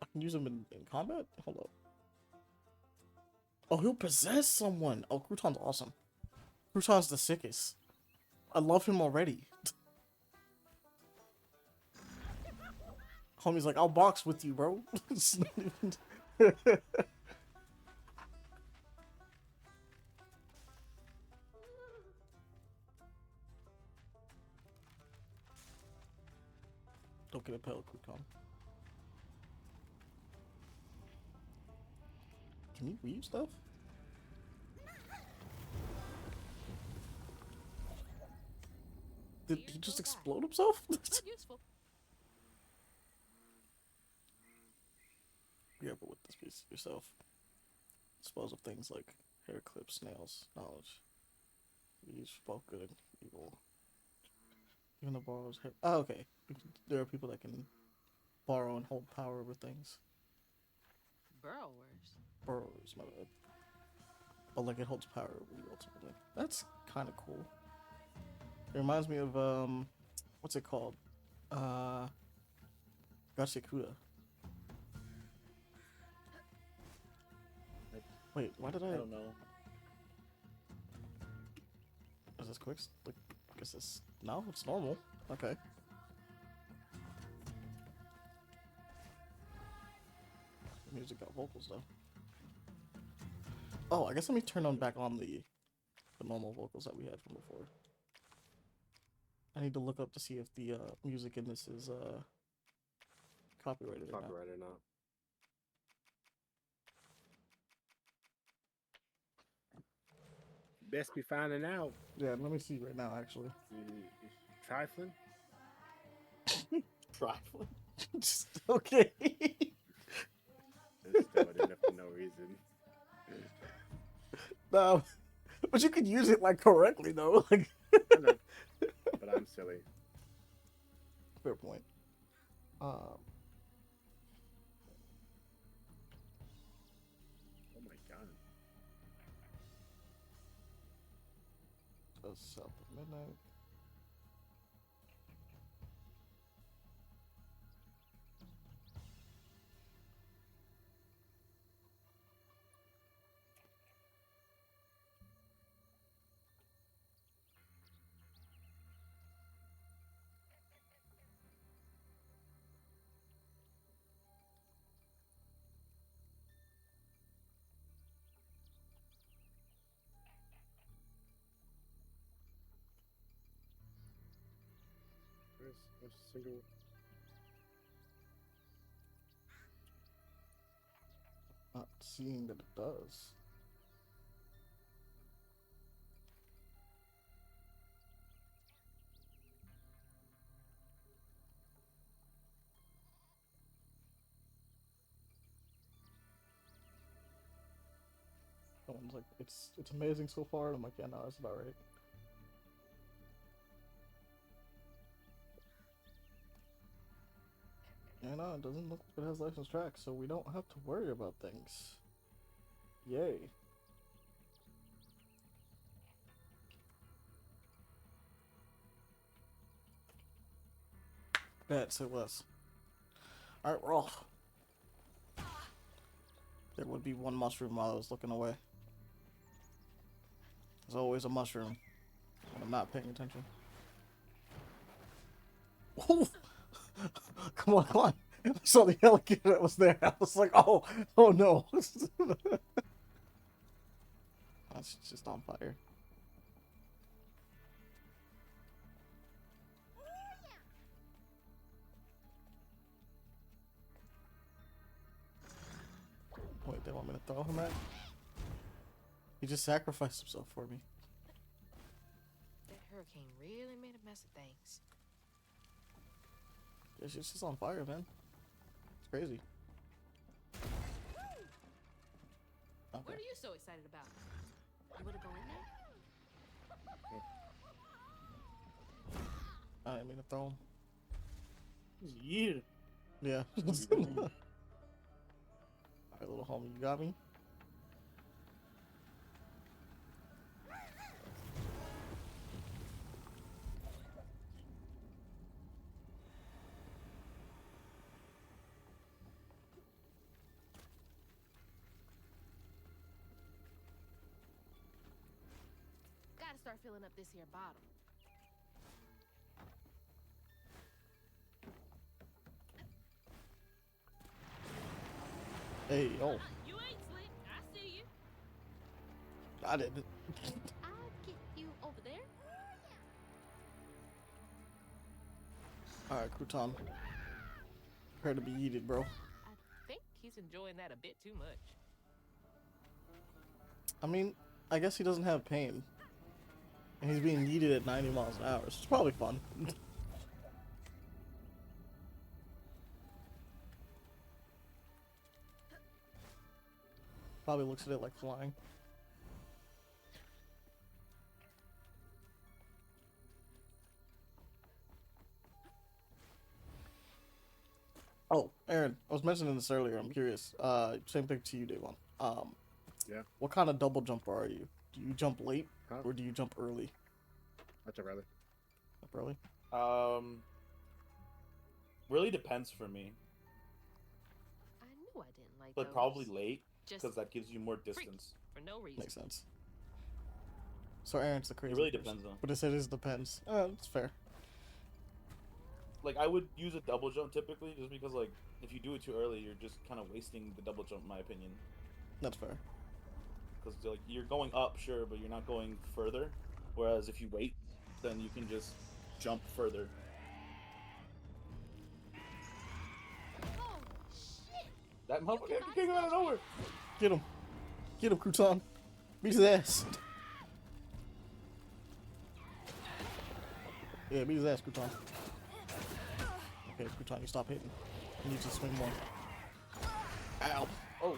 I can use him in combat? Hold up. Oh, he'll possess someone. Oh, Crouton's awesome. Crouton's the sickest. I love him already. Homie's like, I'll box with you, bro. It's not even... Don't get a pelican, Tom. Can you read stuff? Did he just explode himself? Useful. Yeah, but with this piece yourself. Dispose of things like hair clips, nails, knowledge. Use for both good and evil. Even the borrower's hair. Oh, okay. There are people that can borrow and hold power over things. Burrowers. Borrowers, my bad. But like it holds power over you ultimately. That's kind of cool. It reminds me of what's it called? Gatsekuda. Wait, why did I don't know. Is this quick? Like, I guess this. No, it's normal. Okay. The music got vocals though. Oh, I guess let me turn on back on the normal vocals that we had from before. I need to look up to see if the music in this is copyrighted or not. Copyrighted or not. Best be finding out. Yeah, let me see right now actually. Trifling? Trifling? Just okay. Just throwing it up for no reason. No, but you could use it like correctly though. Like, but I'm silly. Fair point. Oh my god. South of Midnight. Where's single? Not seeing that it does. Someone's like, it's amazing so far. And I'm like, yeah, no, that's about right. Yeah, no, it doesn't look like it has licensed tracks, so we don't have to worry about things. Yay. Bet, say less. Alright, we're off. There would be one mushroom while I was looking away. There's always a mushroom when I'm not paying attention. Ooh. Come on, come on. I saw the alligator that was there. I was like, oh no. That's just on fire. Wait, they want me to throw him at? He just sacrificed himself for me. That hurricane really made a mess of things. It's just on fire, man. It's crazy. Okay. What are you so excited about? You wanna go in there? I didn't mean to throw him. Yeah. Yeah. Alright, little homie, you got me? Gotta start filling up this here bottle. Hey, yo. You ain't slick. I see you. I didn't. I'll get you over there. Alright, Crouton. Prepare to be yeeted, bro. I think he's enjoying that a bit too much. I mean, I guess he doesn't have pain. And he's being yeeted at 90 miles an hour, so it's probably fun. Probably looks at it like flying. Oh, Aaron, I was mentioning this earlier. I'm curious. Same thing to you, Davon. Yeah. What kind of double jumper are you? Do you jump late or do you jump early? I'd rather. Jump early? Really depends for me, I knew I didn't like but those. probably late Just because that gives you more distance. for no reason. Makes sense. So Aaron's the crazy. It really person. depends though. But it is depends. It's fair. Like I would use a double jump typically, just because like if you do it too early, you're just kind of wasting the double jump, in my opinion. That's fair. Because like you're going up, sure, but you're not going further. Whereas if you wait, then you can just jump further. Oh, shit. That motherfucker came out of nowhere. Get him. Get him, Crouton. Beat his ass. Yeah, beat his ass, Crouton. Okay, Crouton, you stop hitting. You need to swing more. Ow. Oh.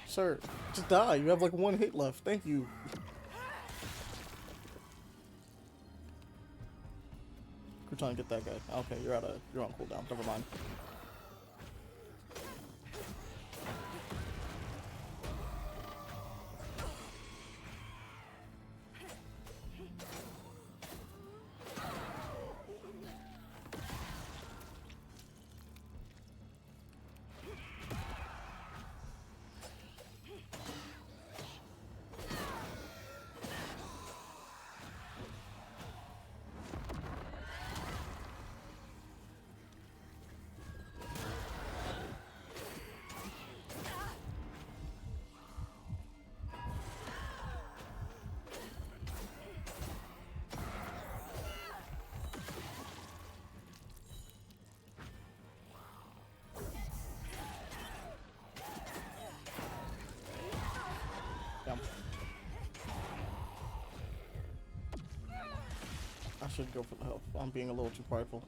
Sir, just die. You have like one hit left. Thank you. Crouton, get that guy. Okay, you're on cooldown. Never mind. I should go for the health. I'm being a little too prideful.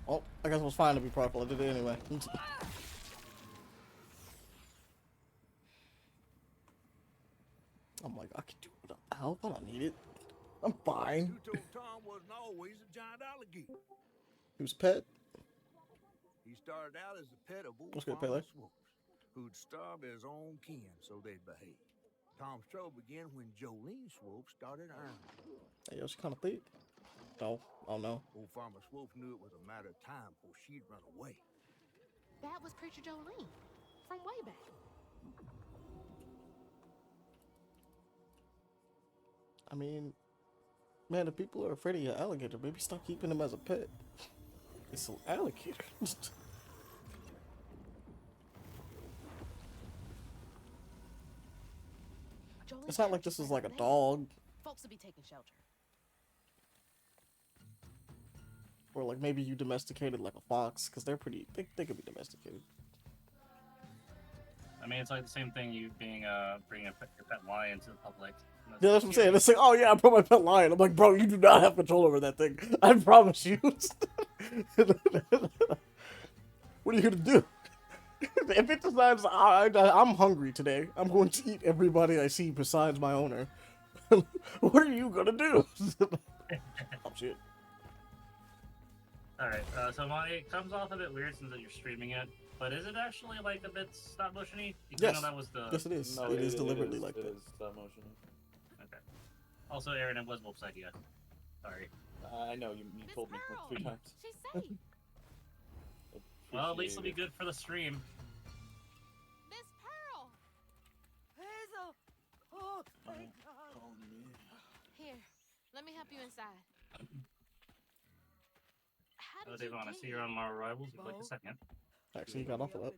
Oh, I guess it was fine to be prideful. I did it anyway. I'm like, I can do it without the help. I don't need it. I'm fine. Two-Toe Tom wasn't always a giant alligator. He was a pet. He started out as a pet of old What's good, Farmer Pele? Swoops, who'd starved their own kin so they'd behave. Tom's trouble began when Jolene Swope started ironing. Hey, yo, she kind of thick. No, oh no. Old Farmer Swope knew it was a matter of time before she'd run away. That was Preacher Jolene from way back. I mean, man, if people are afraid of your alligator, maybe stop keeping him as a pet. It's an alligator. It's not like this is like a dog. Folks will be taking shelter. Or like maybe you domesticated like a fox, because they're pretty, they could be domesticated. I mean, it's like the same thing you bringing your pet lion to the public. Yeah, that's what I'm saying. It's like, oh yeah, I brought my pet lion. I'm like, bro, you do not have control over that thing. I promise you. What are you gonna do? If it decides I'm hungry today, I'm going to eat everybody I see besides my owner. What are you gonna do? Oh shit. Alright, so Monty, it comes off a bit weird since you're streaming it, but is it actually like a bit stop motion-y? Yes. Know that was the... Yes, it is. No, it is deliberately like it that. is stop motion. Okay. Also, Aaron, it was Wolf's idea. Sorry. I know, you told me like 3 times. She's safe. Well, at least it'll be good for the stream. Miss Pearl. Hazel! Here, let me help you inside. How Oh, did you Devon, I get see you're on my arrivals. Would you like a second? Actually, he got off of that.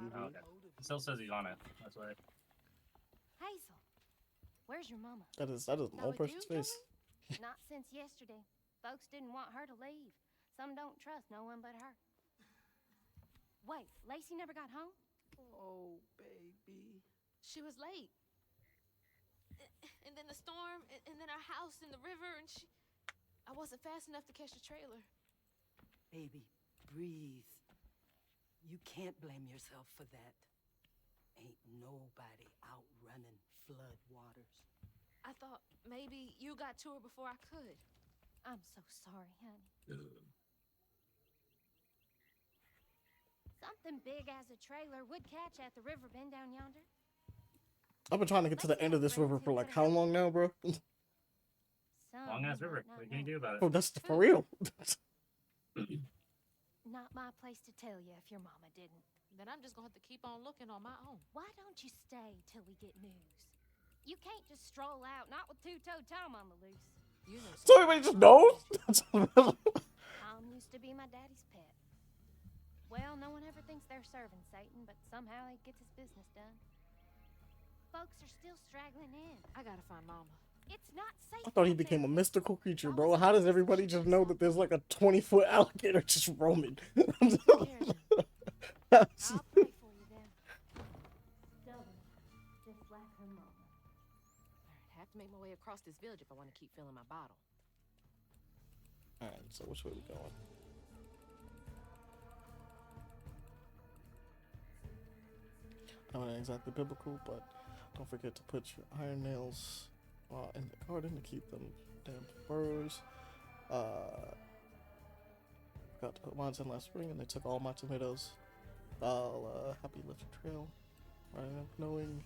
Oh, okay. It still says he's on it. That's why. Hazel, where's your mama? That is an old person's face. Not since yesterday. Folks didn't want her to leave. Some don't trust no one but her. Wait, Lacey never got home? Oh, baby. She was late. And then the storm, and then our house in the river, and I wasn't fast enough to catch the trailer. Baby, breathe. You can't blame yourself for that. Ain't nobody outrunning flood waters. I thought maybe you got to her before I could. I'm so sorry, honey. Something big as a trailer would catch at the river bend down yonder. I've been trying to get to the end of this river for like how long now, bro? Long ass river. What can you do about it? Oh, that's for real. Not my place to tell you if your mama didn't. Then I'm just gonna have to keep on looking on my own. Why don't you stay till we get news? You can't just stroll out, not with two-toed Tom on the loose. You know So everybody just knows? Tom used to be my daddy's pet. Well, no one ever thinks they're serving Satan, but somehow he gets his business done. Folks are still straggling in. I gotta find Mama. It's not safe. I thought he became a mystical creature, bro. How does everybody just know that there's like a 20-foot alligator just roaming? I'll pray for you then. Double, just like her mama. I have to make my way across this village if I want to keep filling my bottle. Alright, so which way we going? I don't know exactly biblical, but don't forget to put your iron nails in the garden to keep them damn burrows. Forgot to put mine in last spring and they took all my tomatoes. I'll happy lift trail. Right up knowing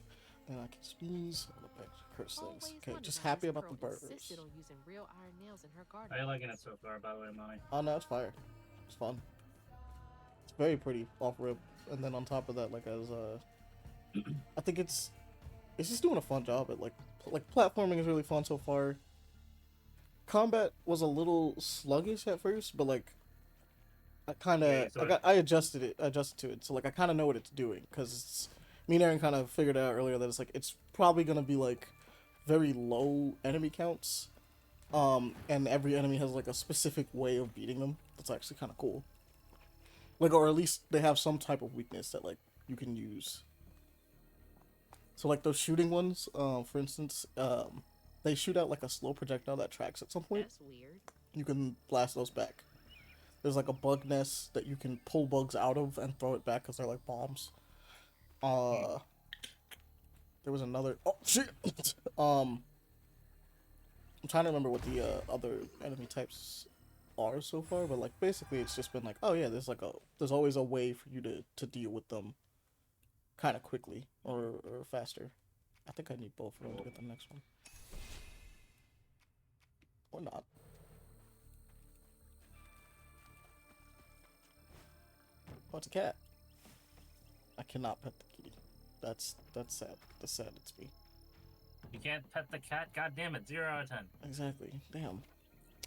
and I can sneeze on the back curse things. Okay, just happy about the burgers. Insisted on using real iron nails in her garden. How are you liking it so far, by the way, Monty? Oh no, it's fire. It's fun. It's very pretty off rip, and then on top of that, like as I think it's just doing a fun job at like platforming is really fun so far. Combat was a little sluggish at first, but like I kind of I adjusted to it, so like I kind of know what it's doing because it's me and Aaron kind of figured out earlier that it's like it's probably gonna be like very low enemy counts, and every enemy has like a specific way of beating them. That's actually kind of cool. Like, or at least they have some type of weakness that like you can use. So like those shooting ones, for instance, they shoot out like a slow projectile that tracks at some point. That's weird. You can blast those back. There's like a bug nest that you can pull bugs out of and throw it back because they're like bombs. There was another. Oh shit. I'm trying to remember what the other enemy types are so far, but like basically it's just been like, oh yeah, there's always a way for you to deal with them kind of quickly or faster. I think I need both of them to get the next one. Or not. Oh, it's a cat. I cannot pet the kitty. That's sad. That's sad. It's me. You can't pet the cat? God damn it. 0 out of 10. Exactly. Damn.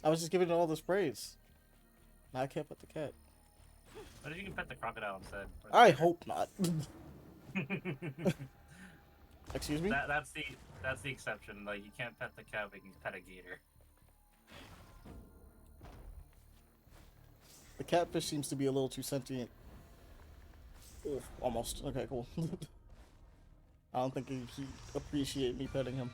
I was just giving it all the sprays. Now I can't pet the cat. What if you can pet the crocodile instead? I hope not. Excuse me? That's the exception. Like, you can't pet the cat, but you can pet a gator. The catfish seems to be a little too sentient. Oh, almost. Okay, cool. I don't think he'd appreciate me petting him.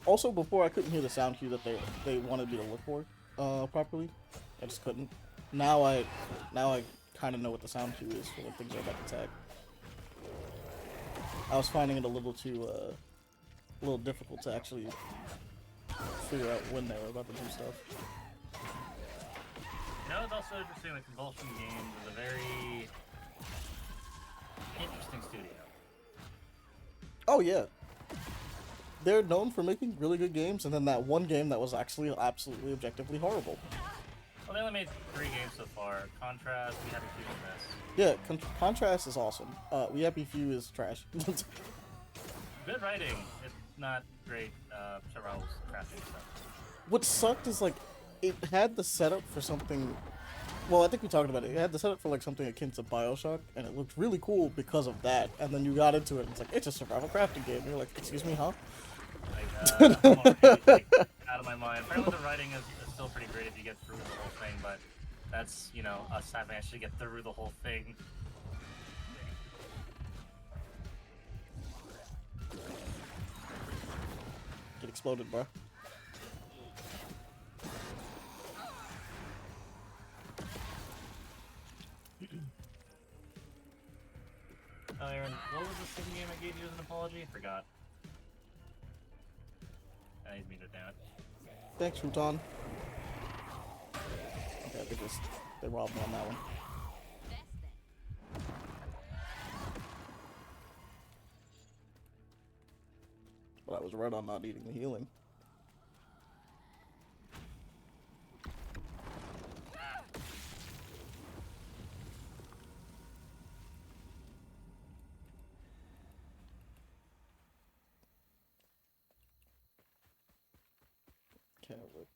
Also, before I couldn't hear the sound cue that they wanted me to look for properly. I just couldn't. Now I kind of know what the sound cue is for when things are about to attack. I was finding it a little difficult to actually figure out when they were about to do stuff. You know, it's also interesting that Compulsion Games is a very interesting studio. Oh yeah. They're known for making really good games, and then that one game that was actually absolutely objectively horrible. Well, they only made 3 games so far. Contrast, We Happy Few, and this. Yeah, Contrast is awesome. We Happy Few is trash. Good writing. It's not great survival crafting stuff. What sucked is, like, it had the setup for something... Well, I think we talked about it. It had the setup for, like, something akin to Bioshock, and it looked really cool because of that. And then you got into it, and it's like, it's a survival crafting game. And you're like, excuse me, huh? Like, I'm already, like, out of my mind. Apparently the writing is still pretty great if you get through the whole thing, but that's, you know, us having actually get through the whole thing. Get exploded, bro. Aaron, what was the second game I gave you as an apology? Forgot. I need to meet it down. Thanks, Rutan. Okay, they robbed me on that one. But I was right on not needing the healing. Can't wait.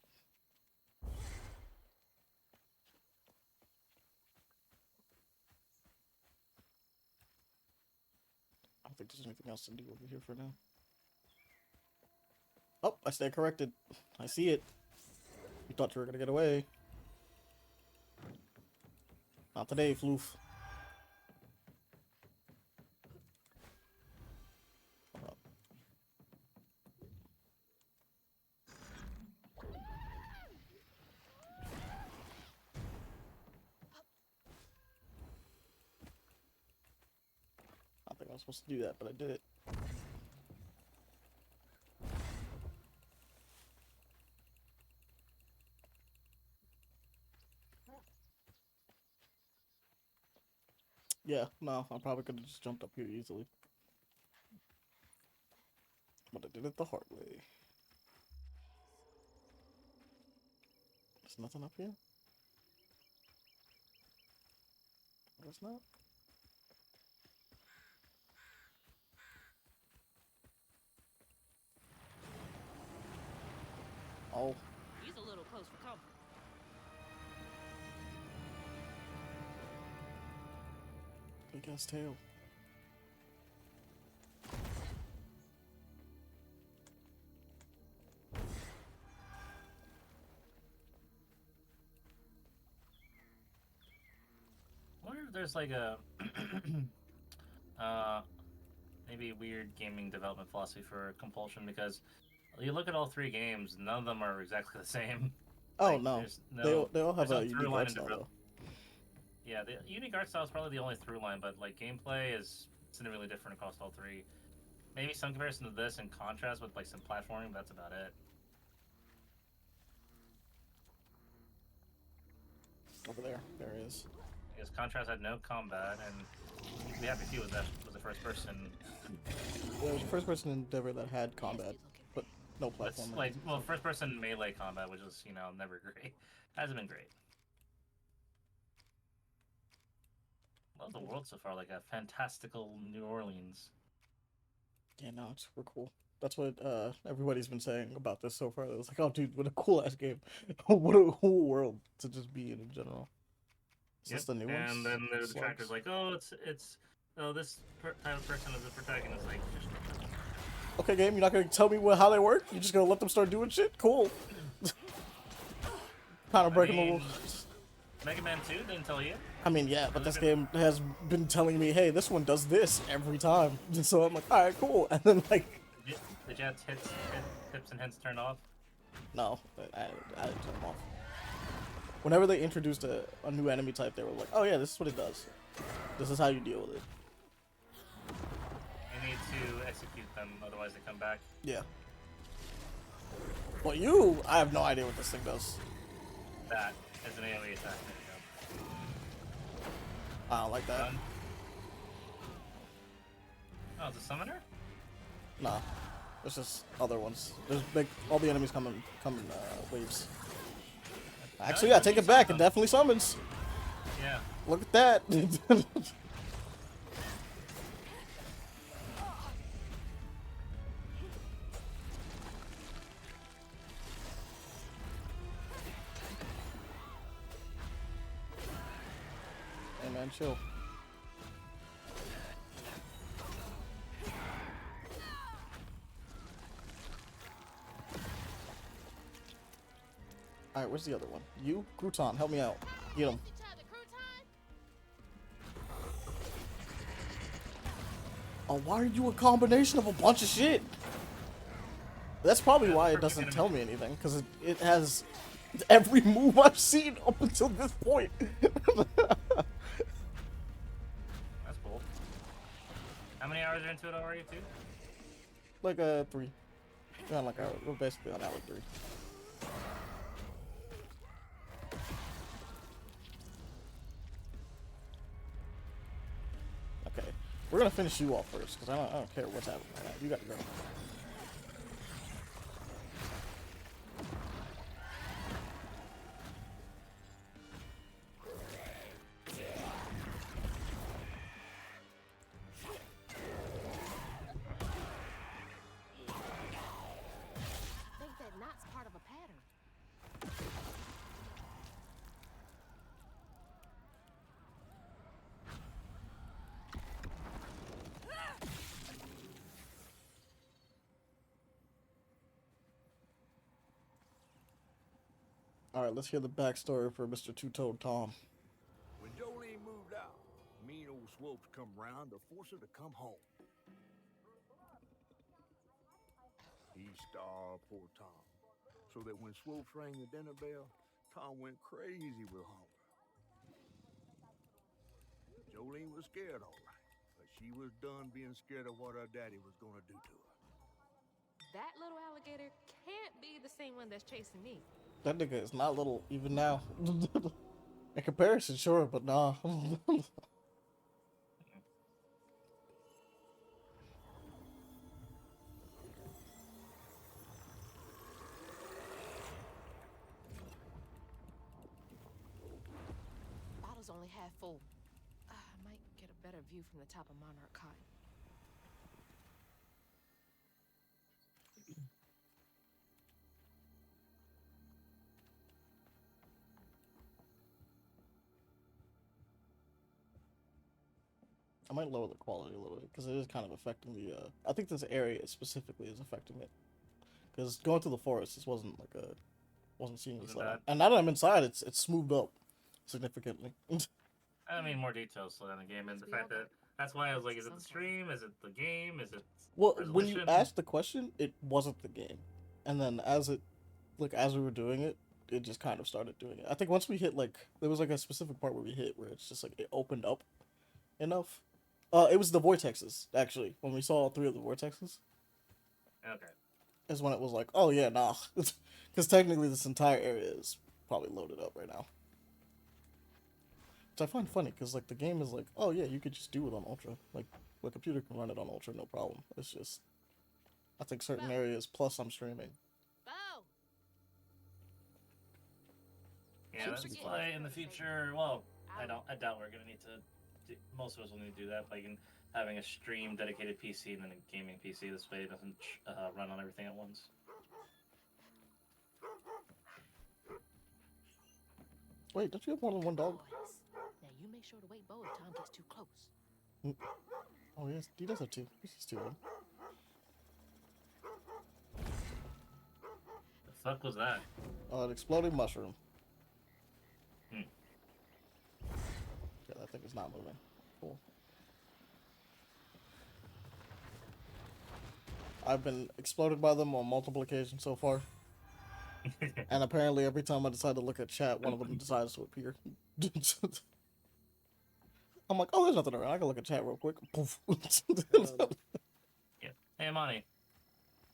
I don't think there's anything else to do over here for now. Oh, I stand corrected. I see it. You thought you were gonna get away. Not today, Floof. I think I was supposed to do that, but I did it. Yeah, no, I probably could have just jumped up here easily. But I did it the hard way. There's nothing up here? There's not? Oh. He's a little close for comfort. Big ass tail. I wonder if there's like a maybe weird gaming development philosophy for Compulsion, because you look at all 3 games, none of them are exactly the same. Oh, like, no. They all have a unique art style, though. Yeah, the unique art style is probably the only through line, but like gameplay is significantly different across all 3. Maybe some comparison to this in contrast with like some platforming, but that's about it. Over there. There it is. Because Contrast had no combat, and We Happy Few was the first person. Yeah, it was the first person endeavor that had combat, but no platform. Like, well, first person melee combat, which is, you know, never great. Hasn't been great. Love the world so far, like a fantastical New Orleans. Yeah, no, it's super cool. That's what everybody's been saying about this so far. It was like, oh, dude, what a cool ass game! What a cool world to just be in general. Is this the new ones? And then the detractors like, oh, it's this type of person is the protagonist. Like, okay, game, you're not gonna tell me how they work? You're just gonna let them start doing shit? Cool. Kind of breaking the rules. Mega Man 2 didn't tell you. I mean, yeah, but this game has been telling me, hey, this one does this every time. So I'm like, all right, cool. And then like, did you have tips and hints turned off? No, I didn't turn them off. Whenever they introduced a new enemy type, they were like, oh yeah, this is what it does. This is how you deal with it. You need to execute them, otherwise they come back. Yeah. Well, I have no idea what this thing does. That is an AoE attack. I don't like that. Oh, it's a summoner? Nah. There's just other ones. There's all the enemies come in waves. Actually, I take it back. It definitely summons. Yeah. Look at that. Hey man, chill. Alright, where's the other one? You? Crouton, help me out. Get him. Oh, why are you a combination of a bunch of shit? That's probably why it doesn't tell me anything, because it has every move I've seen up until this point. That's cool. How many hours are into it already, too? Like 3. Yeah, like we're basically on hour 3. Okay, we're gonna finish you off first, because I don't care what's happening right now. You gotta go. I think that knot's part of a pattern. Alright, let's hear the backstory for Mr. Two-Toed Tom. When Jolene moved out, mean old Swopes come round to force her to come home. He starved poor Tom, so that when Swopes rang the dinner bell, Tom went crazy with hunger. Jolene was scared, all right, but she was done being scared of what her daddy was gonna do to her. That little alligator can't be the same one that's chasing me. That nigga is not little, even now. In comparison, sure, but nah. Bottle's only half full. I might get a better view from the top of Monarch Cotton. I might lower the quality a little bit because it is kind of affecting the. I think this area specifically is affecting it. Because going through the forest, this wasn't seemingly slow. bad. And now that I'm inside, it's smoothed up significantly. I mean, more details slow down the game, and the fact that that's why I was like, is it the stream? Is it the game? Is it Well, when you resolution? asked the question, it wasn't the game, and then as we were doing it, it just kind of started doing it. I think once we hit there was like a specific part where we hit where it's just like it opened up enough. It was the vortexes actually. When we saw all 3 of the vortexes, Okay. is when it was like, oh yeah, nah, because technically this entire area is probably loaded up right now. Which I find funny because like the game is like, oh yeah, you could just do it on ultra. Like the computer can run it on ultra, no problem. It's just, I think certain areas plus I'm streaming. Yeah, that's why in the future. Well, I doubt we're gonna need to. Most of us will need to do that, like in having a stream dedicated PC and then a gaming PC. This way it doesn't run on everything at once. Wait, don't you have more than one dog? Now you make sure to wait Bo if Tom gets too close. Oh yes, he does have 2. He's 2 of them. The fuck was that? An exploding mushroom. Hmm. Yeah, that thing is not moving. Cool. I've been exploded by them on multiple occasions so far. And apparently every time I decide to look at chat, one of them decides to appear. I'm like, oh, there's nothing around. I can look at chat real quick. Poof. Yeah. Hey, Monty.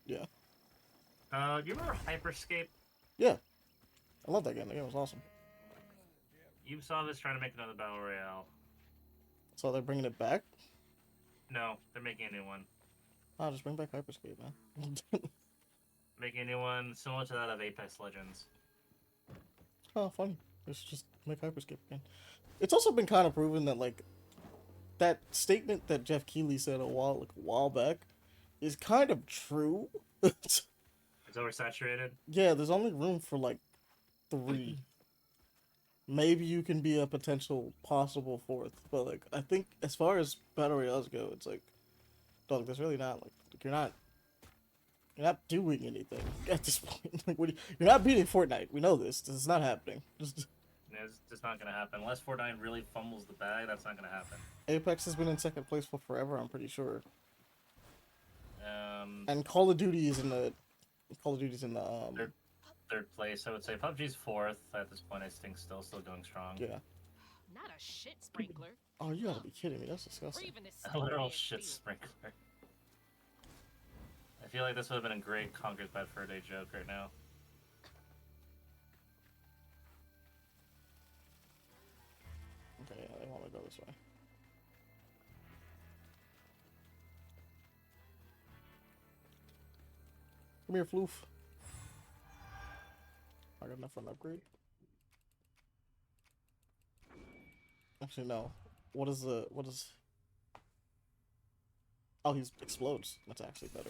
Yeah. Do you remember Hyperscape? Yeah. I love that game. The game was awesome. Ubisoft is trying to make another Battle Royale. So they're bringing it back? No, they're making a new one. Oh, just bring back Hyperscape, man. Making a new one similar to that of Apex Legends. oh, funny. Let's just make Hyperscape again. It's also been kind of proven that, like, that statement that Jeff Keighley said a while back is kind of true. It's oversaturated. Yeah, there's only room for, like, 3. Maybe you can be a potential possible 4th, but, like, I think as far as Battle Royales go, it's like, dog, there's really not, like, you're not doing anything at this point. Like, you're not beating Fortnite. We know this. This is not happening. It's just not gonna happen unless Fortnite really fumbles the bag. That's not gonna happen. Apex has been in 2nd place for forever. I'm pretty sure. And Call of Duty is in the. Third place. I would say PUBG's 4th at this point. I think still going strong. Yeah. Not a shit sprinkler. Oh, you gotta be kidding me. That's disgusting. A literal shit sprinkler. I feel like this would have been a great Conker's Bad Fur Day joke right now. Okay, yeah, they want to go this way. Come here, Floof. I got enough for an upgrade. Actually, no. What is... Oh, he explodes. That's actually better.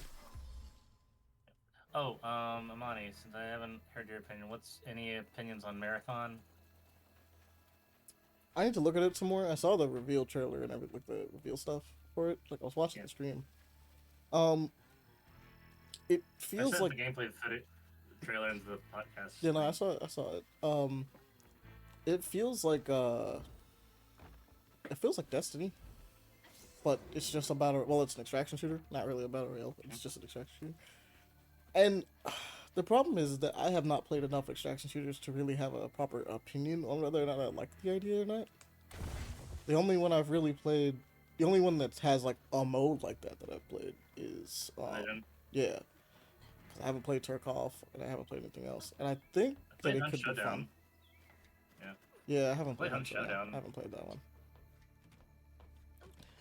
Oh, Amani, since I haven't heard your opinion, what's any opinions on Marathon? I need to look at it some more. I saw the reveal trailer and everything, like the reveal stuff for it. Like I was watching the stream. It feels like the gameplay trailer into the podcast. Yeah, no, I saw it. It feels like Destiny, but it's just a battle. Well, it's an extraction shooter, not really a battle royale. It's just an extraction shooter. And the problem is that I have not played enough extraction shooters to really have a proper opinion on whether or not I like the idea or not. The only one I've really played, the only one that has like a mode like that I've played is yeah. I haven't played Tarkov and I haven't played anything else, and I think that it could be fun. Yeah, I haven't played Hunt Showdown. I haven't played that one.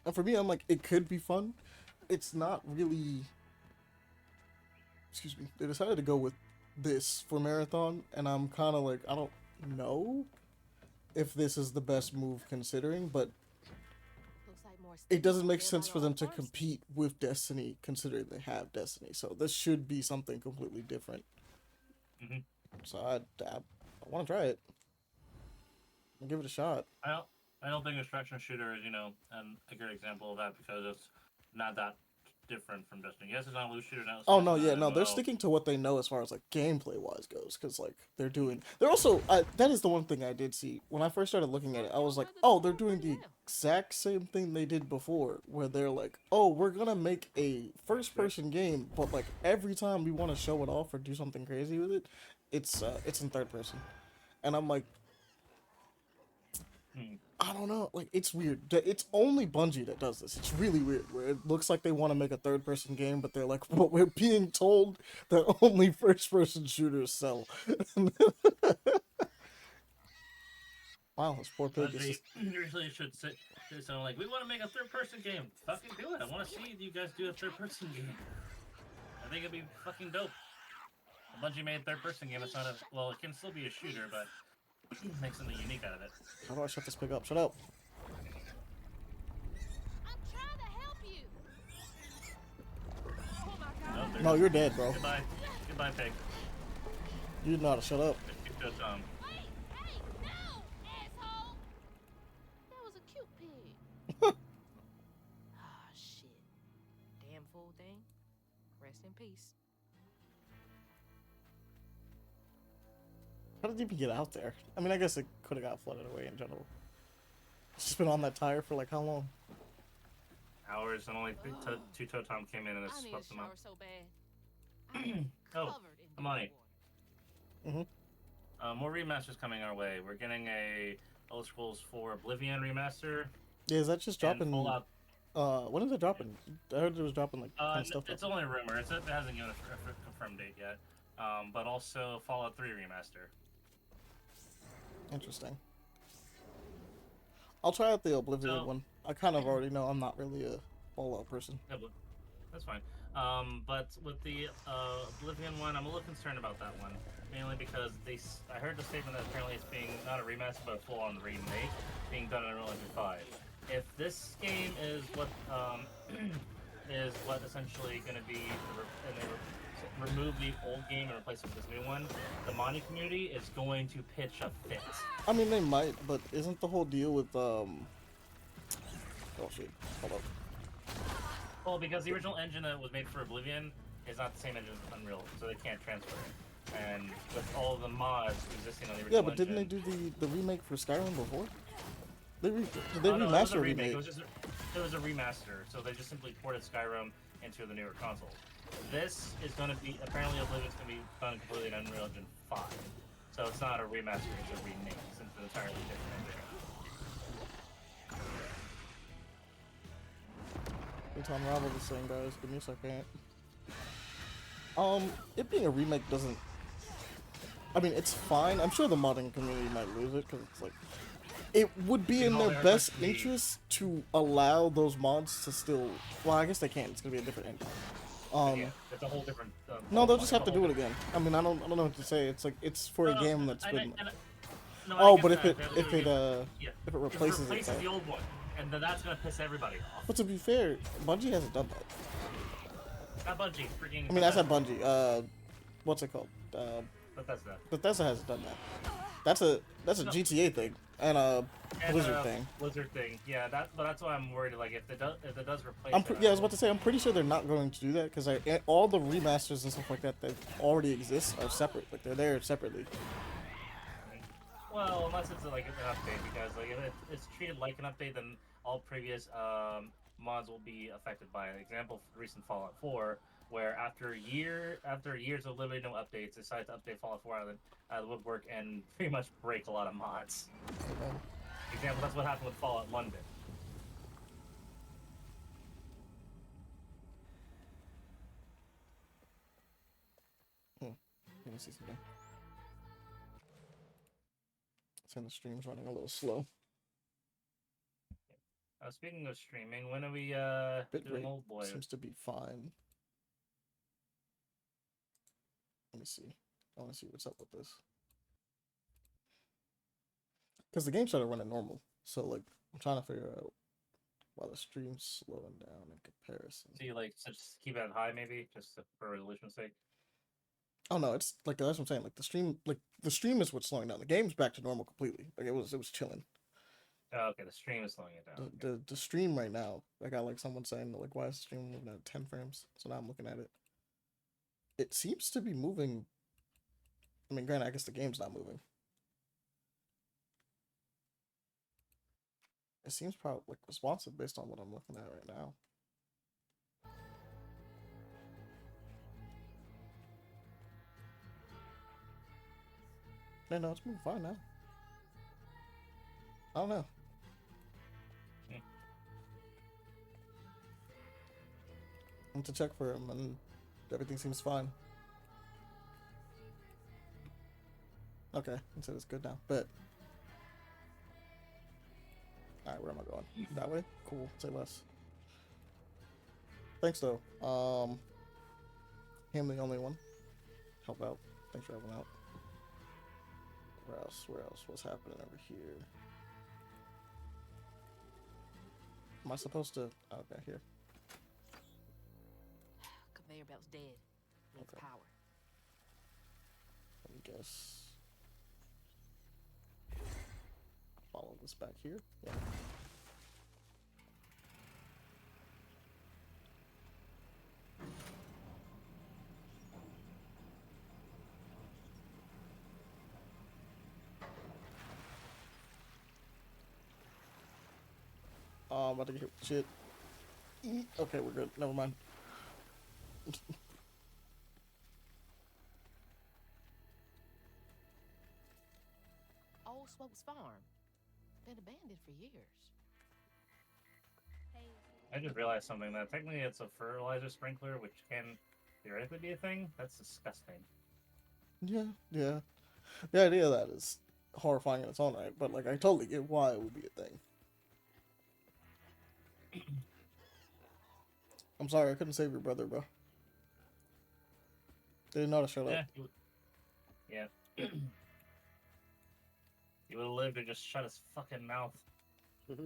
And for me, I'm like, it could be fun. It's not really. Excuse me. They decided to go with this for Marathon, and I'm kind of like, I don't know if this is the best move considering, but it doesn't make sense for them to compete with Destiny considering they have Destiny. So this should be something completely different. So I want to try it. I'll give it a shot. I don't think extraction shooter is, a good example of that because it's not that different from Destiny. Yes, it's not a loot shooter now. Oh no, yeah, no, they're sticking to what they know as far as like gameplay wise goes, because like they're also that is the one thing I did see when I first started looking at it. I was like, oh, they're doing the exact same thing they did before, where they're like, oh, we're gonna make a first-person game, but like every time we want to show it off or do something crazy with it, it's in third person, and I'm like, I don't know, like, it's weird. It's only Bungie that does this. It's really weird, where it looks like they want to make a third-person game, but they're like, well, we're being told that only first-person shooters sell. Wow, this poor pig is just... Usually should say something like, we want to make a third-person game. Fucking do it. I want to see you guys do a third-person game. I think it'd be fucking dope. A Bungie made a third-person game. It's not a... Well, it can still be a shooter, but... Make something unique out of it. How do I shut this pig up? Shut up. I'm trying to help you. Oh my God. No, you're dead, bro. Goodbye. Goodbye, pig. You didn't know how to shut up. Wait, hey, no, asshole. That was a cute pig. Ah, shit. Damn fool thing. Rest in peace. How did it even get out there? I mean, I guess it could have got flooded away in general. It's just been on that tire for like how long? Hours, and only two Totem came in and it swept them up. So bad. Oh, Amani. More remasters coming our way. We're getting a Elder Scrolls 4 Oblivion remaster. Yeah, is that just dropping? Fallout. When is it dropping? I heard it was dropping like kind of stuff. It's only a rumor. It hasn't given a confirmed date yet. But also Fallout 3 remaster. Interesting. I'll try out the Oblivion one. I kind of already know I'm not really a Fallout person. Yeah, that's fine. But with the Oblivion one, I'm a little concerned about that one, mainly because I heard the statement that apparently it's being not a remaster but a full-on remake, being done in Unreal Engine 5. If this game is what is what essentially going to be, and they remove the old game and replace it with this new one, the modding community is going to pitch a fit. I mean, they might, but isn't the whole deal with oh shit, hold up. Well, because the original engine that was made for Oblivion is not the same engine as Unreal, so they can't transfer it. And with all of the mods existing on the original Yeah, but didn't engine, they do the remake for Skyrim before? They no, remastered it was a remake. It was a remaster, so they just simply ported Skyrim into the newer console. This is going to be, apparently Oblivion's going to be done completely in Unreal Engine 5. So it's not a remaster, it's a remake, since it's an entirely different engine. It's unraveled the same, guys. Give me a second. It being a remake doesn't... I mean, it's fine. I'm sure the modding community might lose it, because it's like... It would be in their best interest to allow those mods to still... Well, I guess they can't. It's going to be a different engine. Yeah, it's a whole different... No, they'll just have to do it again. I mean, I don't know what to say. It's like, it's for a game that's been... No, but if it replaces replaces the old one, and then that's gonna piss everybody off. But to be fair, Bungie hasn't done that. Not Bungie, freaking. I mean, that's not Bungie. What's it called? Bethesda. Bethesda hasn't done that. That's a GTA thing and a Blizzard thing. Blizzard thing, yeah. But that's why I'm worried. Like, if it does replace. Yeah, I was about to say, I'm pretty sure they're not going to do that because all the remasters and stuff like that already exist are separate. Like, they're there separately. Well, unless it's like an update, because like if it's treated like an update, then all previous mods will be affected by it. Example: recent Fallout 4, where after years of literally no updates, decided to update Fallout 4 out of the woodwork and pretty much break a lot of mods. Example: that's what happened with Fallout London. Let me see something. And the stream's running a little slow. Speaking of streaming, when are we doing Old Boy? Seems to be fine. Let me see. I want to see what's up with this. Because the game started running normal, so like I'm trying to figure out why the stream's slowing down in comparison. So you like just keep it at high, maybe, just for resolution's sake. Oh no, it's like that's what I'm saying. Like the stream is what's slowing down. The game's back to normal completely. Like it was chilling. Oh, okay, the stream is slowing it down. The stream right now, I got like someone saying like, why is the stream moving at 10 frames? So now I'm looking at it. It seems to be moving. I mean, granted, I guess the game's not moving. It seems probably like responsive based on what I'm looking at right now. Yeah, no, it's moving fine now. I don't know. I went to check for him and everything seems fine. Okay, he said it's good now, but... Alright, where am I going? That way? Cool, say less. Thanks though. Him the only one. Help out. Thanks for helping out. Where else? Where else? What's happening over here? Am I supposed to... Okay, here. Conveyor belt's dead. Needs Okay. power. Let me guess. Follow this back here. Yeah. I'm about to get hit with shit. Okay, we're good. Never mind. Old Smokes Farm. Been abandoned for years. I just realized something, that technically it's a fertilizer sprinkler, which can theoretically be a thing. That's disgusting. Yeah, yeah. The idea of that is horrifying in its own right, but like I totally get why it would be a thing. I'm sorry, I couldn't save your brother, bro. Didn't know to shut Yeah. up. Yeah. He would have lived and just shut his fucking mouth. Yeah,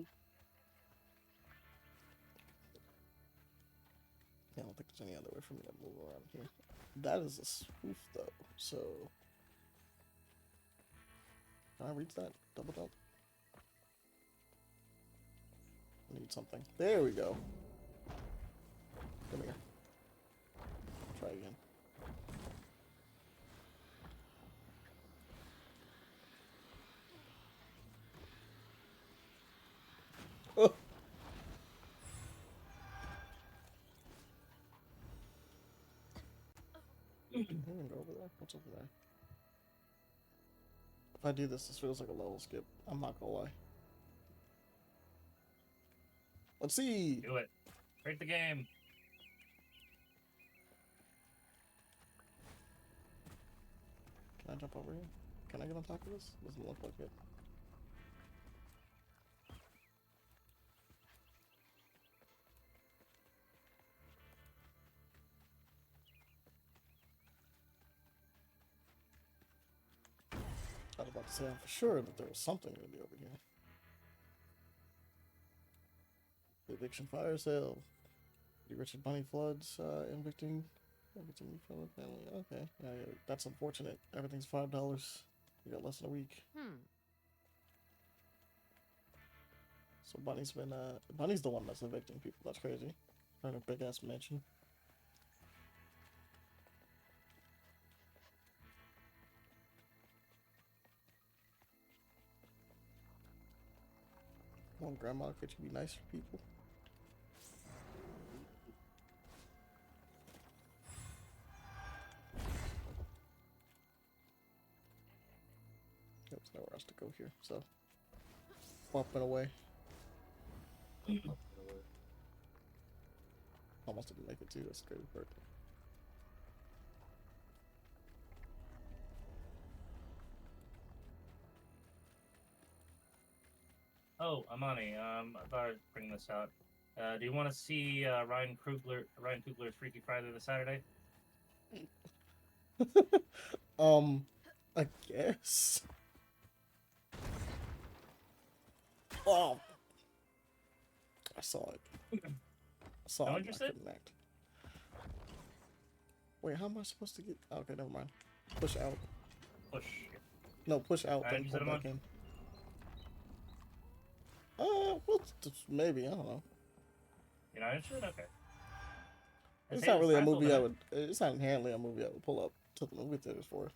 I don't think there's any other way for me to move around here. That is a spoof, though, so... Can I reach that? Double jump? I need something. There we go. Come here. Try again. Oh! I'm gonna go over there. What's over there? If I do this, this feels like a level skip. I'm not gonna lie. Let's see. Do it. Break the game. Can I jump over here? Can I get on top of this? Doesn't look like it. I was about to say I'm for sure that there was something really over here. The eviction fire sale. The Richard Bunny floods, evicting me from the family. Okay, yeah, that's unfortunate. Everything's $5. You got less than a week. So Bunny's been, Bunny's the one that's evicting people. That's crazy. Kind of big ass mansion. Come on, Grandma, could you be nice for people? There's nowhere else to go here, so bumping away. Almost didn't make it too. That's the crazy part. Oh, Amani, I thought I'd bring this out. Do you want to see Ryan Coogler's Freaky Friday this Saturday? I guess. Oh, I saw it. I saw No it. interested? I couldn't act. Wait, how am I supposed to get? Okay, never mind. Push out. Push. No, push out. Alright, Then you pull said back I'm in. Well, maybe I don't know. You're not interested? Okay. It's not really a movie I would. It's not inherently a movie I would pull up to the movie theaters for.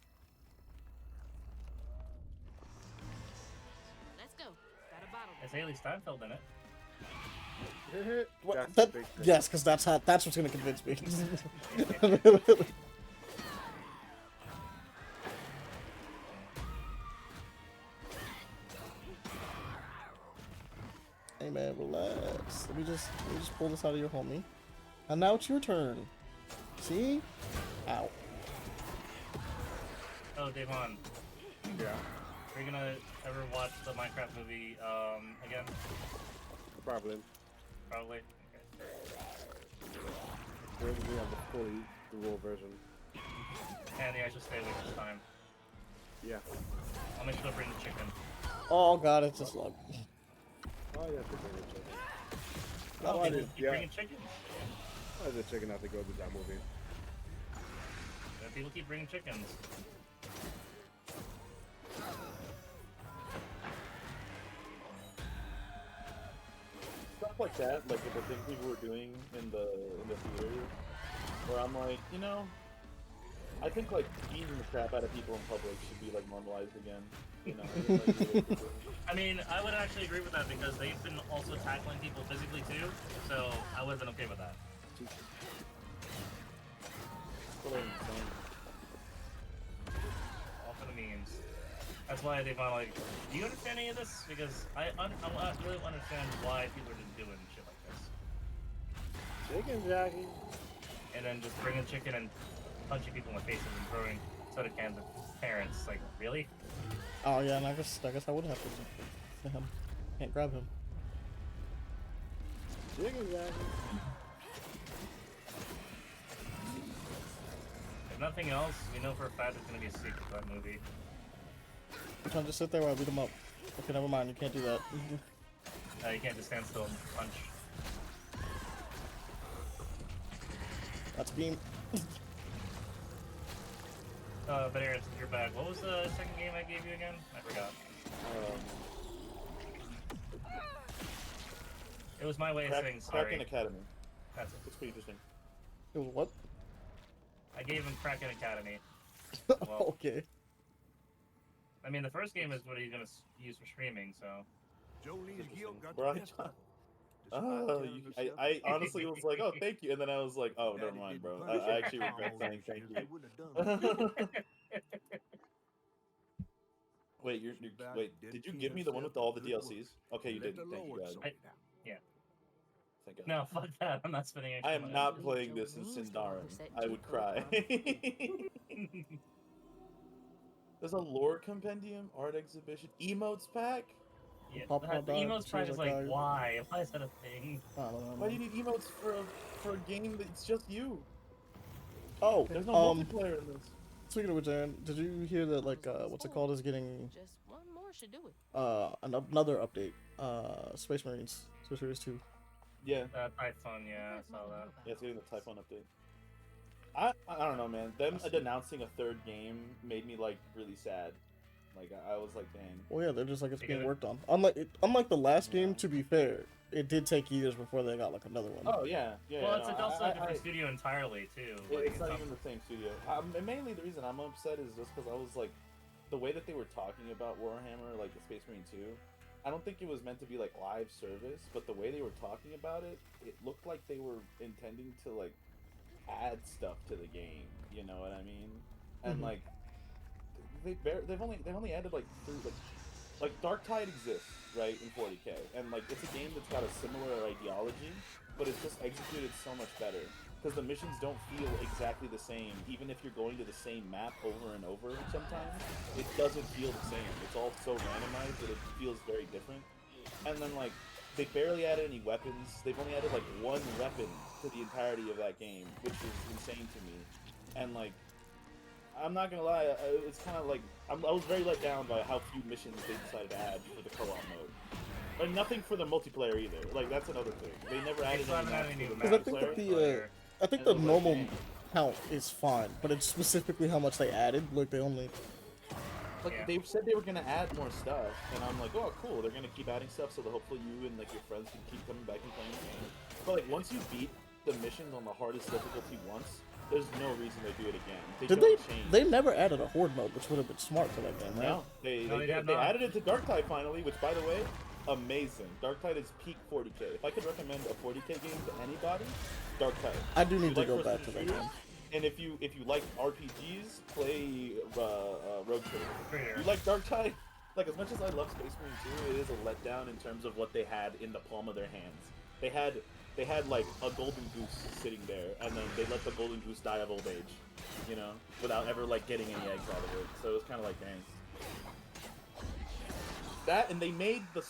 Let's go. Got a bottle. It's Haley Steinfeld in it. Yes, because that's what's gonna convince me. Hey man, relax. Let me just pull this out of your homie. And now it's your turn. See? Ow. Oh, Devon. Yeah. Are you gonna ever watch the Minecraft movie again? Probably. Probably. We're going to be on the fully raw version. Andy, I should stay awake this time. Yeah. I'll make sure to bring the chicken. Oh god, it's just like. Oh yeah, to bring the chicken. Oh, I people did. keep bringing chicken. Why does the chicken have to go to that movie? People keep bringing chickens. Stuff like that, like the things people were doing in the theater, where I'm like, you know, I think like beating the crap out of people in public should be like normalized again. You know. I mean, I would actually agree with that because they've been also tackling people physically too, so I would have been okay with that. All for the memes. That's why they found like, do you understand any of this? Because I really understand why people are just doing shit like this. Chicken jockey. And then just bringing chicken and punching people in the faces and throwing soda cans at parents. Like, really? Oh yeah, and I guess I would have to him. Can't grab him. Chicken jockey. If nothing else, we know for a fact there's gonna be a sequel to that movie. I'm trying to just sit there while I beat him up. Okay, never mind. You can't do that. You can't just stand still and punch. That's beam. But Aaron, you're back. What was the second game I gave you again? I forgot. It was my way of saying sorry. Kraken Academy. That's it. It's pretty interesting. It was what? I gave him Kraken Academy. Okay. I mean, the first game is what he's gonna use for streaming, so. Jolene's guilt got Right. the best of her. Oh, I honestly was like, oh, thank you, and then I was like, oh, never mind, bro. I actually regret saying thank you. Wait, wait. Did you give me the one with all the DLCs? Okay, you didn't. Thank you, guys. Yeah. Thank God. No, fuck that. I'm not spending extra I am money. not playing this in Sindarin. I would cry. There's a lore compendium, art exhibition, emotes pack. Yeah, Pop the dog, emotes part is like, guy. why? Why is that a thing? I don't know. Why do you need emotes for a game that's just you? Oh, There's no multiplayer in this. Speaking of which, Aaron, did you hear that, like, what's it called is getting, Just one more should do it. another update, Space Marines 2. Yeah. Typhon, yeah, I saw that. Yeah, it's getting the Typhon update. I don't know, man. Them announcing a third game made me, like, really sad. Like, I was like, dang. Well, yeah, they're just like, it's being worked on. Unlike the last game, to be fair, it did take years before they got, like, another one. Oh, yeah. Well, it's also a different studio entirely, too. Like, It's not even the same studio. And mainly the reason I'm upset is just because I was like, the way that they were talking about Warhammer, like the Space Marine 2, I don't think it was meant to be like live service, but the way they were talking about it, it looked like they were intending to like add stuff to the game. You know what I mean? And like, they've only added like like Darktide exists, right, in 40K, and like it's a game that's got a similar ideology, but it's just executed so much better. Because the missions don't feel exactly the same, even if you're going to the same map over and over sometimes. It doesn't feel the same. It's all so randomized that it feels very different. And then, like, they barely added any weapons. They've only added, like, one weapon to the entirety of that game, which is insane to me. And, like, I'm not gonna lie, it's kind of like, I was very let down by how few missions they decided to add for the co-op mode. And nothing for the multiplayer either. Like, that's another thing. They never added any maps for the Because I think the normal count is fine, but it's specifically how much they added. Like, they only... Like, they said they were gonna add more stuff, and I'm like, oh, cool, they're gonna keep adding stuff so that hopefully you and, like, your friends can keep coming back and playing the game. But, like, once you beat the missions on the hardest difficulty once, there's no reason they do it again. They never added a horde mode, which would have been smart for that game, right? No, they added it to Darktide finally, which, by the way, amazing. Darktide is peak 40K. If I could recommend a 40K game to anybody, Darktide. I do need to go back to that game. And if you like RPGs, play Rogue Trader. You like Darktide? Like, as much as I love Space Marine 2, it is a letdown in terms of what they had in the palm of their hands. They had like a golden goose sitting there, and then they let the golden goose die of old age, you know, without ever like getting any eggs out of it. So it was kind of like, dang. That, and they made the,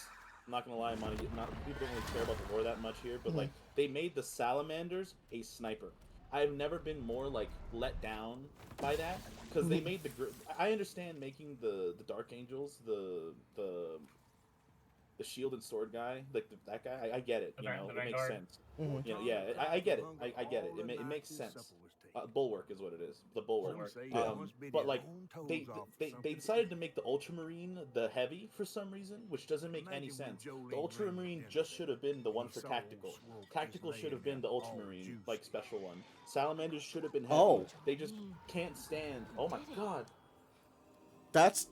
I'm not gonna lie, Monty, people don't really care about the lore that much here, but like, they made the salamanders a sniper. I've never been more like let down by that, because they made I understand making the Dark Angels the shield and sword guy, like that guy. I get it. You know, it makes sense. You know, yeah, I get it. I get it. It makes sense. Bulwark is what it is. The Bulwark. But like, they decided to make the Ultramarine the heavy for some reason, which doesn't make any sense. The Ultramarine just should have been the one for tactical. Tactical should have been the Ultramarine, like special one. Salamanders should have been heavy. Oh. They just can't stand. Oh my god. That's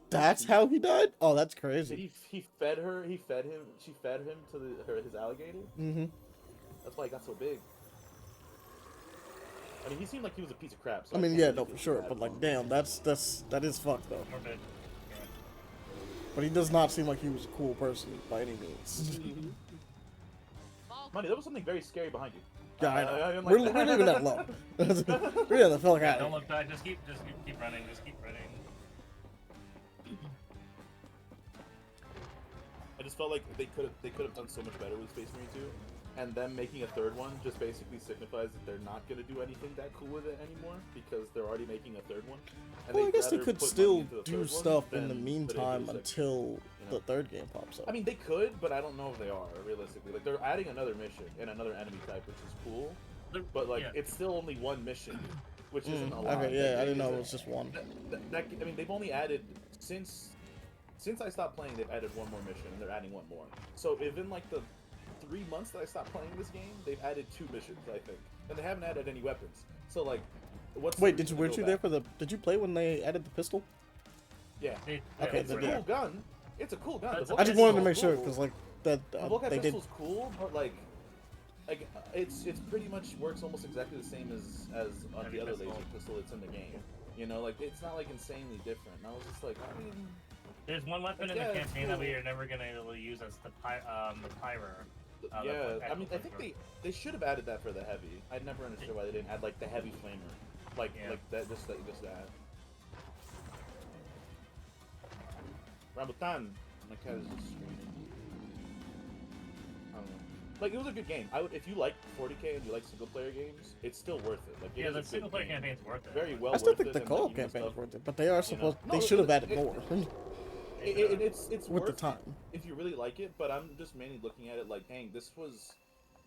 how he died? Oh, that's crazy. He fed her. She fed him to his alligator. Mm-hmm. That's why he got so big. I mean, he seemed like he was a piece of crap. So I mean, yeah, no, for sure. But like, damn, that is fucked though. But he does not seem like he was a cool person by any means. Money, there was something very scary behind you. Yeah, I know. We're leaving that alone. We're in the fuck out. Don't look back. Just keep running. Just keep running. I just felt like they could have done so much better with Space Marine 2. and them making a third one just basically signifies that they're not going to do anything that cool with it anymore because they're already making a third one. And Well, I they'd guess they rather could put still money into the do third one stuff in the than put it into meantime the second, until you know? the third game pops up. I mean, they could, but I don't know if they are realistically. Like they're adding another mission and another enemy type, which is cool. But like, it's still only one mission, which isn't a lot. Okay, yeah, Like, I didn't know it was just one. I mean, they've only added since I stopped playing. They've added one more mission, and they're adding one more. So within like the 3 months that I stopped playing this game, they've added 2 missions, I think, and they haven't added any weapons. So like, what's Wait, the reason to weren't go you there back? for the? Did you play when they added the pistol? Yeah. Okay, It's a then, yeah. cool gun. It's a cool gun. The I just Volkite wanted to pistol's make sure cool. because like that The Volkite they did. pistol's cool, but like it's pretty much works almost exactly the same as on the other laser pistol that's in the game. You know, like it's not like insanely different. And I was just like, I mean, There's one weapon in the campaign that we are never gonna be able to use. That's the Pyro. yeah, I mean, I think they should have added that for the heavy. I never understood why they didn't add like the heavy flamer, like that. Just that. Rambutan, my cat is just screaming. I don't know. Like it was a good game. I would, if you like 40K and you like single player games, it's still worth it. Like it Yeah, is the a good single player game. campaign's worth it. Very well. I still worth think it the and, co-op like, even campaign stuff- is worth it, but they are supposed. No, They should have added it- more. It's With the worth time. it if you really like it, but I'm just mainly looking at it like, dang, this was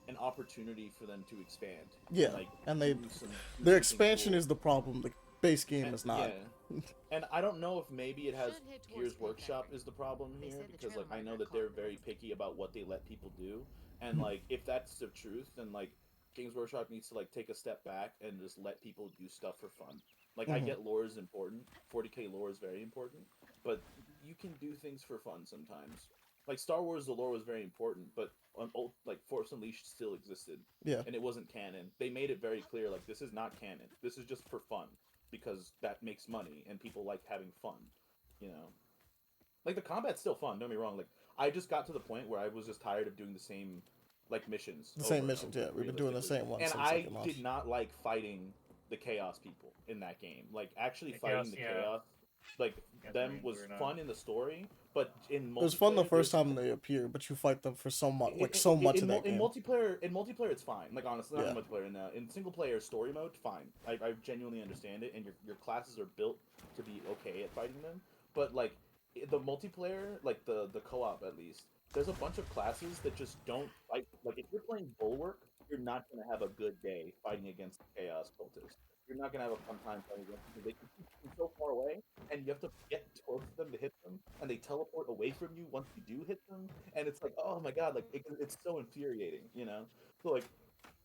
an opportunity for them to expand. Yeah, like, and they do their something expansion cool. is the problem. The base game is not. Yeah. And I don't know if maybe it has Should head towards Gears Payback. Workshop is the problem They here said the because trail like I might know not that they're call very picky about what they let people do, and like if that's the truth, then like Games Workshop needs to like take a step back and just let people do stuff for fun. Like I Mhm. get lore is important, 40K lore is very important, but you can do things for fun sometimes. Like Star Wars, the lore was very important, but like Force Unleashed still existed. Yeah. And it wasn't canon. They made it very clear, like this is not canon. This is just for fun because that makes money and people like having fun. You know, like the combat's still fun. Don't get me wrong. Like I just got to the point where I was just tired of doing the same like missions. The over same and missions, over, yeah. We've been doing the realistically. same ones And since, I like, a month. did not like fighting the Chaos people in that game. Like actually The fighting Chaos, the yeah. Chaos, like them Marines was were not- fun in the story, but in It was fun the multiplayer, first there's- time they appear, but you fight them for so much, like in- so much in, of that in game. multiplayer, it's fine. Like honestly, not Yeah. in multiplayer. In single player story mode, fine. I genuinely understand it, and your classes are built to be okay at fighting them. But like the multiplayer, like the co-op at least, there's a bunch of classes that just don't fight. Like if you're playing Bulwark, you're not gonna have a good day fighting against the Chaos cultists. You're not gonna have a fun time fighting against them. They can keep you so far away, and you have to get towards them to hit them, and they teleport away from you once you do hit them, and it's like, oh my god, like it's so infuriating, you know? So like,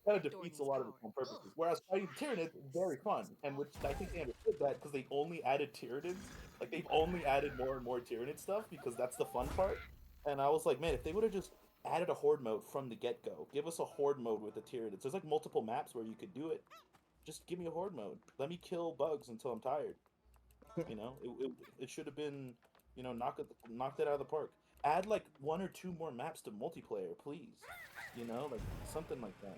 kind of defeats a lot of its own purposes. Whereas fighting Tyranids is very fun, and which I think they understood that because they only added Tyranids, like they've only added more and more Tyranid stuff because that's the fun part. And I was like, man, if they would have just added a horde mode from the get-go, give us a horde mode with the Tyranids. There's like multiple maps where you could do it. Just give me a horde mode. Let me kill bugs until I'm tired. You know, it should have been, you know, knocked it out of the park. Add like 1 or 2 more maps to multiplayer, please. You know, like something like that.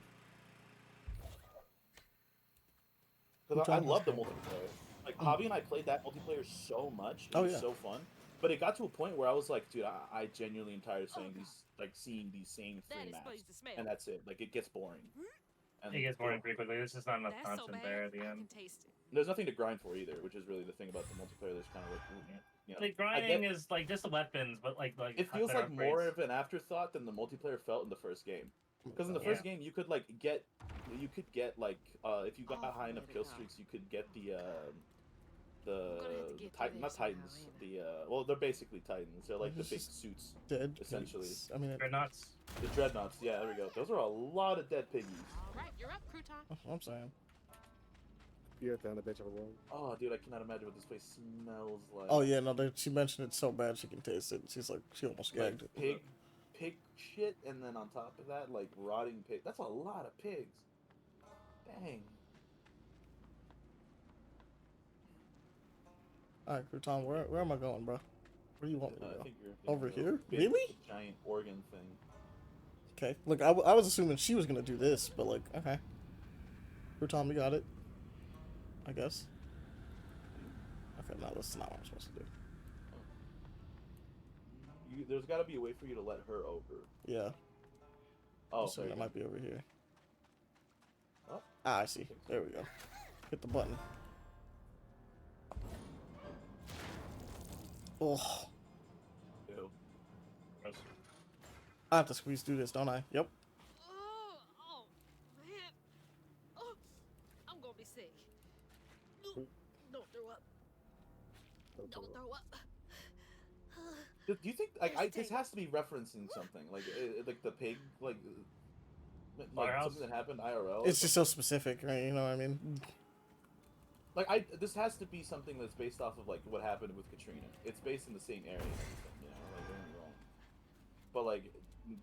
Because I love the multiplayer. Like Javi and I played that multiplayer so much. It Oh, was yeah. so fun. But it got to a point where I was like, dude, I genuinely am tired of saying seeing these same 3 maps, and that's it. Like it gets boring. And It gets boring pretty quickly. There's just not enough That's so content bad, there at the I end. can taste it. There's nothing to grind for either, which is really the thing about the multiplayer. There's kind of like, you know, Like I grinding get- is like just the weapons, but like it feels better like more upgrades. of an afterthought than the multiplayer felt in the first game. Because in the Yeah. first game, you could get like if you got high enough kill streaks, you could get the not Titans, well, they're basically Titans. They're like the It's big just suits, dead essentially. pigs. I mean, Dreadnoughts. The Dreadnoughts, yeah, there we go. Those are a lot of dead piggies. All right, you're up, Crouton. that's what I'm saying. You're down the bitch of a road. Oh, dude, I cannot imagine what this place smells like. Oh yeah, no, she mentioned it so bad she can taste it. She's like, she almost Like gagged. pig shit, and then on top of that, like rotting pig. That's a lot of pigs. Dang. All right, Crouton, where am I going, bro? Where do you want me to I go? think you're Over thinking here? of a big, Really? Giant organ thing. Okay. Look, I was assuming she was gonna do this, but like, okay. Crouton, we got it. I guess. Okay, no, that's not what I'm supposed to do. There's got to be a way for you to let her over. Yeah. Oh, so there that you might be over here. Oh. Ah, I see. There we go. Hit the button. Oh. Ew. Gross. I have to squeeze through this, don't I? Yep. Oh, man. Oh, I'm gonna be sick. Don't throw up. Don't throw up. Do you think this has to be referencing something like the pig like something that happened IRL? It's just so specific, right? You know what I mean? Like this has to be something that's based off of like what happened with Katrina. It's based in the same area and everything, you know, like don't get me wrong. But like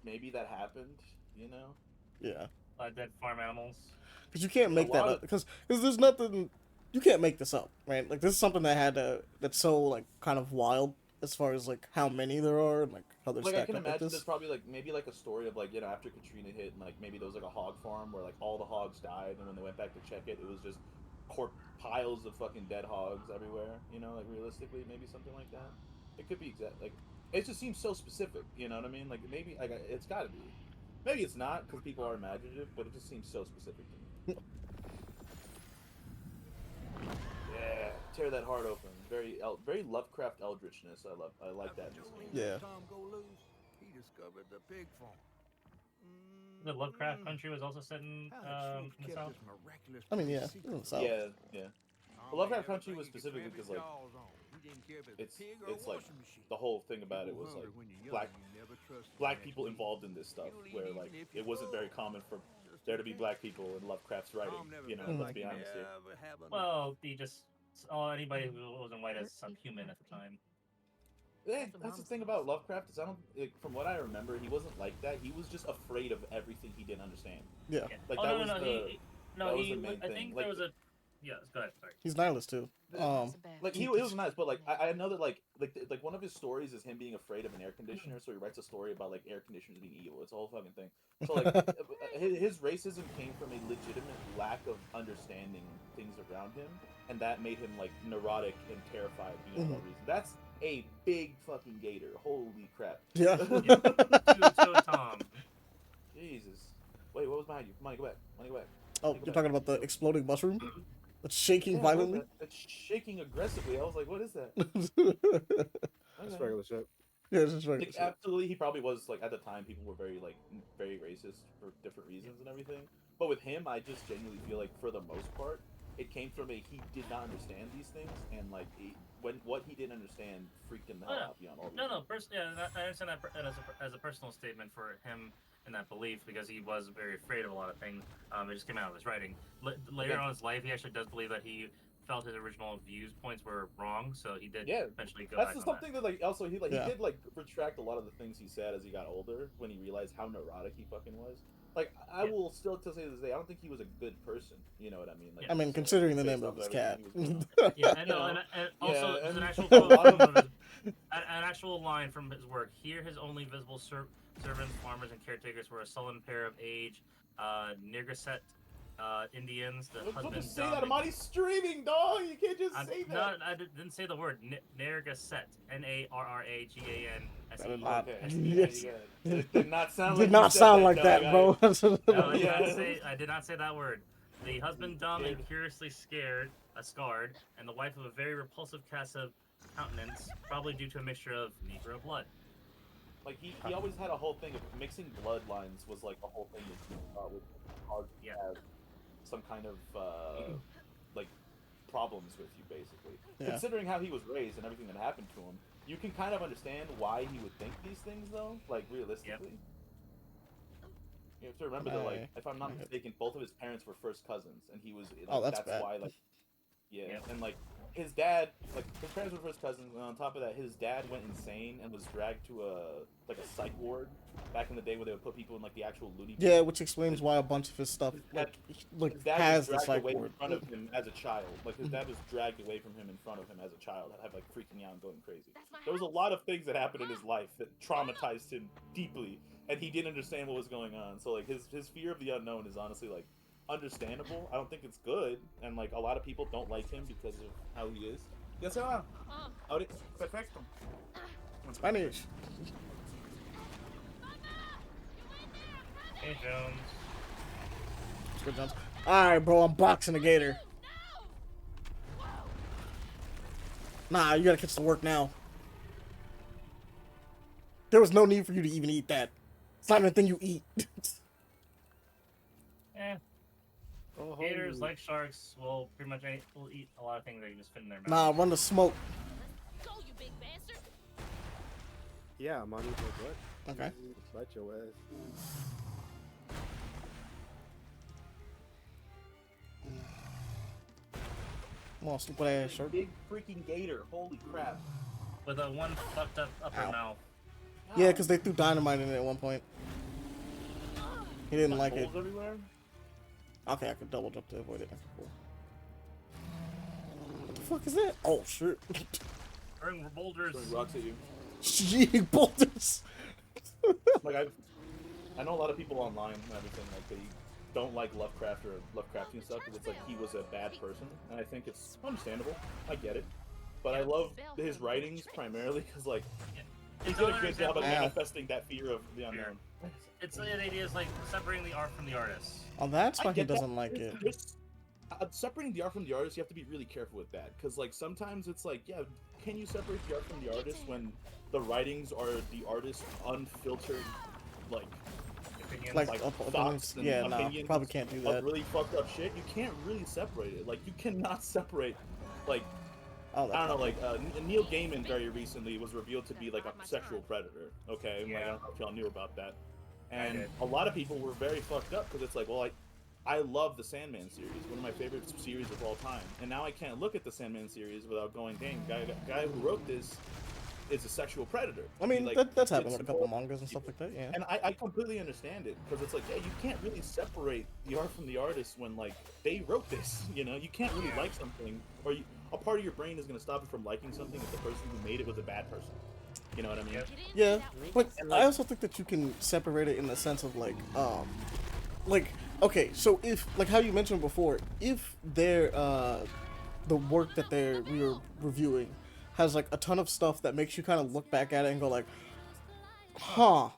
maybe that happened, you know? Yeah. Dead farm animals. Because you can't make that up. Because there's nothing. You can't make this up, right? Like this is something that that's so like kind of wild as far as like how many there are and like how they're Like I stacked can up like imagine this. there's probably like maybe like a story of like, you know, after Katrina hit and like maybe there was like a hog farm where like all the hogs died and when they went back to check it, it was just piles of fucking dead hogs everywhere, you know, like realistically maybe something like that. It could be exact, like it just seems so specific, you know what I mean? Like maybe like it's got to be. Maybe it's not because people are imaginative, but it just seems so specific to me. Yeah, tear that heart open. Very Lovecraft eldritchness. I like that in this game. Yeah. Tom go loose, he discovered the pig farm. The Lovecraft country was also set in the south. I mean, yeah, in the south. Yeah, yeah. Well, Lovecraft Country was specifically because like it's like the whole thing about it was like black people involved in this stuff, where like it wasn't very common for there to be black people in Lovecraft's writing. You know, let's be honest here. Well, anybody who wasn't white as subhuman at the time. Yeah, that's the thing about Lovecraft is from what I remember, he wasn't like that. He was just afraid of everything he didn't understand. Yeah. Like I main think thing. there was a. Yeah, go ahead. Sorry. He's nihilist too. Like he was nice, but like I know that like one of his stories is him being afraid of an air conditioner, so he writes a story about like air conditioners being evil. It's a whole fucking thing. So like his racism came from a legitimate lack of understanding things around him, and that made him like neurotic and terrified beyond all reason. That's a big fucking gator. Holy crap. Yeah. Tom. Jesus. Wait, what was behind you? Money, go back. Money, go back. Oh, you're talking about the exploding mushroom? It's shaking violently? It's shaking aggressively. I was like, what is that? That's regular shit. Yeah, it's just regular like, shit. absolutely, he probably was, like, at the time, people were very racist for different reasons and everything. But with him, I just genuinely feel like, for the most part, it came from he did not understand these things, and, like, what he didn't understand freaked him the hell out beyond all reason. I understand that as a personal statement for him in that belief, because he was very afraid of a lot of things. It just came out of his writing. Later on in his life, he actually does believe that he felt his original viewpoints were wrong, so he did eventually go back on something that like also he did like retract a lot of the things he said as he got older when he realized how neurotic he fucking was. Like I will still to say this day, I don't think he was a good person. You know what I mean? Like, I mean, considering the name of his cat. Yeah, and also there's an actual quote from an actual line from his work. Here, his only visible servants, farmers, and caretakers were a sullen pair of aged Nirgaset Indians. The husband. Don't say that, Amani's streaming, dog. You can't just say that. No, I didn't say the word. Narragansett. Narragansett. Yes. It did not sound did not sound like that, bro. No, I did not say that word. The husband, dumb and curiously scarred, scarred, and the wife of a very repulsive cast of countenance, probably due to a mixture of Negro blood. Like he always had a whole thing of mixing bloodlines was like a whole thing that would cause you to have some kind of like problems with you, basically. Yeah. Considering how he was raised and everything that happened to him, you can kind of understand why he would think these things, though. Like realistically, you have to remember that, like, if I'm not mistaken, both of his parents were first cousins, and he was. Like, that's bad. why, like, and like. His dad, like, his parents were first cousins, and on top of that, his dad went insane and was dragged to a psych ward back in the day where they would put people in, like, the actual loony bin. Yeah, which explains why a bunch of his stuff, his dad has was the dragged psych away ward. in front of him as a child. Like, his dad was dragged away from him in front of him as a child, like, freaking out and going crazy. There was a lot of things that happened in his life that traumatized him deeply, and he didn't understand what was going on. So, like, his fear of the unknown is honestly, like, understandable. I don't think it's good, and, like, a lot of people don't like him because of how he is. Yes, sir. Perfecto. Spanish. Hey, Jones. Let's go, Jones. Alright, bro, I'm boxing a gator. Nah, you gotta catch the work now. There was no need for you to even eat that. It's not even a thing you eat. Gators, like sharks, will pretty much will eat a lot of things that you just fit in their mouth. Nah, run the smoke. Go, you big bastard. Yeah, I'm on your butt. Okay. Bite your ass. Come on, stupid ass shark. Big freaking gator. Holy crap. With a one fucked up upper Ow. mouth. Yeah, because they threw dynamite in it at one point. He didn't like it. Holes everywhere? Okay, I could double jump to avoid it. Cool. What the fuck is that? Oh, shit. Throwing boulders. Throwing rocks at you. Gee, boulders. Like I know a lot of people online and everything, like they don't like Lovecraft or Lovecraftian stuff because it's like he was a bad person, and I think it's understandable. I get it, but I love his writings primarily because like he did a good job of manifesting that fear of the unknown. It's the idea is like separating the art from the artist. Oh, that's why he get that. doesn't like it. Separating the art from the artist, you have to be really careful with that because like sometimes it's like, yeah, can you separate the art from the artist when the writings are the artist's unfiltered like thoughts and yeah, no, opinions probably can't do of that. really fucked up shit? You can't really separate it. Like you cannot separate like Oh, I don't know, like Neil Gaiman very recently was revealed to be like a sexual predator. Okay, like, I don't know if y'all knew about that. And a lot of people were very fucked up because it's like, well, I love the Sandman series, one of my favorite series of all time, and now I can't look at the Sandman series without going, dang, guy who wrote this is a sexual predator. I mean, like, that's happened with a couple mangas and stuff like that, yeah. And I completely understand it because it's like, yeah, you can't really separate the art from the artist when like they wrote this. You know, you can't really like something, or a part of your brain is going to stop you from liking something if the person who made it was a bad person. You know what I mean? Yeah, but I also think that you can separate it in the sense of like, okay, so if, like how you mentioned before, if they're, the work that we were reviewing has like a ton of stuff that makes you kind of look back at it and go like, huh,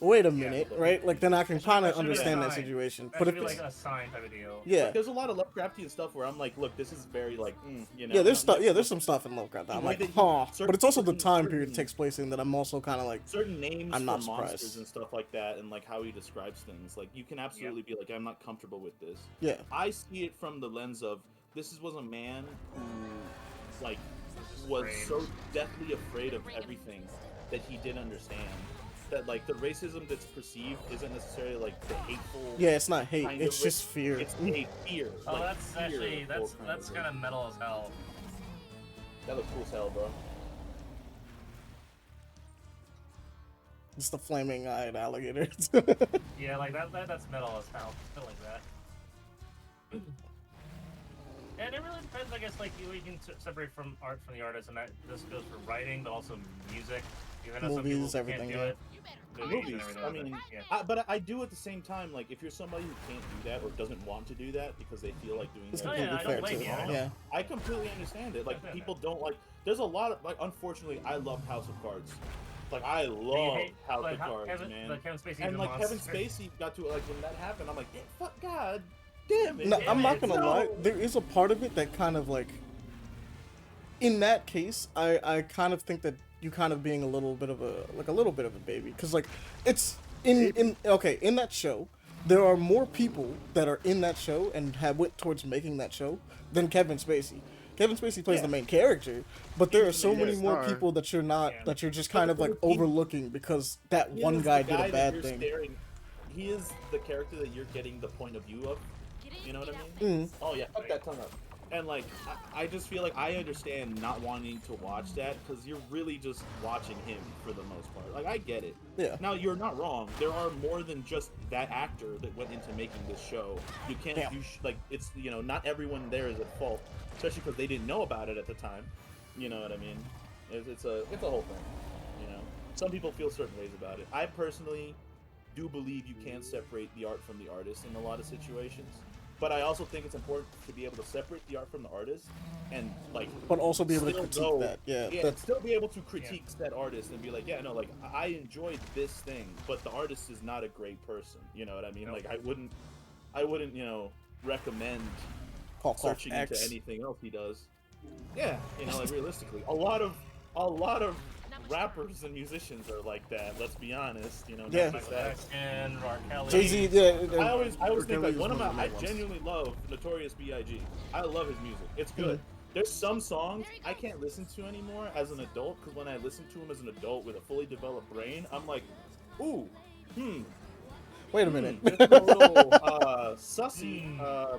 wait a minute, right? Like then I can kind of understand that situation. But if it's like a sign type of deal. Yeah. Like, there's a lot of Lovecraftian stuff where I'm like, look, this is very like, you know. Yeah, there's stuff. Yeah, there's some stuff in Lovecraft that I'm like, huh. But it's also the time period it takes place in that I'm also kind of like, certain names I'm not for monsters surprised. and stuff like that, and like how he describes things. Like you can absolutely be like, I'm not comfortable with this. Yeah. I see it from the lens of was a man who like was so deathly afraid of everything that he didn't understand. That like the racism that's perceived isn't necessarily like the hateful. Yeah, it's not hate. kind It's of just fear. It's hate, fear. Oh, like, that's fear actually of that's kind of metal as hell. That looks cool as hell, bro. It's the flaming eyed alligator. Yeah, like that's metal as hell. Something like that. And it really depends, I guess, like you can separate from art from the artist, and that this goes for writing, but also music. Even though Movies, some people everything, can't do yeah. it. Movies. and I everything, mean, yeah. but I do at the same time. Like, if you're somebody who can't do that or doesn't want to do that because they feel like doing It's that, completely I don't fair blame too. you. Yeah. I completely understand it. Like, people don't like. There's a lot of like. Unfortunately, I love House of Cards. Like, I love House of Cards, man. Like Kevin Spacey And is a like Kevin monster. Spacey got to like when that happened, I'm like, yeah, fuck God, damn it. No, damn I'm it, not gonna no. lie. There is a part of it that kind of like, in that case, I kind of think that you kind of being a little bit of a baby, because like it's in that show, there are more people that are in that show and have went towards making that show than Kevin Spacey. Kevin Spacey plays the main character, but there are so many more people that you're not that you're just kind of like overlooking because that He one is guy the did a that bad you're thing. He is the character that you're getting the point of view of. You know what I mean? Oh yeah, fuck that tongue up. And like, I just feel like I understand not wanting to watch that because you're really just watching him for the most part. Like, I get it. Yeah. Now, you're not wrong. There are more than just that actor that went into making this show. You can't, like, it's, you know, not everyone there is at fault, especially because they didn't know about it at the time. You know what I mean? It's a whole thing, you know? Some people feel certain ways about it. I personally do believe you can separate the art from the artist in a lot of situations. but I also think it's important to be able to separate the art from the artist, and like, but also be able to still critique know- that. Yeah, and that's, still be able to critique that artist and be like, yeah, no, like I enjoyed this thing, but the artist is not a great person. You know what I mean? Nope. Like I wouldn't, you know, recommend Call searching into X. anything else he does. Yeah, you know, like realistically, a lot of rappers and musicians are like that. Let's be honest, you know. Yeah. not just that. And R. Kelly. Jay-Z, yeah. I always think Kelly like is one of my the I main ones. genuinely love Notorious B.I.G. I love his music. It's good. There's some songs I can't listen to anymore as an adult because when I listen to them as an adult with a fully developed brain, I'm like, ooh, Wait a minute. Just a little sussy. Yeah.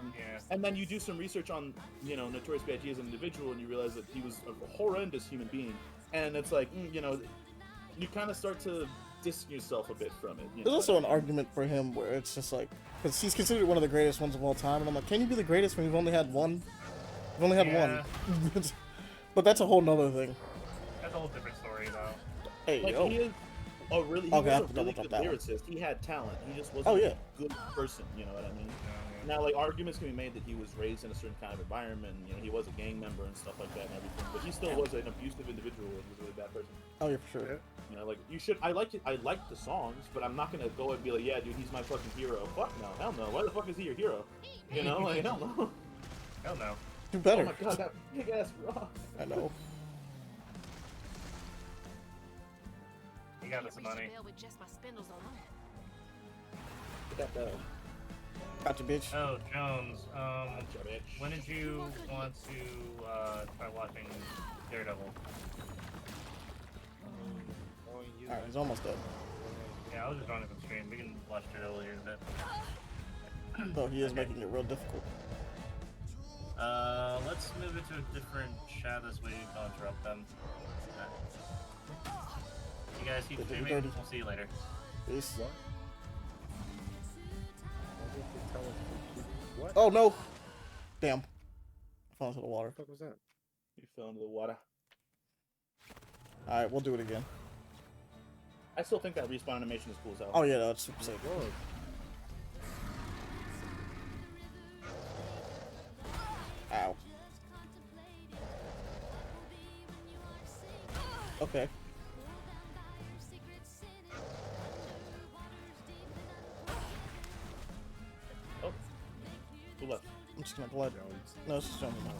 And then you do some research on, you know, Notorious B.I.G. as an individual, and you realize that he was a horrendous human being. And it's like, you know, you kind of start to distance yourself a bit from it. You There's know? also an argument for him where it's just like, because he's considered one of the greatest ones of all time, and I'm like, can you be the greatest when you've only had one? You've only had Yeah. one. But that's a whole nother thing. That's a whole different story, though. Hey, Like, yo. he is a really, he Okay, I have was to a really double good check that one. lyricist. He had talent. He just wasn't Oh, yeah. a good person. You know what I mean? Now, like, arguments can be made that he was raised in a certain kind of environment. And, you know, he was a gang member and stuff like that and everything. But he still was an abusive individual and was a really bad person. Oh, yeah, for sure. You know, like, you should. I like the songs, but I'm not gonna go and be like, yeah, dude, he's my fucking hero. Fuck no, hell no. Why the fuck is he your hero? You know, like, hell no. Hell no. Do better. Oh my god, that big ass rock. I know. You got us some money. With just my spindles alone. Get that bell. Gotcha, bitch. Oh, Jones. Gotcha, bitch. When did you want to try watching Daredevil? Alright, he's almost dead. Yeah, I was just running from stream. We can watch it earlier in a bit. Though he is making it real difficult. Let's move it to a different chat this way. Don't interrupt them. You guys keep streaming. We'll see you later. Peace. What? Oh, no. Damn. I fell into the water. What the fuck was that? You fell into the water. Alright, we'll do it again. I still think that respawn animation is cool as hell. Oh, yeah, that's super sick. Ow. Okay. Oh. Who left? I'm just gonna blood. No, it's just jumping out.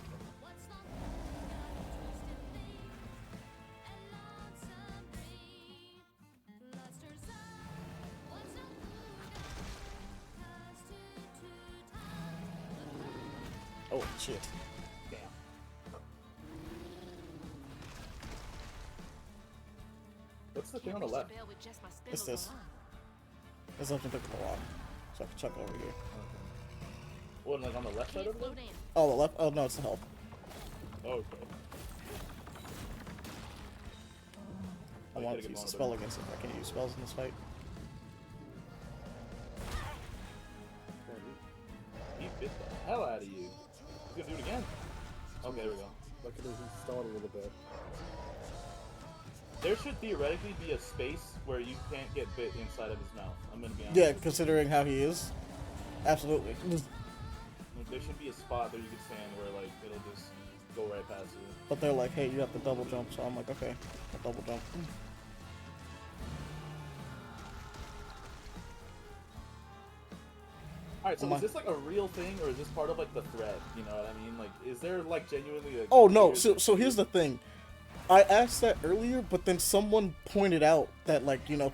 Oh, shit. Damn. What's the thing on the left? It's this. There's something to pick up a rock. So I can chuck it over here. What, like on the left side over there? Oh, the left? Oh, no, it's the help. Oh, okay. I want to use a spell against it. I can't use spells in this fight. He bit the hell out of you. He's gonna do it again. Okay, there we go. Luckily he stalled a little bit. There should theoretically be a space where you can't get bit inside of his mouth. I'm gonna be honest. Yeah, considering how he is. Absolutely. Like, there should be a spot that you could stand where like it'll just go right past you. But they're like, hey, you have to double jump. So I'm like, okay, I'll double jump. Alright, so Oh my- is this like a real thing or is this part of like the thread? You know what I mean? Like, is there like genuinely a Oh no, so here's the thing. I asked that earlier, but then someone pointed out that like, you know,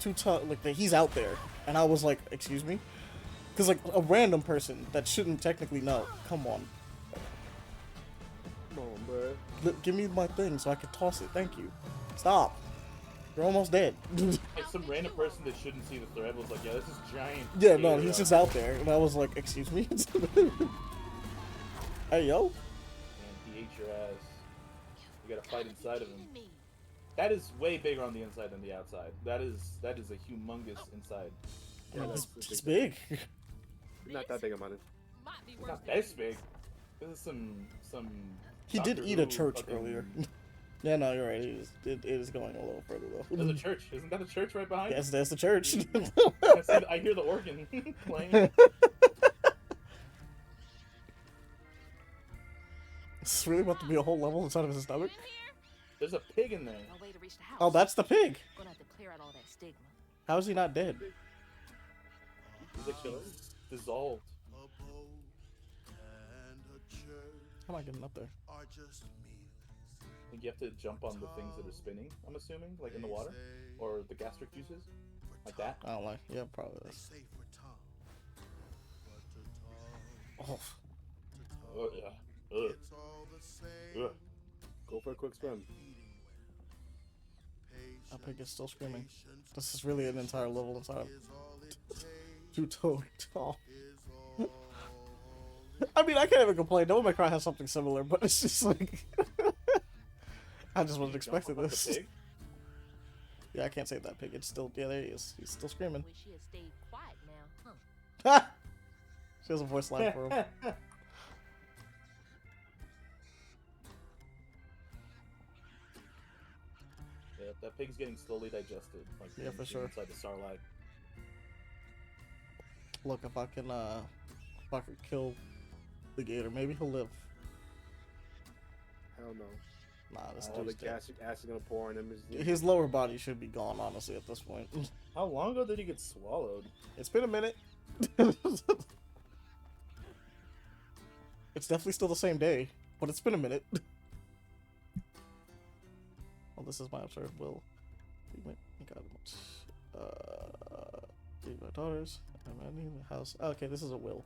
like that he's out there. And I was like, excuse me? Cuz like a random person that shouldn't technically know. Come on. Come on, bro. Give me my thing so I can toss it. Thank you. Stop. You're almost dead. Like some random person that shouldn't see the thread was like, yeah, this is giant. Yeah, no, area. he's just out there. And I was like, excuse me? Hey, yo. And he ate your ass. You gotta fight inside of him. That is way bigger on the inside than the outside. That is a humongous inside. Yeah, It's big. Not that big about it. It's not this big. This is some. He did Doctor eat a Who church fucking- earlier. Yeah, no, you're right. It is going a little further though. There's a church. Isn't that a church right behind? Yes, that's the church. I hear the organ playing. It's really about to be a whole level inside of his stomach. There's a pig in there. No way to reach the house. Oh, that's the pig. Gonna have to clear out all that stigma. How is he not dead? He's like dissolved. How am I getting up there? I think you have to jump on the things that are spinning, I'm assuming, like in the water? Or the gastric juices? Like that? I don't like. Yeah, probably this. Oh. Yeah. Ugh. Go for a quick spin. That pig is still screaming. This is really an entire level inside. Two-toed tall. I mean, I can't even complain. Devil May Cry has something similar, but it's just like... I just wasn't expecting this. Yeah, I can't save that pig. It's still... Yeah, there he is. He's still screaming. Wish he had stayed quiet now, huh? She has a voice line for him. Yeah, that pig's getting slowly digested. Like, Yeah, for sure. Inside the Sarlacc. Look, if I could kill the gator, maybe he'll live. Hell no. Nah, this All the dude's dead. acid gonna pour on him. His lower body should be gone, honestly, at this point. How long ago did he get swallowed? It's been a minute. It's definitely still the same day, but it's been a minute. Well, this is my absurd will. My daughters. I'm ending the house. Okay, this is a will.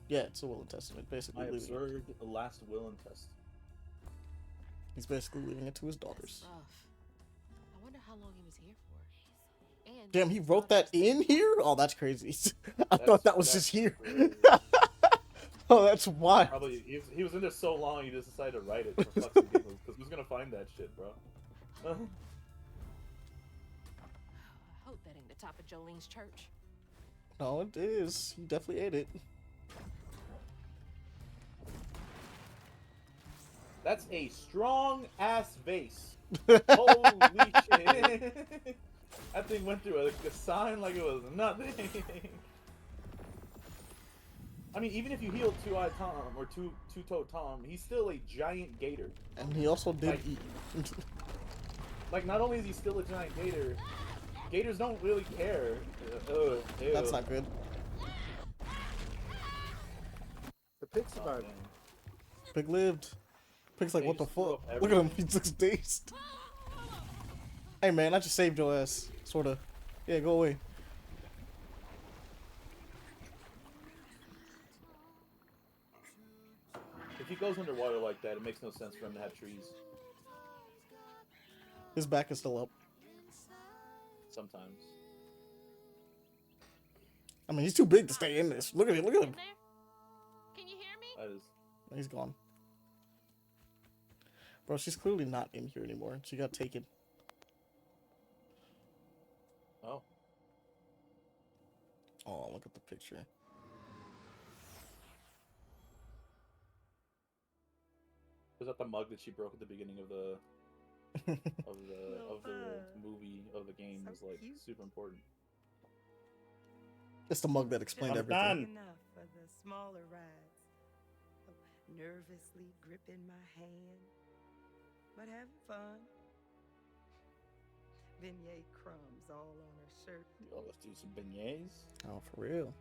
Yeah, it's a will and testament. Basically, I observed the last will and test. He's basically leaving it to his daughters. Rough. I wonder how long he was here for. And Damn, he wrote that in here? Oh, that's crazy. I thought that was just here. Oh, that's wild. Probably he was in there so long he just decided to write it for fucking people because who's gonna find that shit, bro? I hope that ain't the top of Jolene's church. No, it is. He definitely ate it. That's a strong ass vase. Holy shit! That thing went through a sign like it was nothing. I mean, even if you heal Two-Eyed Tom or Two-Toed Tom, he's still a giant gator. And he also did eat. Like, not only is he still a giant gator, gators don't really care. Ew. That's not good. The pig survived. Pig lived. Pig's like, They what the just threw fuck? up Look at him, he's just dazed. Hey man, I just saved your ass. Sorta. Yeah, go away. If he goes underwater like that, it makes no sense for him to have trees. His back is still up. Sometimes. I mean, he's too big to stay in this. Look at him, look at him. Can you hear me? That is. He's gone. Bro, she's clearly not in here anymore. She got taken. Oh. Oh, look at the picture. Was that the mug that she broke at the beginning of the of the movie of the game was like super important. It's the mug that explained Just everything. enough for the smaller rides. Nervously gripping my hand, but having fun. Beignet crumbs all on her shirt. Oh, let's do some beignets. Oh, for real.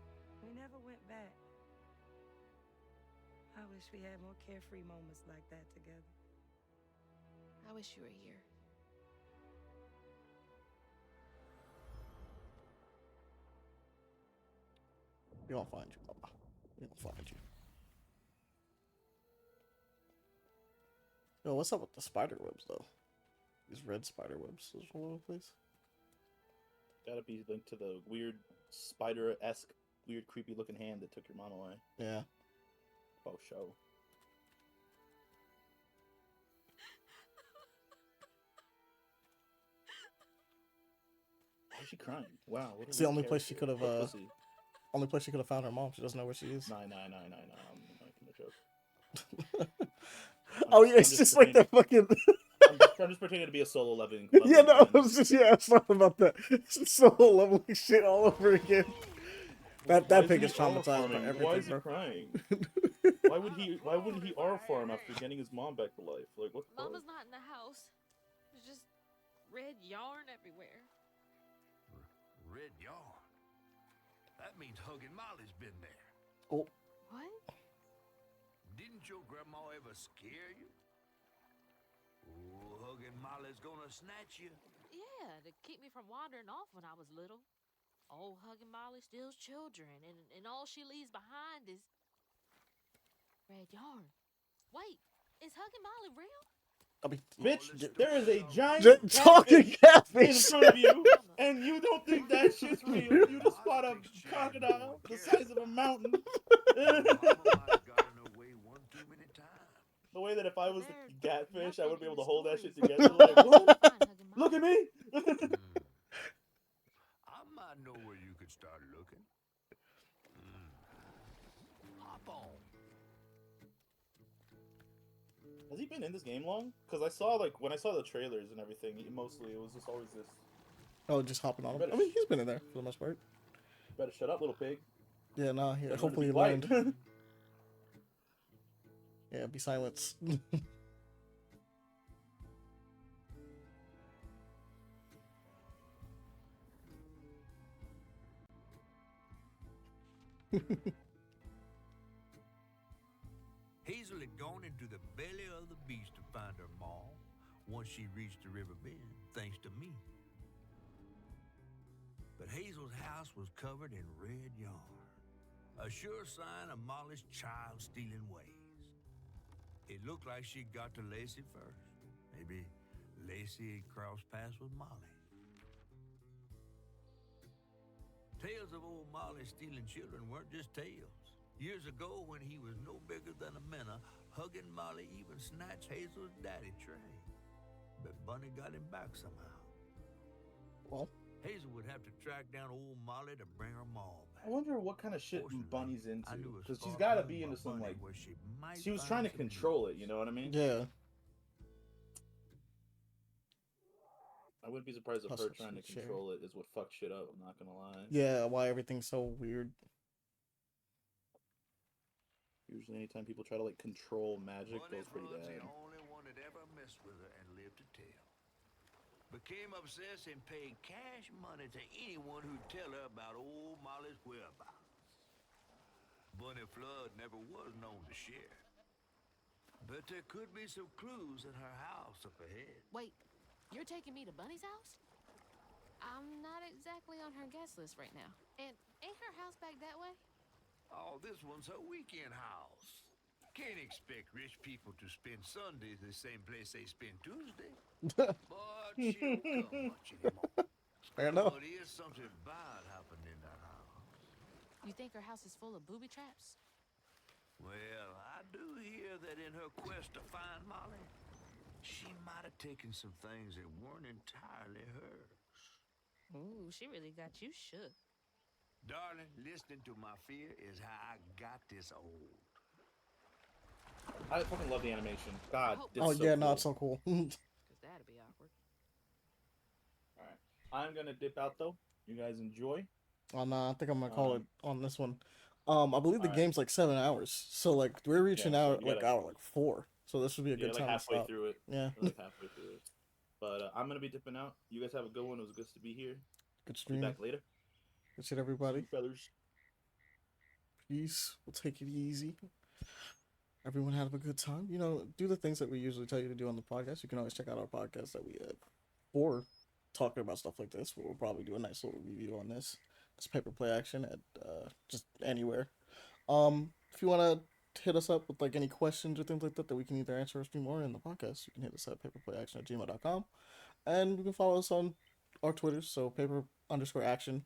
We never went back. I wish we had more carefree moments like that together. I wish you were here. We gonna find you, Mama. We gonna find you. Yo, what's up with the spider webs though? These red spider webs all over the place. Gotta be linked to the weird spider-esque, weird, creepy-looking hand that took your mom away. Yeah. Oh, show. Why is she crying? Wow. What It's the only place she could have. Only place she could have found her mom. She doesn't know where she is. Nah. I'm making a joke. Oh yeah, it's just like that fucking. I'm just pretending to be a solo leveling. Yeah, no, it was just I was talking about that. It's just solo leveling shit all over again. That pig is traumatized by everything. Why is he bro. crying? Why wouldn't he R farm after getting his mom back to life? Like what? The Mama's fuck? not in the house. There's just red yarn everywhere. Red yarn. That means Huggin' Molly's been there. Oh. What? Didn't your grandma ever scare you? Oh, Huggin' Molly's gonna snatch you. Yeah, to keep me from wandering off when I was little. Old Huggin' Molly steals children, and all she leaves behind is red yarn. Wait, is Huggin' Molly real? I mean, bitch, there is a giant talking in catfish front of you, and you don't think that shit's real. You just spot a crocodile the size of a mountain. The way that if I was the catfish, I would be able to hold that shit together. Like, what? Look at me. I might know where you could start looking. Hop on. Has he been in this game long? Because I saw, like, when I saw the trailers and everything, mostly it was just always this. Oh, just hopping on him. I mean, he's been in there for the most part. Better shut up, little pig. Yeah, nah. Yeah, Learn hopefully to he be quiet. learned. Yeah, be silent. Hazel had gone into the belly of the beast to find her mom once she reached the river bend, thanks to me. But Hazel's house was covered in red yarn, a sure sign of Molly's child-stealing ways. It looked like she got to Lacey first. Maybe Lacey had crossed paths with Molly. Tales of old Molly stealing children weren't just tales. Years ago, when he was no bigger than a minnow, Huggin' Molly even snatched Hazel's daddy, Trey. But Bunny got him back somehow. Well, Hazel would have to track down old Molly to bring her mom back. I wonder what kind of shit Bunny's into. I knew a Because she's spot got to owned be by into some, Bunny like. where she might She was find trying to some control it, you know what I mean? Yeah. I wouldn't be surprised if Hustle her trying to shit, control it is what fucked shit up, I'm not gonna lie. Yeah, why everything's so weird. Usually anytime people try to, like, control magic, Bunny goes pretty was bad. the only one that ever messed with her and lived to tell. Became obsessed and paid cash money to anyone who'd tell her about old Molly's whereabouts. Bunny Flood never was known to share. But there could be some clues in her house up ahead. Wait, you're taking me to Bunny's house? I'm not exactly on her guest list right now. And ain't her house back that way? Oh, this one's her weekend house. Can't expect rich people to spend Sundays in the same place they spend Tuesday. But she don't come much anymore. Fair enough. But here's something bad happened in that house. You think her house is full of booby traps? Well, I do hear that in her quest to find Molly, she might have taken some things that weren't entirely hers. Ooh, she really got you shook. Darling, listening to my fear is how I got this old. I fucking love the animation. God, it's Oh so yeah, cool. no, it's so cool. Cause that'd be awkward. Alright. I'm gonna dip out though. You guys enjoy. Oh no, I think I'm gonna call it on this one. I believe the Alright. game's like 7 hours, so like we're reaching Yeah, so out you like gotta- hour like 4. So this would be a Yeah, good like time to halfway stop. through it. Yeah. We're, like halfway through it. But I'm gonna be dipping out. You guys have a good one. It was good to be here. Good Be stream. back later. Good shit, everybody. Feathers. Peace. We'll take it easy. Everyone have a good time. You know, do the things that we usually tell you to do on the podcast. You can always check out our podcast that we had for talking about stuff like this. We'll probably do a nice little review on this. It's Paper Play Action at just anywhere. If you want to hit us up with like any questions or things like that that we can either answer or stream or in the podcast, you can hit us at paperplayaction@gmail.com. And you can follow us on our Twitter, so paper_action.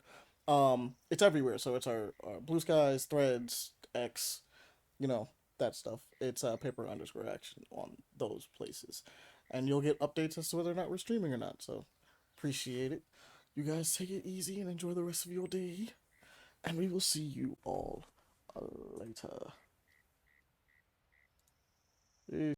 It's everywhere, so it's our Blue Skies, Threads, X, you know, that stuff. It's paper_action on those places. And you'll get updates as to whether or not we're streaming or not, so appreciate it. You guys take it easy and enjoy the rest of your day. And we will see you all later. Peace.